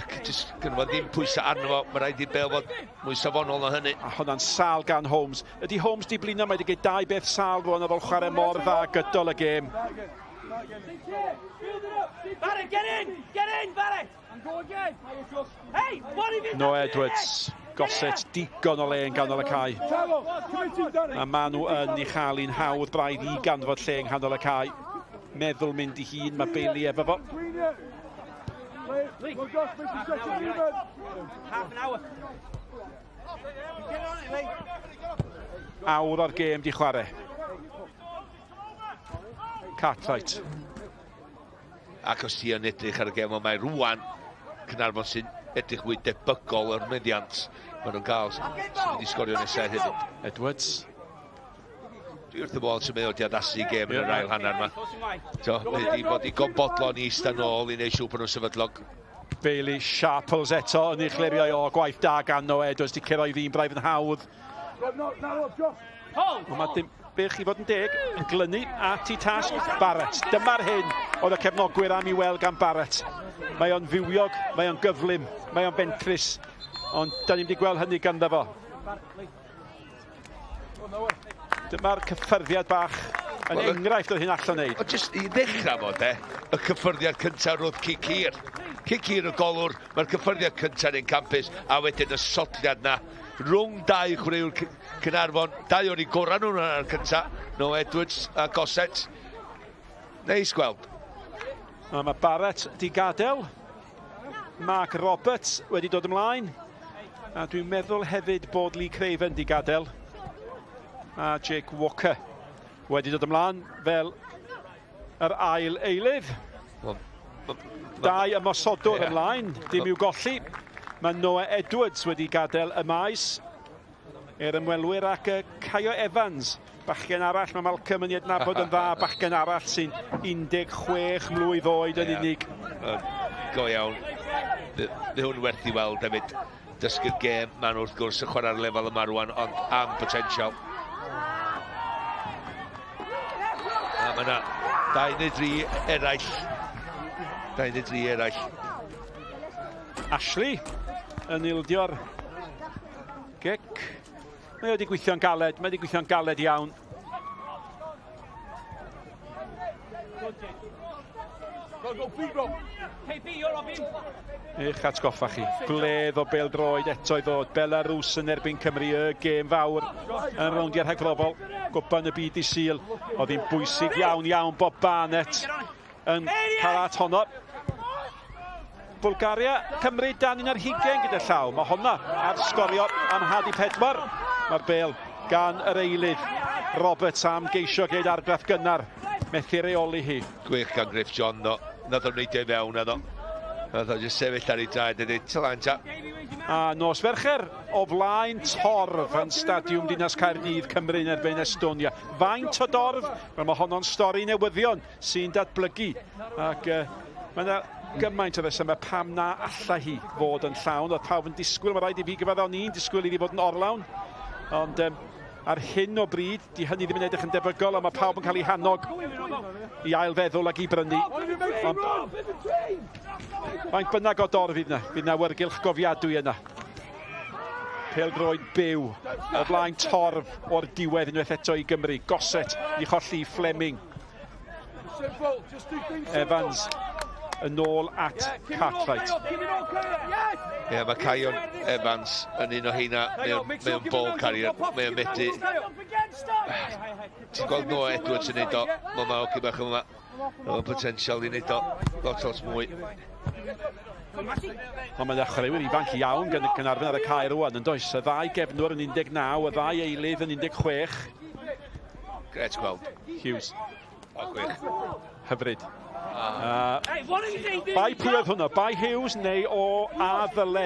Speaker 4: Gynnu fo ddim pwysau arno fo. Mae rhaid i bel fod mwy safonol na hynny.
Speaker 7: A hwnna'n sal gan Holmes. Ydy Holmes di blino, mae wedi gwneud dau beth sal fo, fel chwarae mor dda gydol y gêm.
Speaker 8: Barrett, get in, Barrett! And go again. Hey, what have you done?
Speaker 7: No Edwards. Gossett digon o le yn ganol y cae. A maen nhw yn ei chael un hawdd braidd i ganfod lle yng nghanol y cae. Meddwl mynd i hun, mae Bailey efo fo. Awr o'r gêm di chwarae. Cartwright.
Speaker 4: Ac os ti yn edrych ar y gêm, mae rwan Caernarfon sy'n edrych fwy debygol o'r meddiant maen nhw'n gael sy'n mynd i sgorio nesau hefyd.
Speaker 7: Edwards.
Speaker 4: Dwi wrth y bol sy'n mynd i addasu gêm yn yr ail hanner yma. Wedi bod i gobodlon i eista nôl i wneud siŵr bod nhw'n sefydlog.
Speaker 7: Bailey Sharples eto yn ei chlirio o gwaith da gan no Edwards di cyrraedd ddyn braidd yn hawdd. Ond mae Dinbych i fod yn deg yn glynu at i tasg Barrett. Dyma'r hyn oedd y cefnogwyr am i weld gan Barrett. Mae o'n fywiog, mae o'n gyflym, mae o'n bentrus. Ond da ni'n wedi gweld hynny ganddo fo. Dyma'r cyffyrddiad bach yn enghraifft oedd hyn allan wneud.
Speaker 4: Ond jyst i ddechrau fo, y cyffyrddiad cyntaf roedd Cic Hir. Cic Hir y golwr, mae'r cyffyrddiad cyntaf yn campus, a wedyn y sodliad na. Rhwng dau chwaraewr Caernarfon, dau o'r i gorau nhw'n ar cyntaf, No Edwards a Gossett. Neis gweld.
Speaker 7: Mae Barrett di gadael. Mark Roberts wedi dod ymlaen. A dwi'n meddwl hefyd bod Lee Craven di gadael. A Jake Walker wedi dod ymlaen fel yr ail eilydd. Dau ymosodwr ymlaen, dim i'w golli. Mae Noah Edwards wedi gadael y maes. Ymwelwyr ac Caio Evans. Bachgen arall, mae Malcolm yn adnabod yn dda. Bachgen arall sy'n 16 mlwydd oed yn unig.
Speaker 4: Go iawn. Fe hwn werth i weld hefyd. Dysgu'r gêm, ma'n wrth gwrs y chwarae'r lefel yma rwan, ond am potensial. A mae yna 2 neu 3 eraill. 2 neu 3 eraill.
Speaker 7: Ashley yn ildio'r gic. Mae wedi gweithio'n galed, iawn. Eich atgoffa chi. Gledd o bêl-droed eto i ddod. Belarus yn erbyn Cymru, y gêm fawr yn rowndiau rhaglofol. Gwpan y byd i Sul. Oedd hi'n bwysig iawn Bob Barnett yn cael at honno. Bwlgaria, Cymru dan un ar 20 gyda llaw. Mae honna ar sgorio am had i 4. Mae'r bêl gan yr eilydd. Roberts am geisio geid argraff gynnar. Methu reoli hi.
Speaker 4: Gwych gan Griff John, no. Nath o'n neidio i fewn, eddo. Nath o'n just sefyll ar ei draed, ydy. Tylanta.
Speaker 7: A nos fercher o flaen torf yn Stadiwm Dinas Caerdydd Cymru yn erbyn Estonia. Faint o dorf, wel mae honno'n stori newyddion sy'n datblygu. Ac mae yna gymaint o resymau pam na alla hi fod yn llawn. Oedd pawb yn disgwyl, mae rhaid i fi gyfaddawn ni'n disgwyl iddi fod yn orlawn. Ond ar hyn o bryd, di hynny ddim yn edrych yn debygol, a mae pawb yn cael ei hannog i ailfeddwl ac i brynu. Faint bynnag o dorf fydd na wyrgylch gofiadwy yna. Pêl-droed byw, o flaen torf o'r diwedd unwaith eto i Gymru. Goset i cholli Fleming. Evans yn ôl at Cartwright.
Speaker 4: Ie, mae Caion Evans yn un o heina mewn ball carrier. Mae'n methu. Ti'n gweld Noah Edwards yn neud o. Mae oci bach yma. Mae'n potensial i neud o. Lot mwy.
Speaker 7: Ond mae'n dechreuwyr ifanc iawn gan Caernarfon ar y cae rwan yn does. Y ddau gefnwr yn 19, y ddau eilydd yn 16.
Speaker 4: Gret gweld.
Speaker 7: Hughes.
Speaker 4: O, gwych.
Speaker 7: Hyfryd. Bai pwy oedd hwnna? Bai Hughes neu o a ddyle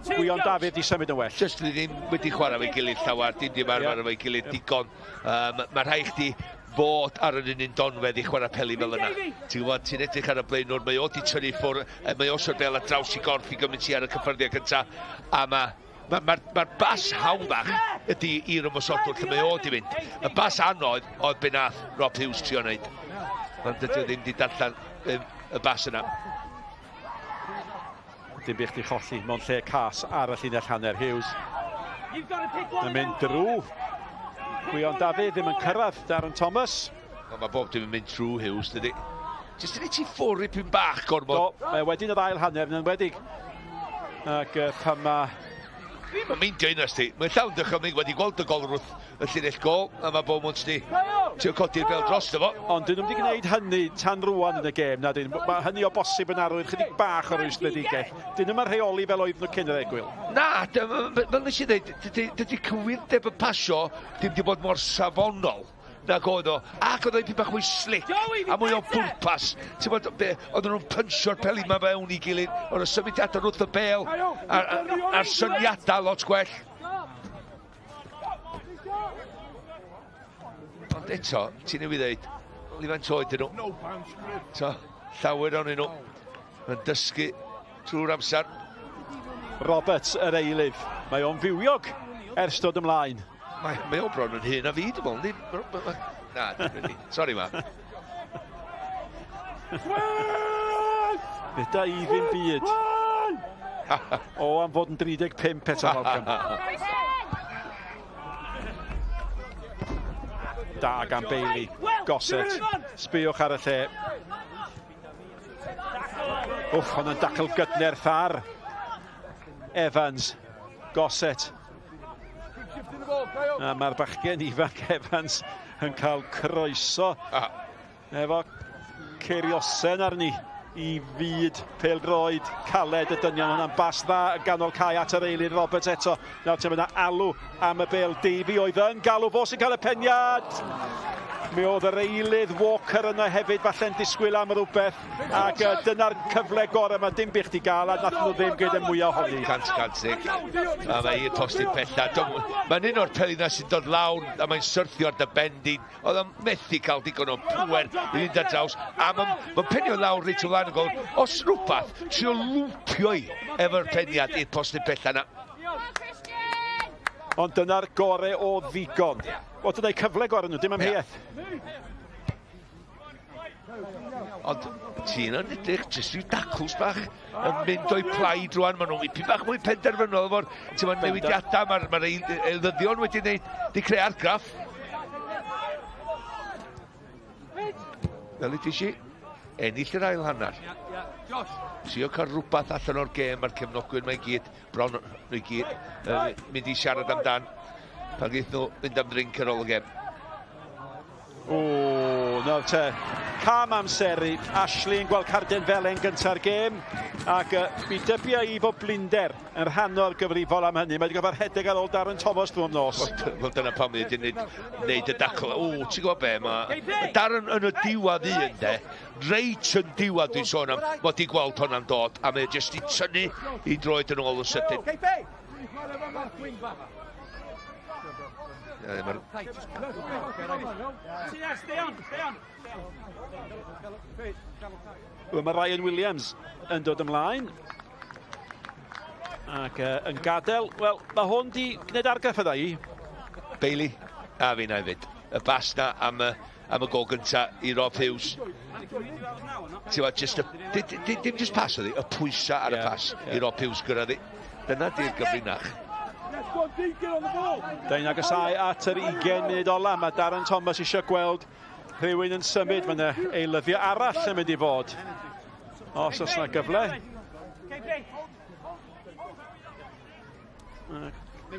Speaker 7: Gwion Dafydd i symud yn well?
Speaker 4: Just ni ddim wedi chwarae fe'i gilydd llawer, dim ddim arfer fe'i gilydd digon. Mae rhai chdi fod ar yr un donfedd i chwarae peli fel yna. Ti'n gwybod, ti'n edrych ar y blaenwr, mae o di tynnu ffwrdd, mae o sio'r bel a draws i gorff i gymryd ti ar y cyffyrddiau cyntaf, a mae'r bas hawddach ydy i'r ymwysodwr lle mae o di mynd. Y bas anodd oedd be nath Rob Hughes trio wneud. Ond dydw ddim wedi darllen y bas yna.
Speaker 7: Dinbych di cholli mewn lle cas ar y llinell hanner Hughes. Yn mynd drw. Gwion Dafydd ddim yn cyrraedd Darren Thomas.
Speaker 4: Mae bob dim yn mynd trwy Hughes, dydy. Jyst yn ei ti ffwrdd ripyn bach gormod.
Speaker 7: Mae wedyn yr ail hanner yn enwedig. Ac pan mae...
Speaker 4: Mae'n meindio un asti. Mae'n llawn dychymig wedi gweld y golrwth y llinell gol, a mae bob mwns di trio codi'r bel dros dy fo.
Speaker 7: Ond dyn nhw wedi gwneud hynny tan rwan yn y gêm, na dyn. Mae hynny o bosib yn arwydd chydig bach o'r rwystredigaeth. Dyn nhw'n rheoli fel oedd nhw cyn yr egwyl.
Speaker 4: Na, fel nes i ddweud, dydy cywirdeb y pasio ddim wedi bod mor safonol nag oedd o. Ac oedd o'n bach mwy slick a mwy o bwrpas. Ti'n bod, oedd nhw'n pyncio'r peli ma fewn i gilydd, oedd y symudiadau wrth y bel, a'r syniadau lot gwell. Ond eto, ti'n ei ddweud, lifaint oed yn nhw. Llawer o'n nhw. Yn dysgu trwy'r amser.
Speaker 7: Roberts, yr eilydd. Mae o'n fywiog ers dod ymlaen.
Speaker 4: Mae o bron yn hyn a fi, dwi'n meddwl. Na, dwi'n sorry, ma.
Speaker 7: Nid a i ddim byd. O, am fod yn 35 eto, Malcolm. Da gan Bailey. Goset. Sbiwch ar y lle. Wff, ond yn dacl gydnerth ar Evans. Goset. A mae'r bachgen ifanc Evans yn cael croeso efo Ceiriosen arni i fyd pêl-droed caled y dynion. Hwnna'n bas dda yn ganol cae at yr eilydd Roberts eto. Nawr te yna alw am y bêl. Davey oedd yn galw fo sy'n cael y peniad. Mi oedd yr eilydd Walker yna hefyd falle'n disgwyl am rhywbeth. Ac dyna'r cyfle gorau mae Dinbych di gael a nath nhw ddim gyda mwyaf ohoni.
Speaker 4: Cant. A mae i'r postyn pella. Mae'n un o'r pelina sy'n dod lawr a mae'n syrthio ar dy bendin. Oedd o'n methu cael digon o pwer i fynd ar draws. A mae'n penio lawr reit o flaen yn gol. Os rhywbeth, trio lwpio i efo'r peniad i'r postyn pella yna.
Speaker 7: Ond dyna'r gorau o ddigon. O, dyna'i cyfle gorau nhw, dim amheuaeth.
Speaker 4: Ond ti'n yn edrych, jyst rhyw dacws bach yn mynd o'i plaid rwan. Maen nhw'n wipyn bach mwy penderfynol efo'r newidiadau. Mae'r eildyddion wedi creu argraff. fel i ti si, ennill yr ail hanner. Trio cael rhywbeth allan o'r gêm a'r cefnogwyr mae'n gyd, bron nhw i gyd, mynd i siarad amdan pan geith nhw mynd am drink ar ôl y gêm.
Speaker 7: O, nawr te, cam amseru, Ashley yn gweld carden felen gynta'r gêm, ac mi dybia i bod blinder yn rhan o'r gyfrifol am hynny. Mae wedi gofio'r hedeg ar ôl Darren Thomas drwy'r nos.
Speaker 4: Wel, dyna pam wedi wneud y dacl. O, ti'n gwybod be, mae Darren yn y diwad un, de. Reit yn diwad dwi'n sôn am, mod i gweld hwnna'n dod, a mae jyst i tynnu i droed yn ôl y sydyn.
Speaker 7: Wel, mae Ryan Williams yn dod ymlaen. Ac yn gadael, wel, mae hwn di gwneud argraff yna i.
Speaker 4: Bailey, a fi na hefyd. Y bas na am y gol gynta i Rob Hughes. Ti'n gwybod, dim just pas o ddi, y pwysa ar y pas i Rob Hughes gyrraedd i. Dyna di'r gyfrinach.
Speaker 7: Da'n agasau at yr 20 munud ola. Mae Darren Thomas eisiau gweld rhywun yn symud. Mae yna eilyddiau arall yn mynd i fod. Os oes yna gyfle.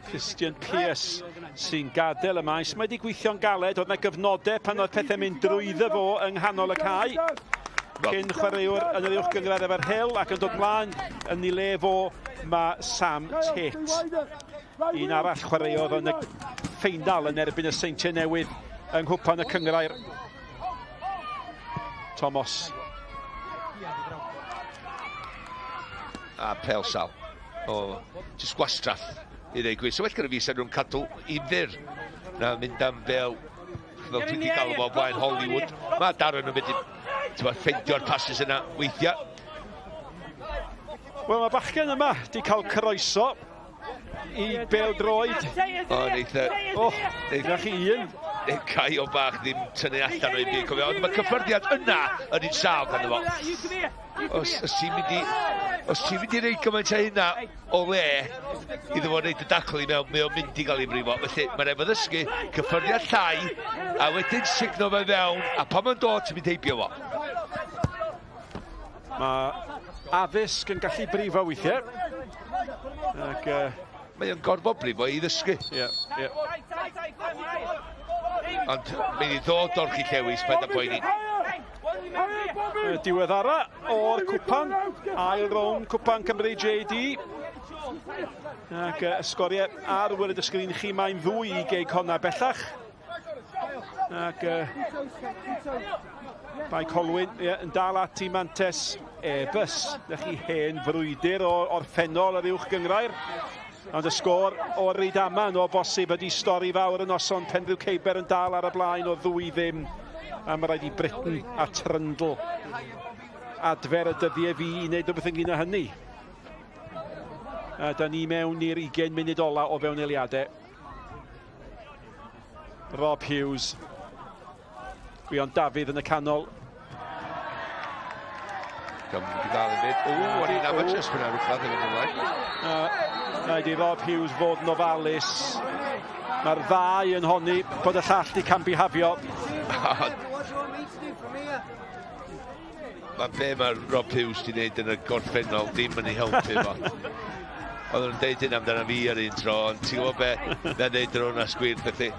Speaker 7: Christian Pearce sy'n gadael y maes. Mae wedi gweithio'n galed. Oedd yna gyfnodau pan oedd pethau mynd drwyddo fo yng nghanol y cae. Cyn chwaraewr yn yr uwch gyngradd efo'r Hill ac yn dod mlaen yn ei le fo mae Sam Tate. Un arall chwaraeodd yn y ffeinal yn erbyn y Seintiau Newydd yng nghwpan y Cyngrair. Thomas.
Speaker 4: A pel sal. O, jyst gwastraff i ddweud gwir. So well gyda fi sy'n nhw'n cadw unfyr na mynd am fel dwi wedi cael o blaen Hollywood. Mae Darren yn mynd i ffeindio'r passes yna weithiau.
Speaker 7: Wel, mae bachgen yma wedi cael croeso i bêl-droed.
Speaker 4: O, neitha
Speaker 7: chi un.
Speaker 4: Cai o bach ddim tynnu allan o'i byd, cofio. Ond mae cyffyrddiad yna yn un saf gan efo. Os ti'n mynd i reid gymaint a hynna o le iddo fo wneud y dacl i mewn, mae o'n mynd i gael ei brifo. Felly, mae'n efo ddysgu, cyffyrddiad llai, a wedyn signo fe fewn, a pan mae'n dod, ti'n mynd heibio fo.
Speaker 7: Mae addysg yn gallu brifo weithiau. Ac
Speaker 4: mae o'n gorfod brifo i ddysgu. Ond mae'n i ddod o'r chi llewis paid a poeni.
Speaker 7: Diweddara o'r cwpan. Ail rown cwpan Cymru JD. Ac ysgoriau ar wyrdd y sgrin chi mae'n ddwy i geig honna bellach. Ac mae Colwyn yn dal at i mantes ebys. Dych chi hen frwydr o'r ffenol yr uwch gyngrair. Ond y sgôr o Rydaman o bosib ydi stori fawr yn noson. Penrhyw Ceiber yn dal ar y blaen o 2-0. A mae rhaid i Britain a Trundle adfer y dyddiau fi i wneud rhywbeth ynglyn â hynny. A da ni mewn i'r 20 munud ola o fewn eiliadau. Rob Hughes. Gwion Dafydd yn y canol.
Speaker 4: Wedi gael yn byd. O, o'n i'n amateurs fyna rhywbeth yn ymwneud.
Speaker 7: Rhaid i Rob Hughes fod yn ofalus. Mae'r ddau yn honni bod y llall di campihafio.
Speaker 4: Mae be mae Rob Hughes di wneud yn y gorffennol ddim yn ei helpu fo. Oedd nhw'n deud hyn amdana fi ar un tro, ond ti'n gwybod be, na'n neud yr hwnna sgwir, felly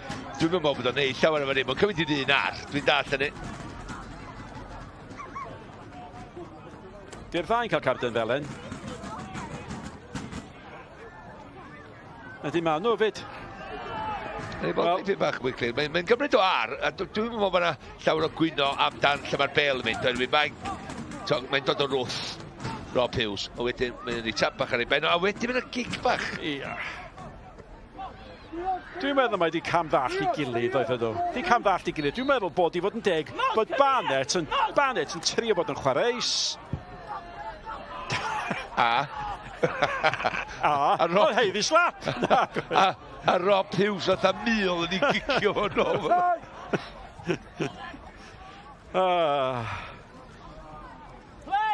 Speaker 4: dwi'n meddwl bod o'n neud llawer efo ni, mae'n cymryd i'r un ar, dwi'n dall yn ni.
Speaker 7: Di'r ddau'n cael carden felen. Ydy maen nhw fyd.
Speaker 4: Mae'n gymryd o ar, a dwi'n meddwl bod yna llawer o gwyno amdan lle mae'r bel yn mynd. Mae'n dod o rwth, Rob Hughes, a wedyn mae'n ei tap bach ar ei ben, a wedyn mae'n gic bach.
Speaker 7: Dwi'n meddwl mae wedi cam ddall i gilydd oedd ydw. Di cam ddall i gilydd. Dwi'n meddwl bod i fod yn deg bod Barnett yn trio bod yn chwaraeus.
Speaker 4: A
Speaker 7: heiddi slap!
Speaker 4: A Rob Hughes oedd a mil yn ei gicio fo'n ôl.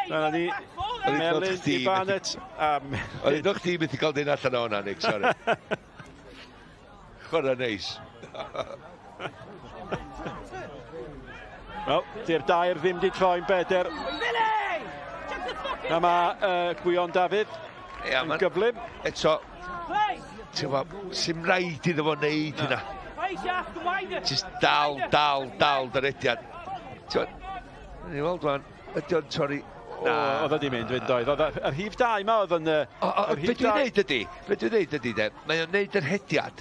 Speaker 7: Dyna ni, Melyn i Barnett.
Speaker 4: Oedd un o'ch ti mynd i gael dyn allan o'na, Nick, sori. Chwarae neis.
Speaker 7: Wel, di'r dair ddim di troi'n beder. A mae Gwion Dafydd yn gyflym.
Speaker 4: Eto, sy'n rhaid iddo fo wneud hynna. Just dal dyrediad. Ni weld wan, ydy o'n torri.
Speaker 7: Oedd wedi mynd, fynd oedd. Yr hif dau yma oedd yn...
Speaker 4: Be dwi'n neud ydy? Be dwi'n neud ydy, de? Mae o'n neud yr hediad.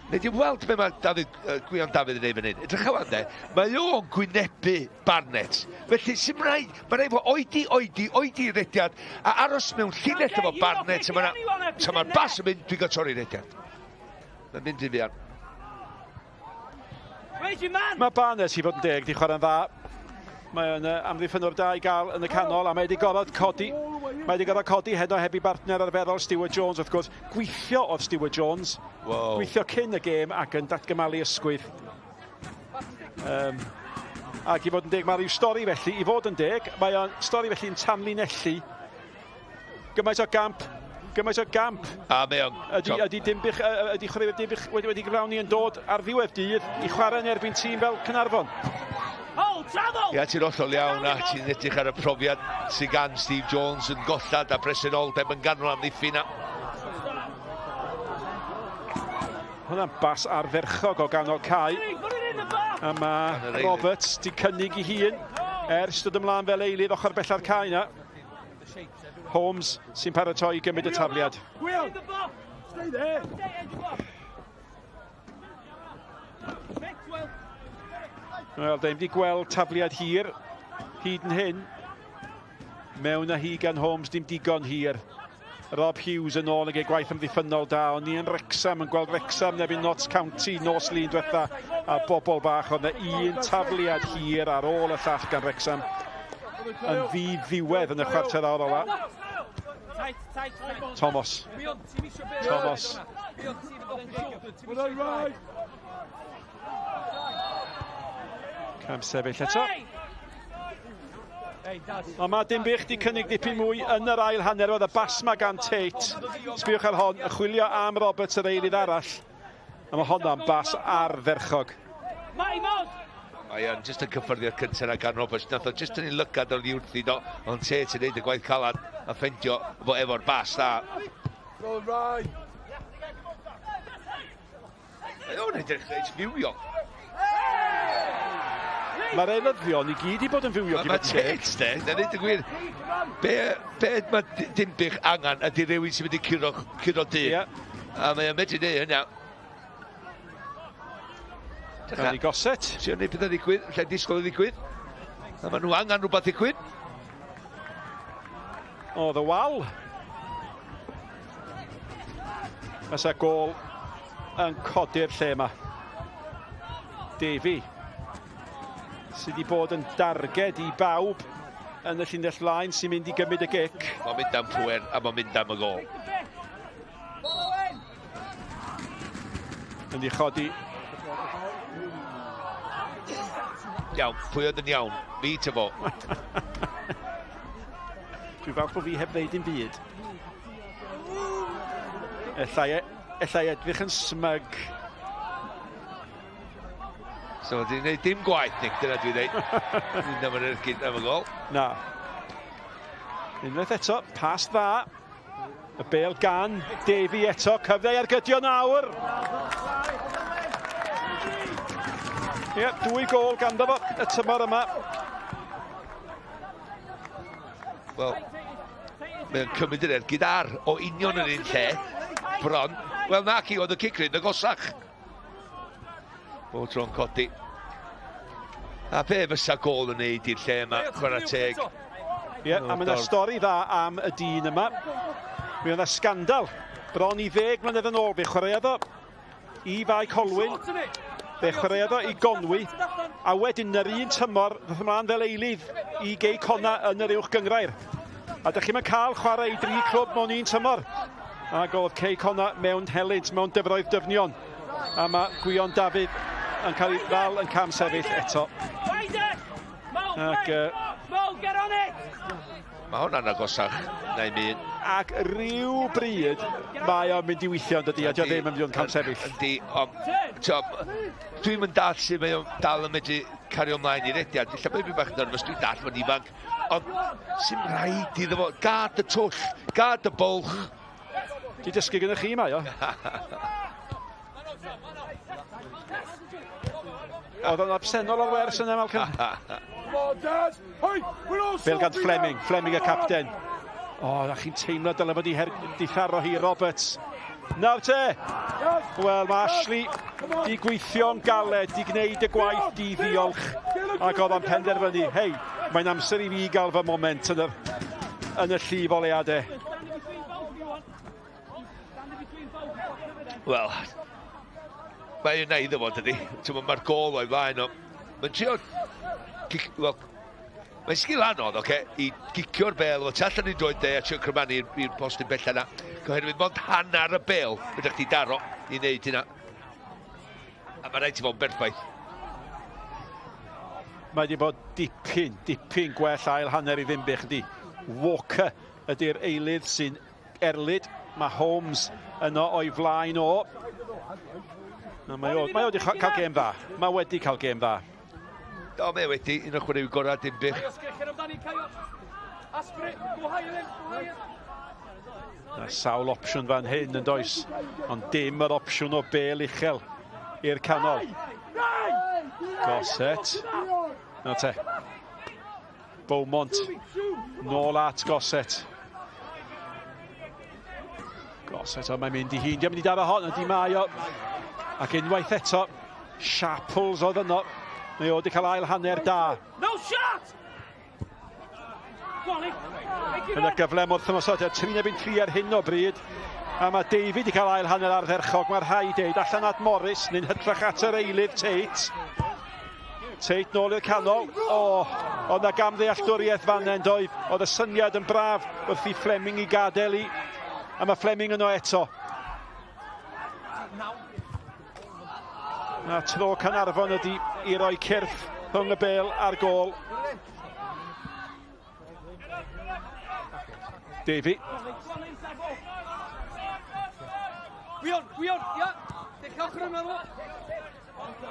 Speaker 4: Nid i'n weld be mae Gwion Dafydd yn ei fan hyn. Edrych awan de, mae o'n gwynebu Barnet. Felly sy'n rhaid, mae'n rhaid fo oedi rediad a aros mewn llinell efo Barnet. So mae'r bas yn mynd, dwi'n gael torri rediad. Mae'n mynd i fi an.
Speaker 7: Mae Barnet i fod yn deg, di chwarae'n dda. Mae'n amddiffynwr da i gael yn y canol a mae wedi gorfod codi. Mae wedi gorfod codi heno heb i bartner arferol Stewart Jones, wrth gwrs. Gweithio oedd Stewart Jones. Gweithio cyn y gêm ac yn datgymalu ysgwydd. Ac i fod yn deg, mae rhyw stori felly. I fod yn deg, mae o'n stori felly yn tamlinellu. Gymaint o gamp.
Speaker 4: A mae o'n...
Speaker 7: Ydy Dinbych, ydy chwaraewyr Dinbych wedi gyflawni yn dod ar ddiwedd dydd i chwarae yn erbyn tîm fel Caernarfon.
Speaker 4: Ia, ti'n hollol iawn a ti'n edrych ar y profiad sy'n gan Steve Jones yn gollad a presenoldeb yn ganol amddiffyn na.
Speaker 7: Hwna'n bas arferchog o ganol cae. A mae Roberts di cynnig i hun ers dod ymlaen fel eilydd ochr bella'r cae na. Holmes sy'n paratoi i gymryd y tafliad. Wel, da ni'n gweld tafliad hir, hyd yn hyn. Mewn â hi gan Holmes, dim digon hir. Rob Hughes yn ôl yn ei gwaith ymddiffynol da, ond ni yn Wrexham, yn gweld Wrexham neu Notts County nos lun diwetha a bobl bach. Oedd yna un tafliad hir ar ôl y llall gan Wrexham yn ddiwedd yn y chwarter awr ola. Thomas. Cam sefyll eto. A mae Dinbych di cynnig dipyn mwy yn yr ail hanner. Oedd y bas ma gan Tate. Sbiwch ar hon, y chwilio am Roberts yr eilydd arall. A mae honna'n bas arferchog.
Speaker 4: Mae o'n jyst yn cyffyrdio'r cyntaf gan Roberts. Nath o jyst yn ei lygad o'r liwrth i do. Ond Tate yn neud y gwaith calad a ffendio fo efo'r bas da. Mae o'n edrych fywio.
Speaker 7: Mae'r eilyddion i gyd i bod yn fywio.
Speaker 4: Mae Tate, de, na neud y gwir. Be mae Dinbych angen ydy rhywun sy'n mynd i curo dyn. A mae o'n medru neud hynna.
Speaker 7: Gael ni goset.
Speaker 4: Si'n neud beth ddigwydd, lle disgwyl i ddigwydd. A maen nhw angen rhywbeth ddigwydd.
Speaker 7: Oedd y wal. Fysa gol yn codi'r lle yma. Davy. Sydd wedi bod yn darged i bawb yn y llinell flaen sy'n mynd i gymryd y gic.
Speaker 4: Mae'n mynd am pwer a mae'n mynd am y gol.
Speaker 7: Yn ei chodi.
Speaker 4: Iawn, pwy oedd yn iawn? Fi ty fo.
Speaker 7: Dwi'n falch bod fi heb ddeud dim byd. Ellai edrych yn smyg.
Speaker 4: So, di'n gwneud dim gwaith, Nick, dyna dwi'n dweud. Dwi'n ddim yn ergyd am y gol.
Speaker 7: Na. Unwaith eto, pas dda. Y bêl gan Davy eto, cyfle ar gydio nawr. Ie, 2 gol ganddo fo y tymor yma.
Speaker 4: Wel, mae'n cymryd yr ergyd ar o union yr un lle. Bron. Wel, na chi, oedd y cicrin y gosach. O tro'n codi. A be fysa gol yn neud i'r lle yma, chwarae teg.
Speaker 7: Ie, a mae yna stori dda am y dyn yma. Mi oedd yna scandal. Bron i 10 mlynedd yn ôl, fe chwaraeodd o i Fai Colwyn. Fe chwaraeodd o i Gonwy. A wedyn yr un tymor, ddoth ymlaen fel eilydd i Gei Conna yn yr uwch gyngrair. A dych chi'n cael chwarae i 3 clwb mewn un tymor. Ac oedd Gei Conna mewn helynt, mewn dyfroedd dyfnion. A mae Gwion Dafydd yn cael ei ddal yn cam sefyll eto. Ac
Speaker 4: Mae hwnna'n agosach, neu mi.
Speaker 7: Ac rhyw bryd mae o'n mynd i weithio yn dydi, a dio ddim yn mynd i'n camp sefyll.
Speaker 4: Yndi, ond dwi'n mynd dall sy'n mae o'n dal yn medru cario ymlaen i rediad. Illa bod fi'n bach nerfus, dwi'n dall fo'n ifanc. Ond sy'n rhaid iddo fo, gad y twll, gad y bwlch.
Speaker 7: Di dysgu gyda chi mae o. Oedd o'n absennol o'r wers yna, Malcolm. Fel gan Fleming y capten. O, na chi'n teimlo dyle bod di tharo hi Roberts. Nawr te! Wel, mae Ashley di gweithio'n galed, di gwneud y gwaith, di ddiolch. Ac oedd o'n penderfynu, hei, mae'n amser i fi gael fy moment yn y llif o leadau.
Speaker 4: Wel, mae'n neud o fod ydi. Mae'r gol o'i flaen o. Mae'n trio... Wel, mae'n sgil anodd, i gicio'r bel, o tu allan i'n dod a trio crymannu i'r post yn bell yna. Goherwydd mond hannar y bel, ydych chi daro i wneud hynna. A mae'n rhaid i fod yn berffaith.
Speaker 7: Mae wedi bod dipyn gwell ail hanner i Dinbych ydi. Walker ydy'r eilydd sy'n erlyd. Mae Holmes yno o'i flaen o. Mae wedi cael gêm dda. Mae wedi cael gêm dda.
Speaker 4: O, mae wedi, un o'ch wedi'i gorau Dinbych.
Speaker 7: Mae sawl opsiwn fan hyn yn does, ond dim yr opsiwn o bel uchel i'r canol. Gosset. No te. Beaumont. Nôl at Gosset. Gosset, o, mae'n mynd i hun. Di'n mynd i daro hon, ydy mae o. Ac unwaith eto, Sharples oedd yno. Mae o wedi cael ail hanner da.
Speaker 8: No shot!
Speaker 7: Yn y gyflem wrth ymosodiad, 3-3 ar hyn o bryd. A mae David wedi cael ail hanner ardderchog. Mae'r rhai deud allan at Morris, ni'n hytrach at yr eilydd Tate. Tate nôl i'r canol. Oedd na gamddealltwriaeth fan hyn doedd. Oedd y syniad yn braf wrth i Fleming i gadael i. A mae Fleming yno eto. A tro Caernarfon ydi i roi cyrff rhwng y bel a'r gol. Davy.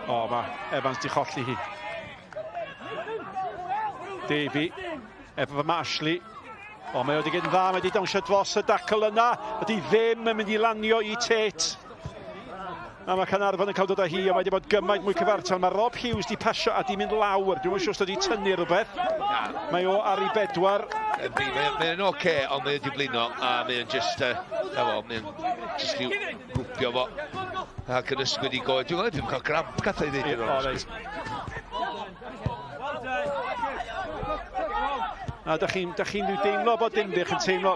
Speaker 7: O, mae Evans di cholli hi. Davy. Efo fy Ashley. O, mae wedi gyn dda, mae wedi dawnsio dros y dacl yna. Ydy ddim yn mynd i lanio i Tate. A mae Caernarfon yn cael dod â hi, a mae wedi bod gymaint mwy cyfartal. Mae Rob Hughes di pasio a di mynd lawr. Dwi'n siŵr os wedi tynnu rhywbeth. Mae o ar ei bedwar.
Speaker 4: Mae'n oce, ond mae'n di blino. A mae'n just, mae'n just i'w gwpio fo. Ac yn ysgwyd i goed. Dwi'n ddim cael gramp gath ei ddeud i'r ysgwyd.
Speaker 7: A da chi'n deimlo bod Dinbych yn teimlo...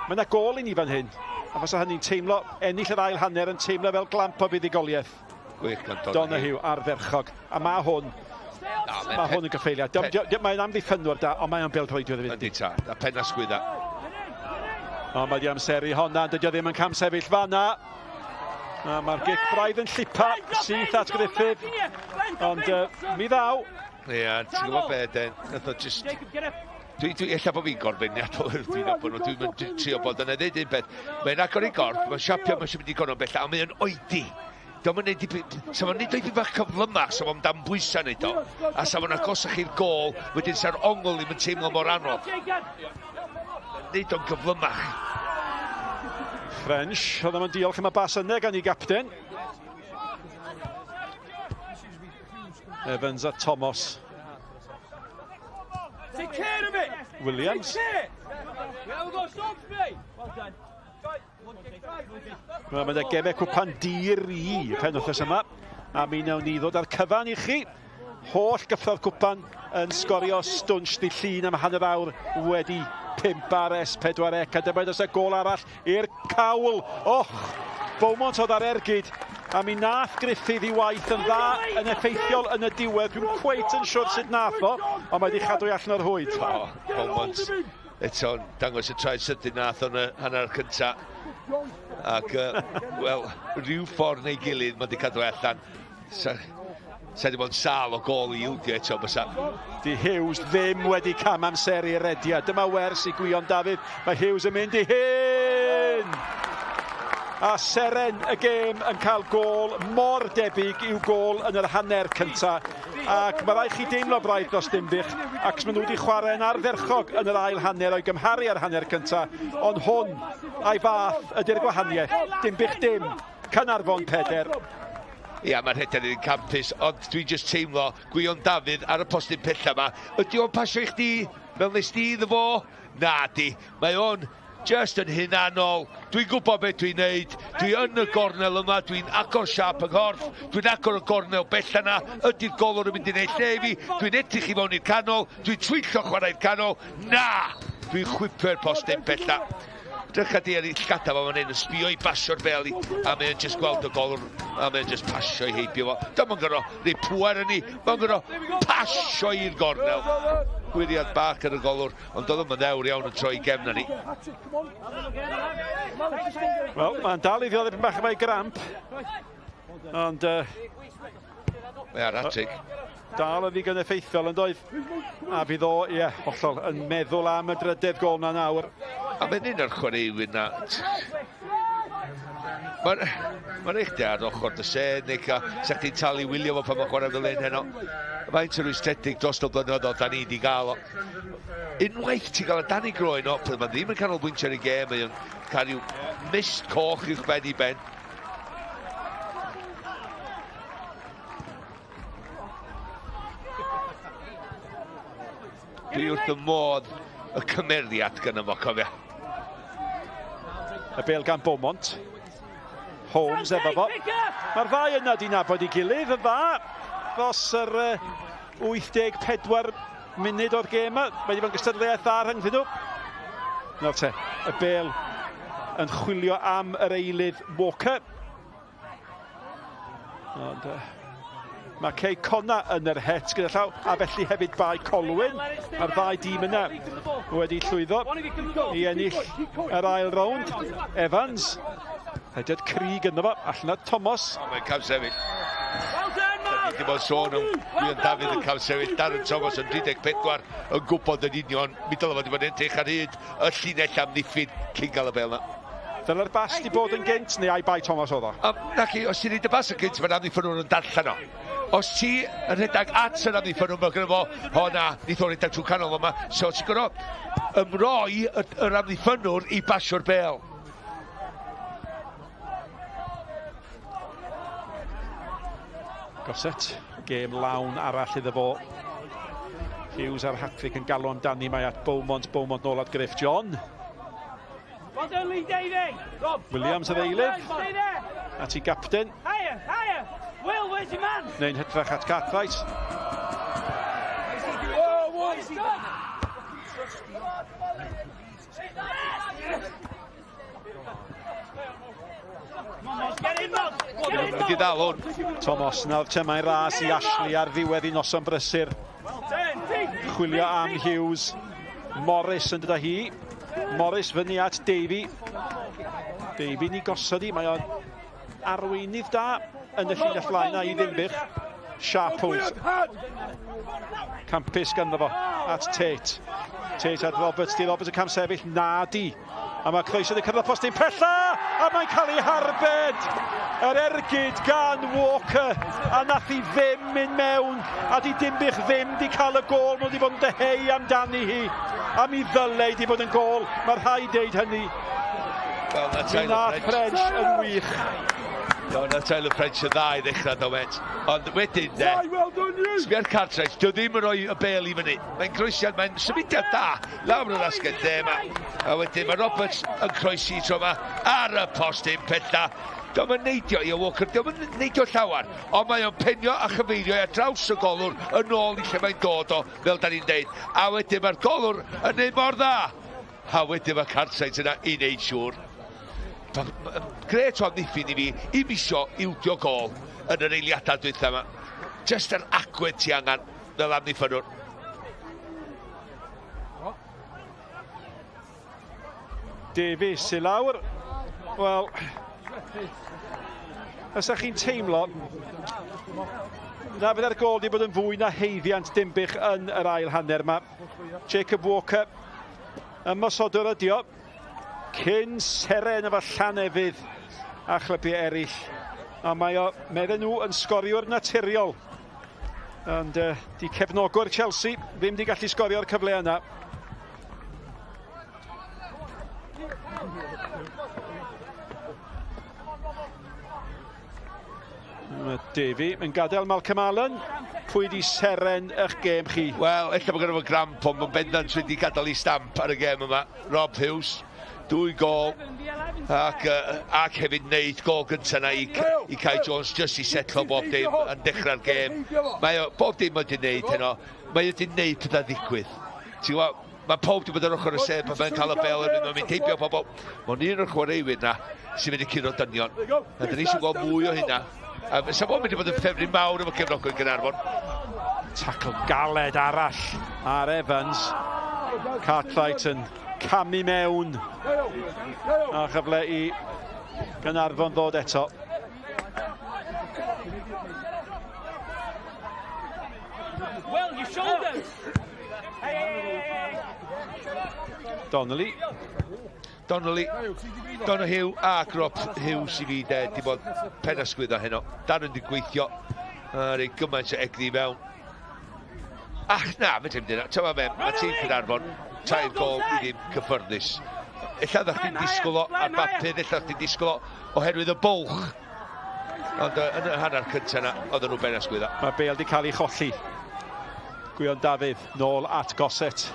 Speaker 7: Mae yna gol i ni fan hyn. A fasa hynny'n teimlo, ennill yr ail hanner yn teimlo fel glamp o fuddugoliaeth.
Speaker 4: Gwych gan
Speaker 7: Donahue ar ferchog. A mae hwn. Mae hwn yn gyffeiliad. Mae'n amddiffynwyr da, ond mae'n bêl-droedio ddefyd.
Speaker 4: Ydy ta, a pen asgwydda.
Speaker 7: O, mae di amseru honna, dydy o ddim yn cam sefyll fanna. Mae'r gic braidd yn llipa, syth at Griffith. Ond mi ddaw.
Speaker 4: Ia, ti'n gwybod be, Den? Nath o just... Ella bod fi'n gorfeniadol, dwi'n trio bod yna ddeud un beth. Mae'n agor i gorff, mae'n siapio, mae'n mynd i gorfod bella, a mae'n oedi. Sa fo'n neud o'i bach cyflymach, sa fo'n dan bwysau neud o. A sa fo'n agosach i'r gol, wedyn sa'r ongl ddim yn teimlo mor anodd. Neud o'n gyflymach.
Speaker 7: French, oedd yma'n diolch am y bas yna gan i gapten. Evans a Thomas.
Speaker 8: Take care of it!
Speaker 7: Williams. Mae'n y gemau cwpan dir i penwthnos yma. A mi wnawn ni ddod ar cyfan i chi. Holl gyffrodd cwpan yn sgorio stwnsh di llun am hanner awr wedi 5 ar S4C. A dyma dros y gol arall i'r cawl. Beaumont oedd ar ergyd. A mi nath Griffith i waith yn dda yn effeithiol yn y diwedd. Dwi'n cweit yn siwr sut nath o, ond mae wedi chadw allan o'r hwyd.
Speaker 4: Beaumont eto dangos y trai sydyn nath o'n hanner cynta. Ac, wel, rhyw ffordd neu gilydd mae wedi cadw allan. Sa'n bod sal o gol i ildio eto bysa.
Speaker 7: Di Hughes ddim wedi cam amseru Rediad. Dyma wers i Gwion Dafydd. Mae Hughes yn mynd i hyn! A seren y gêm yn cael gol mor debyg i'w gol yn yr hanner cyntaf. Ac mae rai chi deimlo braidd dros Dinbych, ac maen nhw wedi chwarae'n ardderchog yn yr ail hanner o'i gymharu ar hanner cyntaf. Ond hwn a'i fath ydy'r gwahaniaeth. Dinbych dim, Caernarfon 4.
Speaker 4: Ia, mae'r Rhediad yn campus, ond dwi'n just teimlo Gwion Dafydd ar y postyn pella yma. Ydy o'n pasio i chdi fel nes di iddo fo? Na di, mae o'n just yn hunanol. Dwi'n gwybod beth dwi'n neud. Dwi yn y gornel yma, dwi'n agor siap yng nghorff, dwi'n agor y gornel bell yna. Ydy'r golwr yn mynd i neud lle fi? Dwi'n edrych i fewn i'r canol, dwi'n twyllo chwarae'r canol. Na! Dwi'n chwipio'r postyn bella. Drycha di ar ei llgada fo fan hyn yn sbio i basio'r beli, a mae'n just gweld y golwr, a mae'n just pasio i heibio fo. Dyma'n gyro, neu pŵer yn ni, mae'n gyro pasio i'r gornel. Gwiriad bach ar y golwr, ond doedd yma'n ddewr iawn yn troi gefn ni.
Speaker 7: Wel, mae'n dal i ddiodd bach yma i gramp. Ond...
Speaker 4: Mae ar atig.
Speaker 7: Dal yn ddigon effeithiol yn doedd. A bydd o, ie, hollol, yn meddwl am y drydedd gol na nawr.
Speaker 4: A mae'n un o'r chwaraewyr na. Mae'n eich ar ochr dy Senig, a sa'ch ti'n talu wylio fo pan mae'n chwarae fel un heno. Faint yr wystredig dros o blynyddoedd da ni wedi gael o. Unwaith ti'n gael y Danny groen o, pan mae'n ddim yn canolbwyntio ar ei gêm, mae'n cael i'w mist coch i'ch ben i ben. Dwi wrth y modd y cymeriad gyda fo, cofia.
Speaker 7: Y bel gan Beaumont. Holmes efo fo. Mae'r ddau yna di nabod i gilydd yn dda. Fos yr 84 munud o'r gêm yma. Mae wedi bod yn gystadleuaeth dda rhyngddyn nhw. Nawr te, y bel yn chwilio am yr eilydd Walker. Ond... Mae Cei Conna yn yr het gyda llaw, a felly hefyd bai Colwyn. Mae'r ddau dîm yna wedi llwyddo i ennill yr ail rownd. Evans, Rhediad Crig yno fo, allan o Thomas.
Speaker 4: Mae'n cam sefyll. Ni wedi bod sôn am Gwion Dafydd yn cam sefyll. Darren Thomas yn 34 yn gwybod yn union. Mi dylai fod i fod yn edrych ar hyd y llinell amddiffyn cyn gael y bel yna.
Speaker 7: Fel yr bas di bod yn gynt, neu ai bai Thomas oedd o?
Speaker 4: Naci, os ti'n neud y bas yn gynt, mae'n amddiffynwr yn darllen o. Os ti yn rhedeg at yr amddiffynwr, mae gyda fo, na, nid o'n rhedeg trwy canol yma, so ti'n gyro ymroi yr amddiffynwr i basio'r bel.
Speaker 7: Goset, gêm lawn arall iddo fo. Hughes ar hat-trick yn galw amdani, mae at Beaumont nôl at Griff John. Williams ar eilydd. At ei gapten.
Speaker 8: Will, where's your man?
Speaker 7: Neu'n hytrach at Cartwright.
Speaker 4: Wedi ddal hwn.
Speaker 7: Thomas, nawr te mae'n ras i Ashley ar ddiwedd i noson brysur. Chwilio am Hughes. Morris yn dod â hi. Morris fyny at Davey. Davey ni gosod i, mae o'n arweinydd da yn y llinell flaen i Dinbych. Sharples. Campus ganddo fo at Tate. Tate at Roberts. Di Roberts yn cam sefyll. Na di. A mae croeso wedi cyrraedd postyn pella. A mae'n cael ei harbed. Yr ergyd gan Walker. A nath i ddim mynd mewn. A di Dinbych ddim di cael y gol. Mae wedi bod yn deheu amdani hi. A mi ddylai di bod yn gol. Mae'r rhai deud hynny. Mi nath French yn wych.
Speaker 4: Na Tyler French y dda i ddechrau dywed. Ond wedyn, sbia'r Cartwright, dio ddim yn rhoi y bel i fyny. Mae'n croesiad, mae'n symudiad da lawr yr asgell de yma. A wedyn mae Roberts yn croesi tro yma ar y postyn pella. Diolch yn neidio i Walker, diolch yn neidio llawar, ond mae o'n penio a chyfeirio ar draws y golwr yn ôl i lle mae'n dod o, fel da ni'n deud. A wedyn mae'r golwr yn neud mor dda. A wedyn mae Cartwright yna i neud siŵr. Gret o amddiffyn i fi, i misio ildio gol yn yr eiliadau dwytha yma. Just yr agwedd ti angen fel amddiffynwr.
Speaker 7: Davies i lawr. Wel, ysach chi'n teimlo Na fydd gol di bod yn fwy na heiddiant Dinbych yn yr ail hanner. Mae Jacob Walker ymosodwr ydi o. Cyn seren efo Llanefydd a chlybiau eraill. A mae o, medden nhw, yn sgoriwr naturiol. Ond di cefnogwr Chelsea ddim di gallu sgorio'r cyfle yna. Mae Davy yn gadael Malcolm Allen. Pwy di seren eich gêm chi?
Speaker 4: Wel, ella bod gyda fo gramp, ond mae'n bendant wedi gadael ei stamp ar y gêm yma. Rob Hughes, 2 gol, ac hefyd wneud gol gyntaf na i Kai Jones just i setlo bob dim yn dechrau'r gêm. Bob dim wedi wneud heno, mae wedi wneud pethau ddigwydd. Mae pob wedi bod ar ochr y sef, a mae'n cael y bel yn mynd teipio pobl. Mae'n un o'r chwaraewyr na sy'n mynd i curo dynion. A dyn ni eisiau gweld mwy o hynna. Sa'n bod mynd i bod yn ffefryn mawr efo cefnogwyr Caernarfon.
Speaker 7: Tackle galed arall ar Evans. Cartwright yn camu mewn. A chyfle i Caernarfon ddod eto.
Speaker 8: Well, your shoulders.
Speaker 4: Donahue a Rob Hughes i fi di bod penasgwydd o heno. Dan yn di gweithio. Rei gymaint o egni mewn. Ach na, fe ddim dyna. Tyma fe, mae tîm Caernarfon. Tair gol i ddim cyffyrddus. Ella ddech chi'n disgwyl o ar bapur, ella ddech chi'n disgwyl o oherwydd y bwlch. Ond yn y hanner cyntaf yna, oedden nhw benasgwydd o.
Speaker 7: Mae bel di cael ei cholli. Gwion Dafydd, nôl at Gosset.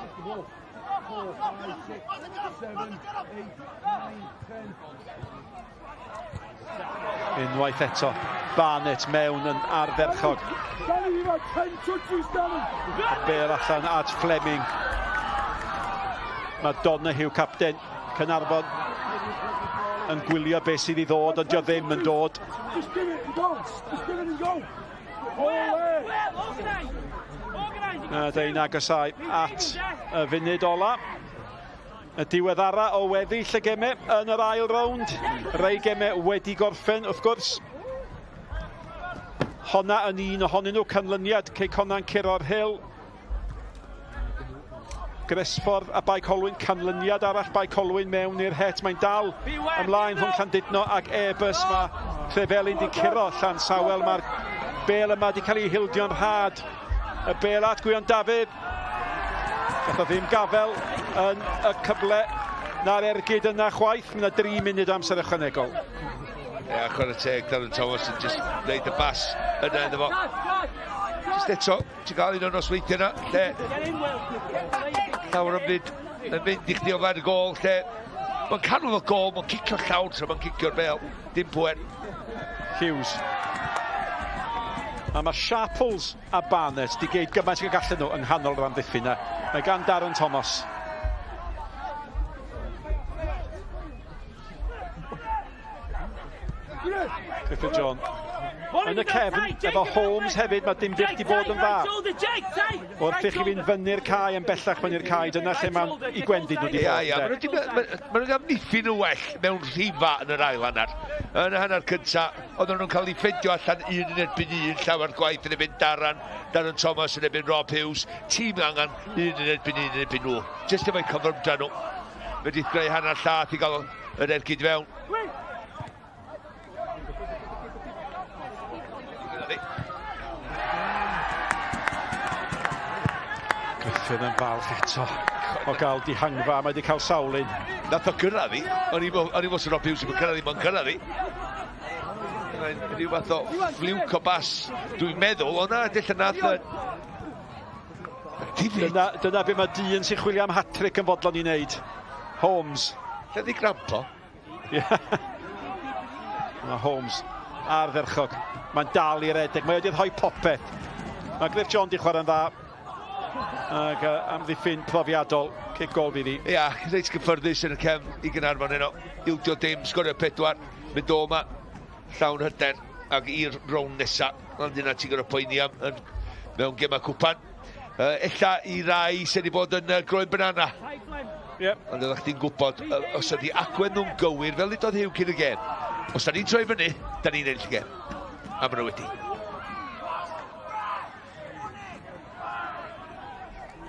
Speaker 7: Unwaith eto, Barnett mewn yn arferchog. Bel allan at Fleming. Mae Donahue, capten Caernarfon, yn gwylio beth sydd i ddod, ond dio ddim yn dod. Deu'n agosau at y funud ola. Y diweddara o weddill y gemau yn yr ail rownd. Rei gemau wedi gorffen, wrth gwrs. Honna yn un ohonyn nhw, canlyniad Ceicona'n Curo'r Hill. Gresffordd a Bai Colwyn, canlyniad arall Bai Colwyn mewn i'r het. Mae'n dal ymlaen rhwng Llandudno ac Ebus. Mae Creffelyn di curo Llansawel. Mae'r bel yma di cael ei hildio'n rhad. Y bel at Gwion Dafydd. Gath o ddim gafel yn y cyfle na'r ergyd yna chwaith. Mae yna 3 munud amser ychwanegol.
Speaker 4: Chwarae teg, Darren Thomas yn just wneud y bas yna iddo fo. Just eto, ti'n cael un o'n nosweithio yna, lle llawer o'n mynd i chdi o fan y gol, lle mae'n canol o gol, mae'n cicio llawr, so mae'n cicio'r bel, dim pwen.
Speaker 7: Hughes. A mae Sharples a Barnett di geid gymaint o gallen nhw yng nghanol rhan ddiffyn. Mae gan Darren Thomas. Clifford John. Yn y cefn, efo Holmes hefyd, mae Dinbych di bod yn dda. Wrth i chi fynd fyny'r cae yn bellach fyny'r cae, dyna lle mae i gwendid nhw di bod.
Speaker 4: Mae nhw'n amddiffyn nhw well mewn rhifa yn yr ail hanner. Yn y hanner cyntaf, oedden nhw'n cael ei ffendio allan 1 yn erbyn 1, llawer gwaith yn erbyn Darren Thomas yn erbyn Rob Hughes. Tîm angen 1 yn erbyn 1 yn erbyn nhw. Just efo'i cyfrymda nhw. Wedi greu hanner llath i gael yr ergyd fewn.
Speaker 7: Griffin yn falch eto o gael dihangfa, mae wedi cael sawlun.
Speaker 4: Nath o gyrraedd i, o'n i fos yn Rob Hughes yn cyrraedd i, mae'n cyrraedd i. Rhyw fath o ffliwc o bas, dwi'n meddwl, o'na dilla nath
Speaker 7: Dyna be mae dyn sy'n chwilio am hat-trick yn fodlon i wneud. Holmes.
Speaker 4: Lle di grampo?
Speaker 7: Mae Holmes ar ferchog. Mae'n dal i'r edeg, mae wedi rhoi popeth. Mae Griff John di chwarae'n dda. Ac amddiffyn profiadol, cic gol fydd hi.
Speaker 4: Ia, reit gyffyrddus yn y cefn i Caernarfon heno. Ildio dim, sgorio 4, mynd o yma, llawn hyder, ac i'r rown nesa. Ond yna ti'n gorau poeni am mewn gema cwpan. Ella i rai sydd wedi bod yn groen banana. Ond ydych chi'n gwybod, os ydy agwedd nhw'n gywir, fel ni'n dod hiw cyn y gem. Os da ni'n troi fyny, da ni'n ennill y gem. A maen nhw wedi.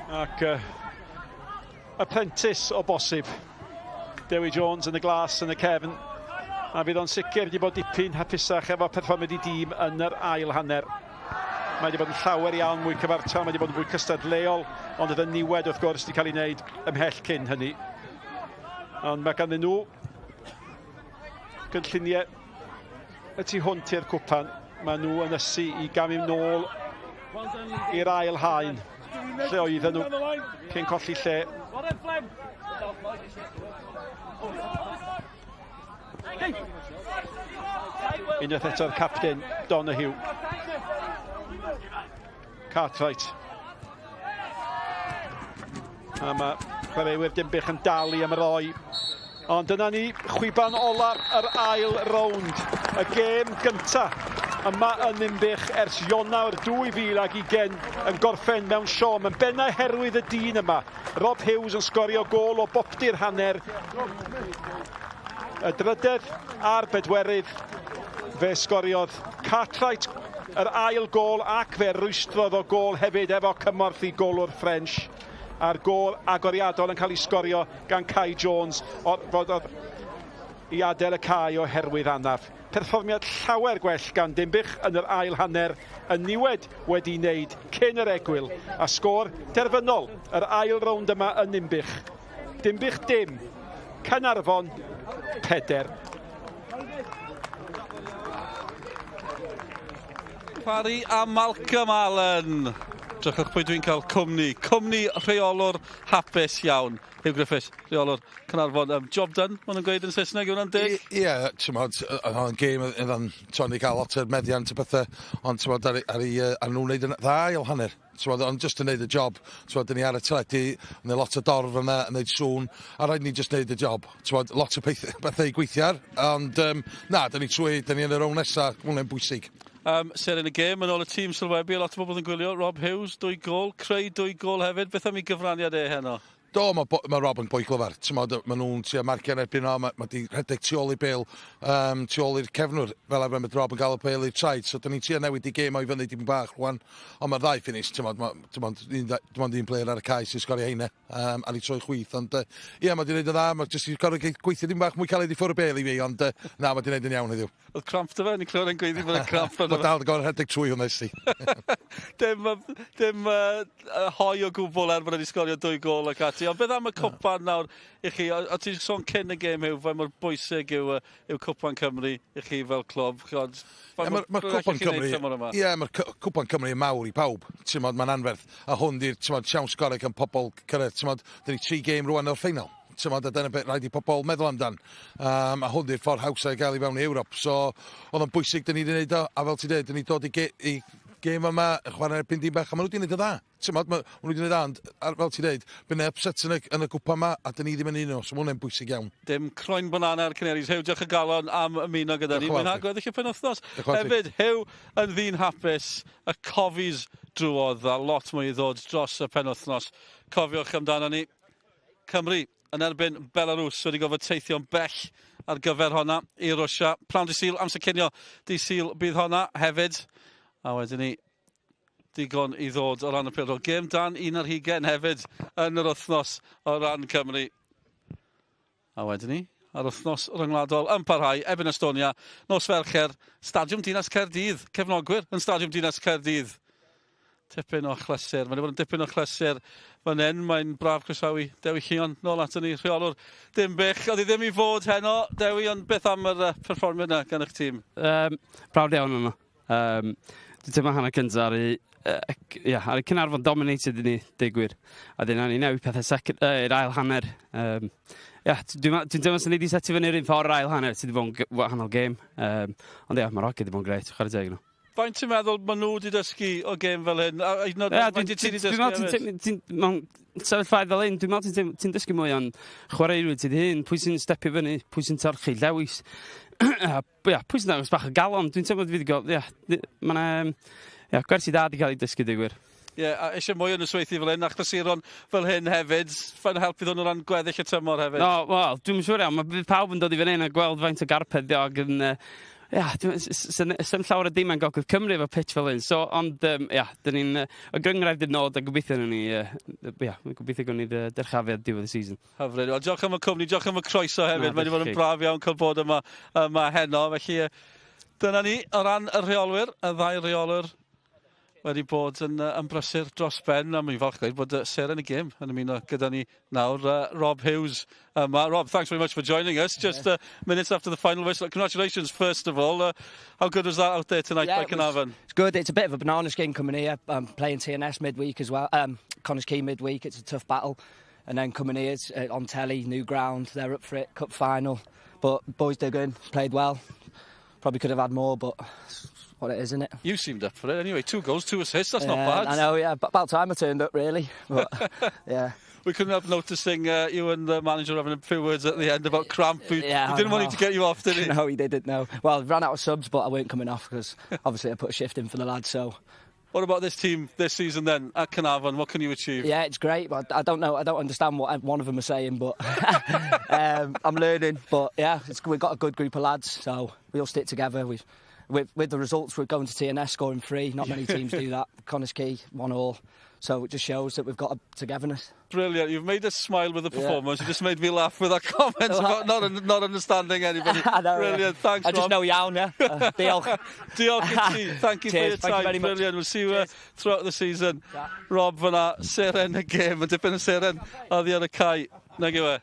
Speaker 7: Ac apprentice o bosib. Dewi Jones yn y glas yn y cefn. A fydd o'n sicr wedi bod dipyn hapusach efo perfformiad i dîm yn yr ail hanner. Mae wedi bod yn llawer iawn mwy cyfartal, mae wedi bod yn fwy cystadleol, ond oedd y niwed wrth gwrs wedi cael ei wneud ymhell cyn hynny. Ond mae ganddyn nhw gynlluniau y tu hwnt i'r cwpan. Mae nhw yn ysu i gamu nôl i'r ail haen lle oedden nhw cyn colli lle. Unwaith eto'r capten Donahue. Cartwright. A mae chwaraewyr Dinbych yn dalu am yr oi. Ond dyna ni chwiban ola'r yr ail rownd. Y gêm gynta yma yn Dinbych ers Ionawr 2020 yn gorffen mewn siom. Yn benna herwydd y dyn yma. Rob Hughes yn sgorio gôl o boptu'r hanner. Y drydedd a'r bedwerydd fe sgoriodd Cartwright yr ail gôl ac fe rwystrodd o gôl hefyd efo cymorth i golwr French. A'r gôl agoriadol yn cael ei sgorio gan Kai Jones fod i adael y cae oherwydd anaf. Perfformiad llawer gwell gan Dinbych yn yr ail hanner, y niwed wedi wneud cyn yr egwyl, a sgôr derfynol yr ail rownd yma yn Dinbych. Dinbych dim, Caernarfon 4.
Speaker 3: Parry a Malcolm Allen. Drychwch pwy dwi'n cael cwmni. Cwmni rheolwr hapus iawn. Hugh Griffiths, rheolwr Caernarfon. Job done, maen nhw'n gweud yn Saesneg, yw'n dig?
Speaker 6: Ie, ti'n modd, yn gêm yn Tony cael lot o meddiant o bethau, ond ti'n modd, ar nhw'n wneud yn dda ail hanner. Ti'n modd, ond just yn wneud y job. Ti'n modd, dyn ni ar y teledu, yn neud lot o dorf yna, yn neud sŵn, a rhaid ni just wneud y job. Ti'n modd, lot o bethau i gweithio ar, ond na, dyn ni trwy, dyn ni yn y rown nesaf, hwnna'n bwysig.
Speaker 3: Ser yn y gêm, yn ôl y tîm sylwebu, lot o bobl yn gwylio. Rob Hughes, 2 gôl, Creu 2 gôl hefyd. Beth am ei gyfraniad heno?
Speaker 6: Do, mae Rob yn boi glyfar. Mae nhw'n tua marciau'n erbyn o, mae di rhedeg tu ôl i bêl, tu ôl i'r cefnwr, fel arfer mae Rob yn gael y bêl i'r traed. So, da ni'n tua newid i gêm o'i fyny dim bach rwan. Ond mae'r ddau finish, dim ond un player ar y cae sy'n sgorio heine, a ni troi chwyth. Ond, ie, mae di wneud yn dda, mae jyst i'n gorau gweithio dim bach mwy caled i ffwrdd y bêl i fi, ond na, mae di wneud yn iawn heddiw.
Speaker 3: Oedd cramp dy fe, ni'n clywed yn gweithio bod y cramp
Speaker 6: yn... Mae dal yn gorau rhedeg trwy hwnna ysdi.
Speaker 3: Dim hoi o gwbl er bod wedi sgorio 2 gôl ac ati. Ond beth am y cwpan nawr i chi? O ti'n sôn cyn y gêm fe mor bwysig yw cwpan Cymru i chi fel clwb?
Speaker 6: Mae'r cwpan Cymru... Ie, mae'r cwpan Cymru yn mawr i pawb. Mae'n anferth. A hwn di'r siawns gorau gan pobl cyrraedd. Dyn ni 3 gêm rwan o'r ffeinal. A dyna beth rhaid i pobl meddwl amdan. A hwn di'r ffordd hawsa i gael i fewn i Ewrop. So, oedd yn bwysig, dyn ni wedi gwneud o, a fel ti dweud, dyn ni dod i gêm yma, chwarae'r erbyn Dinbych, a maen nhw wedi gwneud o dda. Maen nhw wedi gwneud o dda, fel ti dweud, bydd upset yn y gwpa yma, a dyn ni ddim yn un o, so mae hwnna'n bwysig iawn.
Speaker 3: Dim croen banana ar Canaries. Hyw, diolch y galon am ymuno gyda ni. Mae'n agwedd eich penwthnos. Hefyd, Hyw yn ddyn hapus, y cofis drwodd, a lot mwy i ddod dros y penwthnos. Cofiwch amdano ni, Cymru yn erbyn Belarus wedi gofod teithio'n bell ar gyfer honna i Rwsia. Prawn di Sul, amser cinio di Sul bydd honna hefyd. A wedyn ni digon i ddod o ran y pildro. Gêm dan 11 hefyd yn yr wythnos o ran Cymru. A wedyn ni ar wythnos ryngwladol yn parhau, Ebyn Estonia, nos Fercher, Stadiwm Dinas Caerdydd, cefnogwyr yn Stadiwm Dinas Caerdydd. Tipyn o chlysur. Mae'n bod yn dipyn o chlysur fan hyn. Mae'n braf croesawu Dewi Llion nôl ato ni, rheolwr Dinbych. Oedd hi ddim i fod heno, Dewi, ond beth am yr perfformiad yna gan eich tîm?
Speaker 5: Brawd iawn yno. Dwi'n teimlo hanner cyntaf ar y Caernarfon dominated i ni, digwyr. A dyna ni newid pethau i'r ail hanner. Dwi'n teimlo sy'n ni wedi setio fyny'r un ffordd ail hanner. Ti wedi bod yn wahanol gêm. Ond ie, mae'r hoci wedi bod yn greit. Chwarae teg nhw.
Speaker 3: Faint ti'n meddwl maen nhw wedi dysgu o gêm fel hyn?
Speaker 5: Mewn sefyllfaoedd fel hyn, dwi'n meddwl ti'n dysgu mwy o'n chwaraewyr ti hyn, pwy sy'n stepio fyny, pwy sy'n torchu lewis. Pwy sy'n dangos bach o galon, dwi'n teimlo wedi gael... Mae'n gwersi da wedi cael ei dysgu digwyr.
Speaker 3: Ie, a eisiau mwy yn y sweithi fel hyn, a chlasuron fel hyn hefyd, fan helpu ddod o ran gweddill y tymor hefyd.
Speaker 5: Wel, dwi'n siŵr iawn, mae pawb yn dod i fan hyn a gweld faint o garped diog yn... Sym llawer o dim yn Gogledd Cymru efo pitch fel hyn. So, ond, dyn ni'n y gryngreif dyn nod a gobeithio ni, gobeithio gwni dyrchafiad diwedd y season.
Speaker 3: Hyfryd. Wel, diolch am y cwmni, diolch am y croeso hefyd. Mae wedi bod yn braf iawn cael bod yma heno. Felly, dyna ni, o ran y rheolwyr, y ddau rheolwyr wedi bod yn brysur dros ben, a mi'n falch gweud bod seren y gêm yn ymuno gyda ni nawr, Rob Hughes. Rob, thanks very much for joining us. Just minutes after the final whistle. Congratulations, first of all. How good was that out there tonight by Caernarfon?
Speaker 14: It's good. It's a bit of a bananas game coming here. Playing TNS midweek as well. Connors Key midweek. It's a tough battle. And then coming here on telly, new ground. They're up for it, cup final. But boys did good, played well. Probably could have had more, but what it is, isn't it?
Speaker 3: You seemed up for it anyway. 2 goals, 2 assists, that's not bad.
Speaker 14: I know, yeah. About time I turned up, really. But, yeah.
Speaker 3: We couldn't help noticing you and the manager having a few words at the end about cramp. He didn't want you to get you off, did he?
Speaker 14: No, he didn't, no. Well, ran out of subs, but I weren't coming off because obviously I put a shift in for the lads, so...
Speaker 3: What about this team this season then, at Caernarfon? What can you achieve?
Speaker 14: Yeah, it's great, but I don't know, I don't understand what one of them are saying, but I'm learning. But yeah, we've got a good group of lads, so we all stick together. With the results, we're going to TNS scoring 3. Not many teams do that. Connors Key, 1-1. So it just shows that we've got a togetherness.
Speaker 3: Brilliant. You've made us smile with the performance. You just made me laugh with that comment about not understanding anybody.
Speaker 14: I know,
Speaker 3: brilliant. Thanks,
Speaker 14: I just
Speaker 3: Rob.
Speaker 14: know Iawn, yeah. Diolch.
Speaker 3: Diolch. Thank you for your time.
Speaker 14: Thank you very
Speaker 3: Brilliant. We'll see you throughout the season. Yeah. Rob, fyna, seren y gêm. Yn dipyn y seren oddi ar y cae. Nag yw e.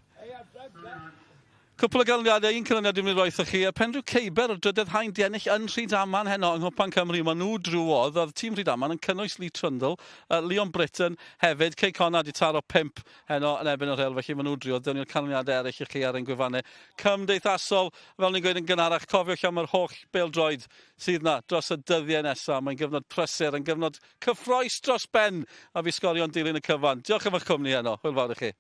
Speaker 3: Cwpl o ganlyniadau, un canlyniad dwi'n mynd roeth o chi. Penrhyw Ceiber o'r drydydd hain di ennill yn Rhydaman heno yng Nghwpan Cymru. Maen nhw drwodd. Oedd tîm Rhydaman yn cynnwys Lee Trundle. Leon Britton hefyd. Cei Conna di taro 5 heno yn ebyn o'r rhel. Felly maen nhw drwodd. Dyna ni'r canlyniadau eraill i chi ar ein gwefannau cymdeithasol. Fel ni'n gweud yn gynharach, cofiwch am yr holl bêl-droed sydd na dros y dyddiau nesaf. Mae'n gyfnod prysur, yn gyfnod cyffroes dros ben a fi sgorion dilyn y cyfan. Diolch am eich cwmni heno. Hwyl fawr i chi.